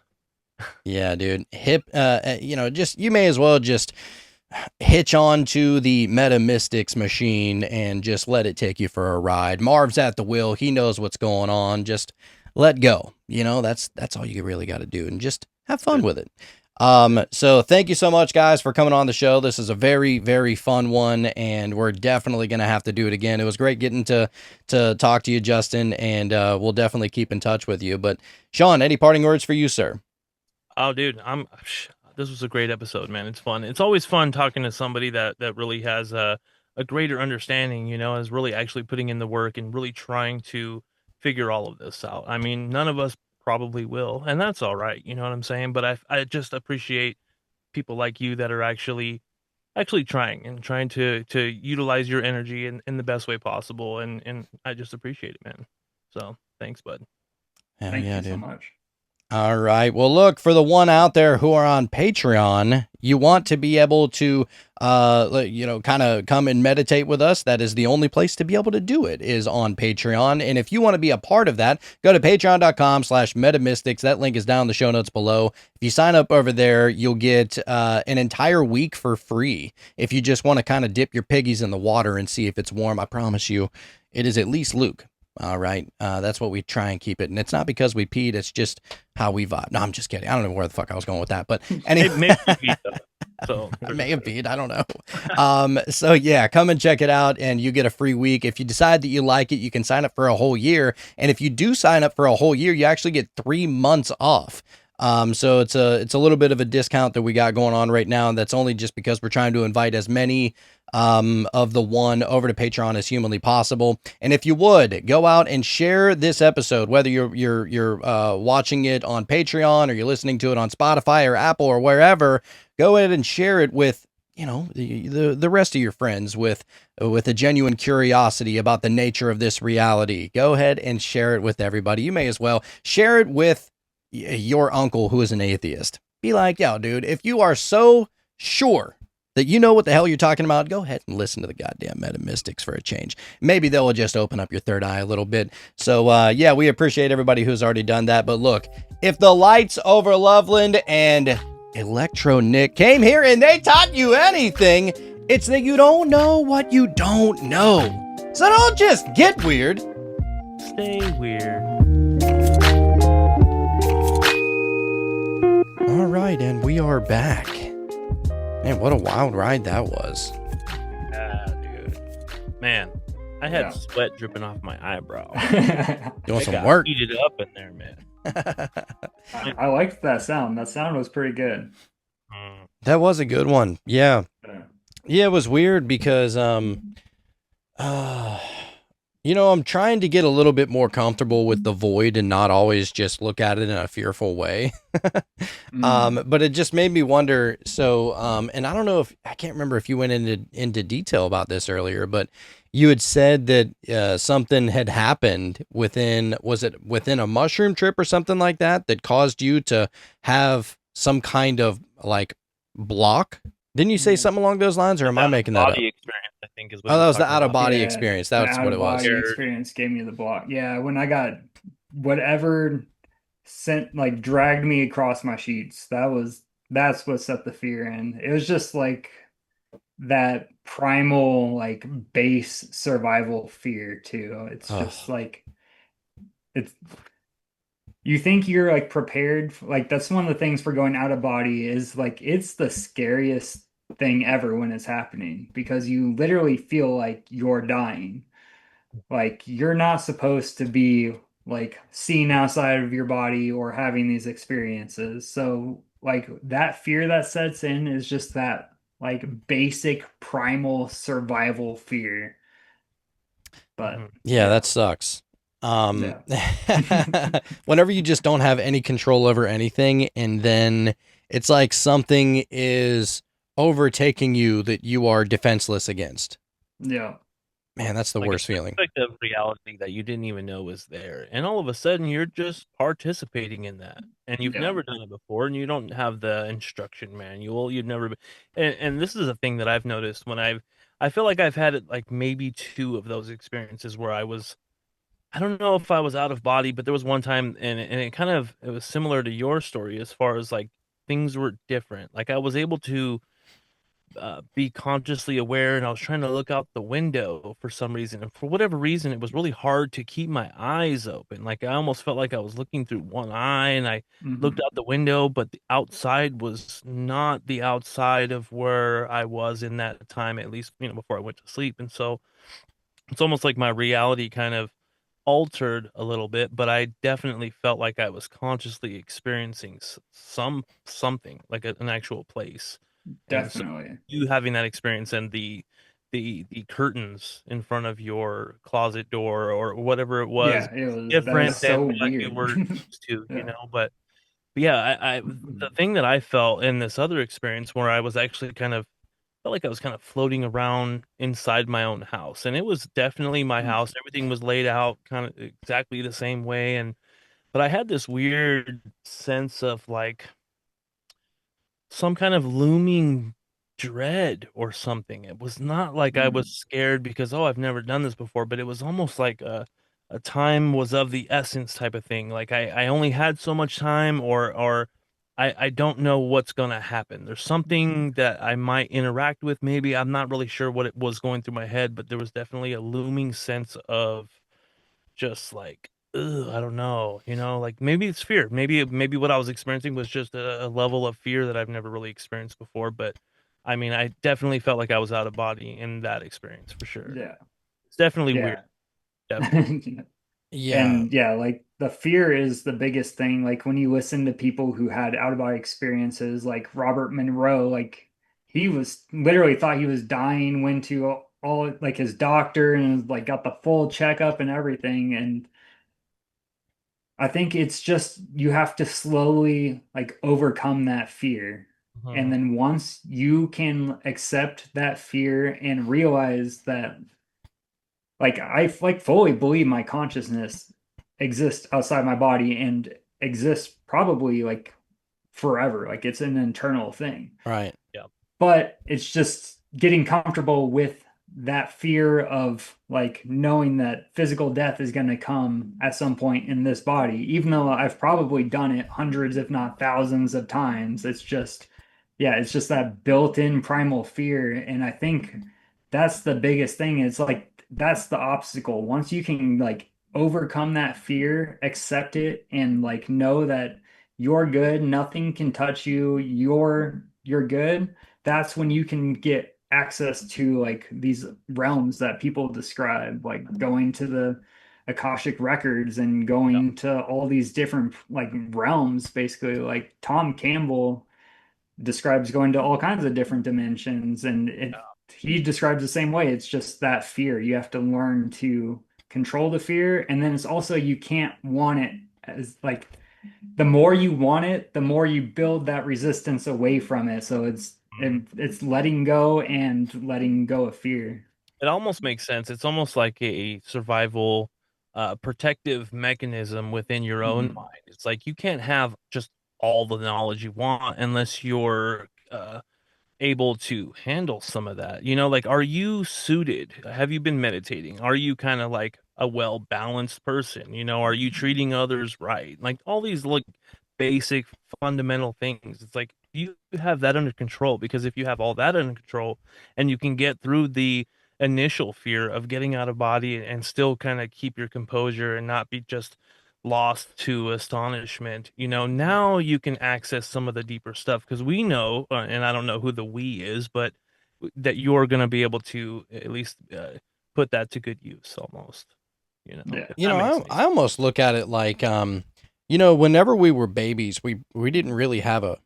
Speaker 5: Yeah, dude. Just you may as well just hitch on to the metamystics machine and just let it take you for a ride. Marv's at the wheel. He knows what's going on. Just let go. That's all you really got to do, and just have fun with it. So thank you so much, guys, for coming on the show. This is a very, very fun one, and we're definitely going to have to do it again. It was great getting to talk to you, Justin, and we'll definitely keep in touch with you. But Sean, any parting words for you, sir?
Speaker 6: Oh, dude, this was a great episode, man. It's fun. It's always fun talking to somebody that really has a greater understanding, is really actually putting in the work and really trying to figure all of this out. I mean, none of us probably will, and that's all right. You know what I'm saying? But I just appreciate people like you that are actually trying to utilize your energy in the best way possible. And I just appreciate it, man. So thanks, bud.
Speaker 4: Thank you so much.
Speaker 5: All right. Well, look, for the one out there who are on Patreon, you want to be able to, kind of come and meditate with us. That is the only place to be able to do it, is on Patreon. And if you want to be a part of that, go to patreon.com/metamystics. That link is down in the show notes below. If you sign up over there, you'll get an entire week for free. If you just want to kind of dip your piggies in the water and see if it's warm, I promise you, it is at least Luke. All right. That's what we try and keep it. And it's not because we peed. It's just how we vibe. No, I'm just kidding. I don't know where the fuck I was going with that, but anyway, I may have peed. I don't know. So yeah, come and check it out and you get a free week. If you decide that you like it, you can sign up for a whole year. And if you do sign up for a whole year, you actually get 3 months off. So it's a little bit of a discount that we got going on right now, and that's only just because we're trying to invite as many of the one over to Patreon as humanly possible. And if you would go out and share this episode, whether you're watching it on Patreon or you're listening to it on Spotify or Apple or wherever, go ahead and share it with the rest of your friends with a genuine curiosity about the nature of this reality. Go ahead and share it with everybody. You may as well share it with your uncle who is an atheist. Be like, yo, dude, if you are so sure that you know what the hell you're talking about, go ahead and listen to the goddamn Metamystics for a change. Maybe they'll just open up your third eye a little bit. So, yeah, we appreciate everybody who's already done that. But look, if the Lights Over Loveland and ElectroNick came here and they taught you anything, it's that you don't know what you don't know. So don't just get weird.
Speaker 6: Stay weird.
Speaker 5: All right, and we are back. Man, what a wild ride that was.
Speaker 6: Yeah, dude. Man, I had sweat dripping off my eyebrow.
Speaker 5: Doing some work.
Speaker 6: Heated up in there, man.
Speaker 4: I liked that sound. That sound was pretty good.
Speaker 5: That was a good one. Yeah. Yeah, it was weird because I'm trying to get a little bit more comfortable with the void and not always just look at it in a fearful way. But it just made me wonder. So, and I don't know I can't remember if you went into detail about this earlier, but you had said that something had happened was it within a mushroom trip or something like that caused you to have some kind of like block? Didn't you say something along those lines, or am I making that up?
Speaker 6: Experience, I think, is what
Speaker 5: that was the out of body experience. That's what it was.
Speaker 4: The experience gave me the block. Yeah, when I got whatever dragged me across my sheets. That's what set the fear in. It was just like that primal, like, base survival fear too. It's just like you think you're like prepared. Like, that's one of the things for going out of body is like it's the scariest thing ever when it's happening, because you literally feel like you're dying. Like, you're not supposed to be like seeing outside of your body or having these experiences. So like that fear that sets in is just that like basic primal survival fear. But
Speaker 5: yeah, that sucks. Whenever you just don't have any control over anything, and then it's like something is overtaking you that you are defenseless against.
Speaker 4: Yeah.
Speaker 5: Man, that's the worst feeling.
Speaker 6: Like the reality that you didn't even know was there, and all of a sudden you're just participating in that, and you've never done it before, and you don't have the instruction manual. You've never been, and this is a thing that I've noticed when I feel like I've had it like maybe 2 of those experiences where I don't know if I was out of body, but there was one time, and it was similar to your story as far as like things were different. Like, I was able to be consciously aware, and I was trying to look out the window for some reason, and for whatever reason it was really hard to keep my eyes open. Like, I almost felt like I was looking through one eye, and I looked out the window, but the outside was not the outside of where I was in that time, at least before I went to sleep. And so it's almost like my reality kind of altered a little bit, but I definitely felt like I was consciously experiencing something like an actual place.
Speaker 4: Definitely.
Speaker 6: So you having that experience, and the curtains in front of your closet door or whatever it was, different than what you were used to, but yeah, I the thing that I felt in this other experience where I was actually felt like I was kind of floating around inside my own house, and it was definitely my house. Everything was laid out kind of exactly the same way, but I had this weird sense of like some kind of looming dread or something. It was not like I was scared because, I've never done this before, but it was almost like a time was of the essence type of thing. Like, I only had so much time, or I don't know what's going to happen. There's something that I might interact with. Maybe I'm not really sure what it was going through my head, but there was definitely a looming sense of just like, ugh, I don't know, like maybe it's fear. Maybe what I was experiencing was just a level of fear that I've never really experienced before. But I mean, I definitely felt like I was out of body in that experience for sure.
Speaker 4: Yeah.
Speaker 6: It's definitely weird. Definitely.
Speaker 5: Yeah.
Speaker 4: And yeah, like the fear is the biggest thing. Like when you listen to people who had out of body experiences, like Robert Monroe, like he was literally thought he was dying, went to all like his doctor and like got the full checkup and everything. And I think it's just you have to slowly like overcome that fear. And
Speaker 6: Mhm.
Speaker 4: then once you can accept that fear and realize that like I like fully believe my consciousness exists outside my body and exists probably like forever. Like it's an internal thing.
Speaker 5: Right.
Speaker 6: Yeah.
Speaker 4: But it's just getting comfortable with that fear of like knowing that physical death is going to come at some point in this body, even though I've probably done it hundreds, if not thousands of times. It's just, yeah, it's just that built-in primal fear. And I think that's the biggest thing. It's like that's the obstacle. Once you can like overcome that fear, accept it, and like know that you're good, nothing can touch you, you're good, that's when you can get access to like these realms that people describe, like going to the Akashic records and
Speaker 6: Yeah.
Speaker 4: going to all these different like realms, basically. Like Tom Campbell describes going to all kinds of different dimensions, and he describes the same way. It's just that fear. You have to learn to control the fear, and then it's also you can't want it as like the more you want it, the more you build that resistance away from it. So
Speaker 6: Mhm.
Speaker 4: it's letting go and letting go of fear.
Speaker 6: It almost makes sense. It's almost like a survival, protective mechanism within your own
Speaker 4: Mhm.
Speaker 6: mind. It's like you can't have just all the knowledge you want unless you're able to handle some of that. You know, like, are you suited? Have you been meditating? Are you kind of like a well balanced person? You know, are you treating others right? Like all these like basic fundamental things. It's like you have that under control because if you have all that under control and you can get through the initial fear of getting out of body and still kind of keep your composure and not be just lost to astonishment, you know, now you can access some of the deeper stuff because we know, and I don't know who the we is, but that you're going to be able to at least put that to good use almost, you know,
Speaker 4: Yeah.
Speaker 6: if
Speaker 5: You
Speaker 6: that
Speaker 5: know,
Speaker 6: makes any
Speaker 5: I
Speaker 6: sense.
Speaker 5: almost look at it like, you know, whenever we were babies, we didn't really have a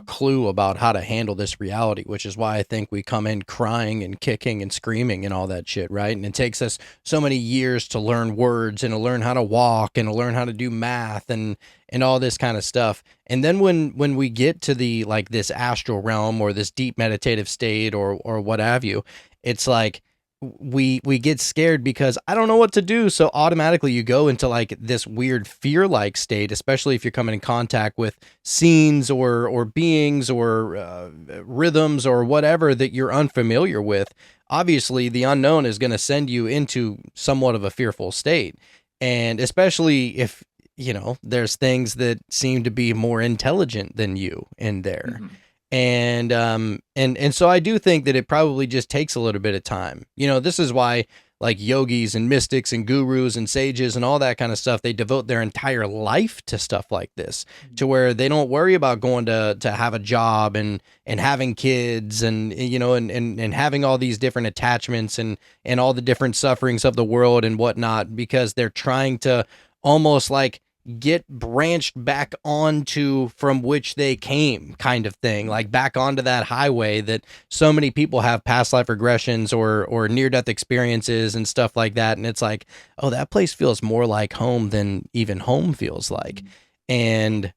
Speaker 5: clue about how to handle this reality, which is why I think we come in crying and kicking and screaming and all that shit, right? And it takes us so many years to learn words and to learn how to walk and to learn how to do math and all this kind of stuff. And then when we get to the like this astral realm or this deep meditative state or what have you, it's like we get scared because I don't know what to do. So automatically you go into like this weird fear like state, especially if you're coming in contact with scenes or beings or rhythms or whatever that you're unfamiliar with. Obviously, the unknown is going to send you into somewhat of a fearful state, and especially if you know there's things that seem to be more intelligent than you in there.
Speaker 4: Mhm.
Speaker 5: And so I do think that it probably just takes a little bit of time. You know, this is why like yogis and mystics and gurus and sages and all that kind of stuff, they devote their entire life to stuff like this, to where they don't worry about going to have a job and having kids and you know and having all these different attachments and all the different sufferings of the world and whatnot, because they're trying to almost like get branched back onto from which they came, kind of thing, like back onto that highway that so many people have past life regressions or near death experiences and stuff like that. And it's like, oh, that place feels more like home than even home feels like. And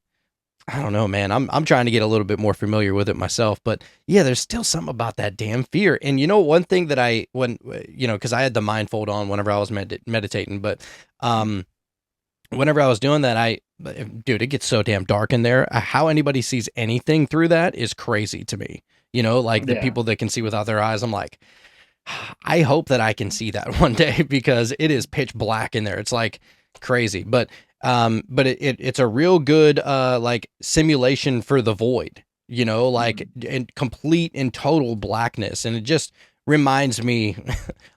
Speaker 5: I don't know, man. I'm trying to get a little bit more familiar with it myself, but yeah, there's still something about that damn fear. And you know, one thing that when you know, because I had the mindfold on whenever I was meditating, but whenever I was doing that, dude, it gets so damn dark in there. How anybody sees anything through that is crazy to me. You know, like the
Speaker 4: Yeah.
Speaker 5: people that can see without their eyes. I'm like, I hope that I can see that one day because it is pitch black in there. It's like crazy, but it's a real good like simulation for the void. You know, like in complete and total blackness, and it just reminds me,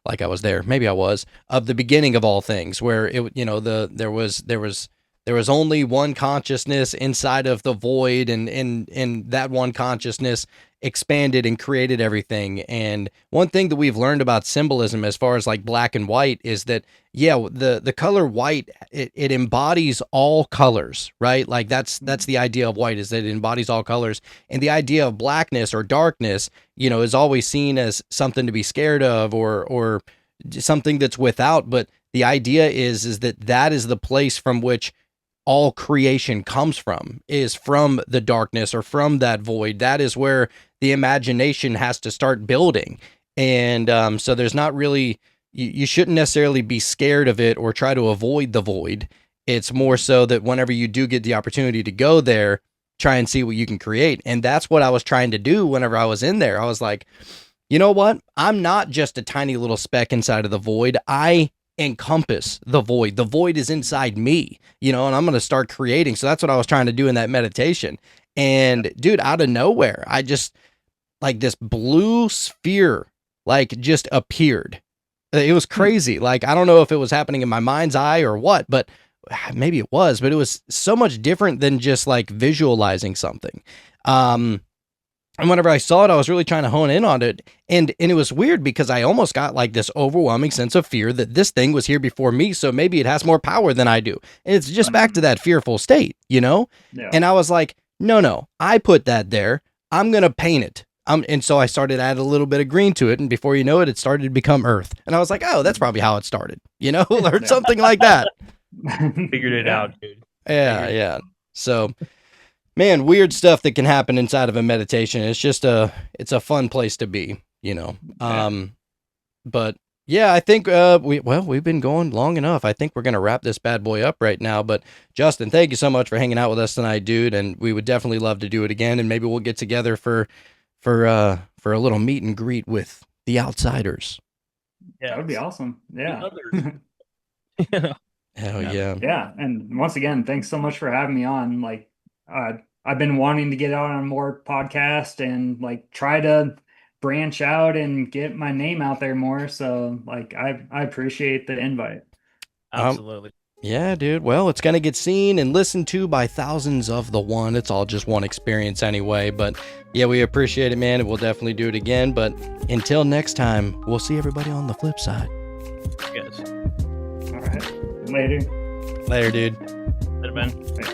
Speaker 5: like I was there, maybe I was, of the beginning of all things, where it you know there was only one consciousness inside of the void, and that one consciousness expanded and created everything. And one thing that we've learned about symbolism as far as like black and white is that, yeah, the color white, it embodies all colors, right? Like that's the idea of white, is that it embodies all colors. And the idea of blackness or darkness, you know, is always seen as something to be scared of or something that's without. But the idea is that is the place from which all creation comes from, is from the darkness or from that void. That is where the imagination has to start building. And so there's not really, you shouldn't necessarily be scared of it or try to avoid the void. It's more so that whenever you do get the opportunity to go there, try and see what you can create. And that's what I was trying to do whenever I was in there. I was like, you know what? I'm not just a tiny little speck inside of the void. I encompass the void. The void is inside me, you know, and I'm going to start creating. So that's what I was trying to do in that meditation. And dude, out of nowhere, I just, like, this blue sphere, like, just appeared. It was crazy. Like, I don't know if it was happening in my mind's eye or what, but maybe it was, but it was so much different than just like visualizing something. And whenever I saw it, I was really trying to hone in on it. And it was weird because I almost got like this overwhelming sense of fear that this thing was here before me. So maybe it has more power than I do. And it's just back to that fearful state, you know? Yeah. And I was like, no, I put that there. I'm going to paint it. And so I started adding a little bit of green to it. And before you know it, it started to become earth. And I was like, oh, that's probably how it started, you know, or something like that.
Speaker 6: Figured it out, dude.
Speaker 5: Yeah. So, man, weird stuff that can happen inside of a meditation. It's just it's a fun place to be, you know? But yeah, I think, we've been going long enough. I think we're going to wrap this bad boy up right now, but Justin, thank you so much for hanging out with us tonight, dude. And we would definitely love to do it again. And maybe we'll get together for a little meet and greet with the outsiders.
Speaker 4: Yeah, that would be awesome. Yeah.
Speaker 5: Hell yeah.
Speaker 4: Yeah. And once again, thanks so much for having me on. Like, I've been wanting to get out on more podcasts and like try to branch out and get my name out there more. So like, I appreciate the invite.
Speaker 6: Absolutely.
Speaker 5: Yeah, dude. Well, it's going to get seen and listened to by thousands of the one. It's all just one experience anyway. But yeah, we appreciate it, man. And we'll definitely do it again. But until next time, we'll see everybody on the flip side.
Speaker 6: Yes.
Speaker 4: All right. Later.
Speaker 5: Later, dude.
Speaker 6: Later, Ben.
Speaker 4: Bye.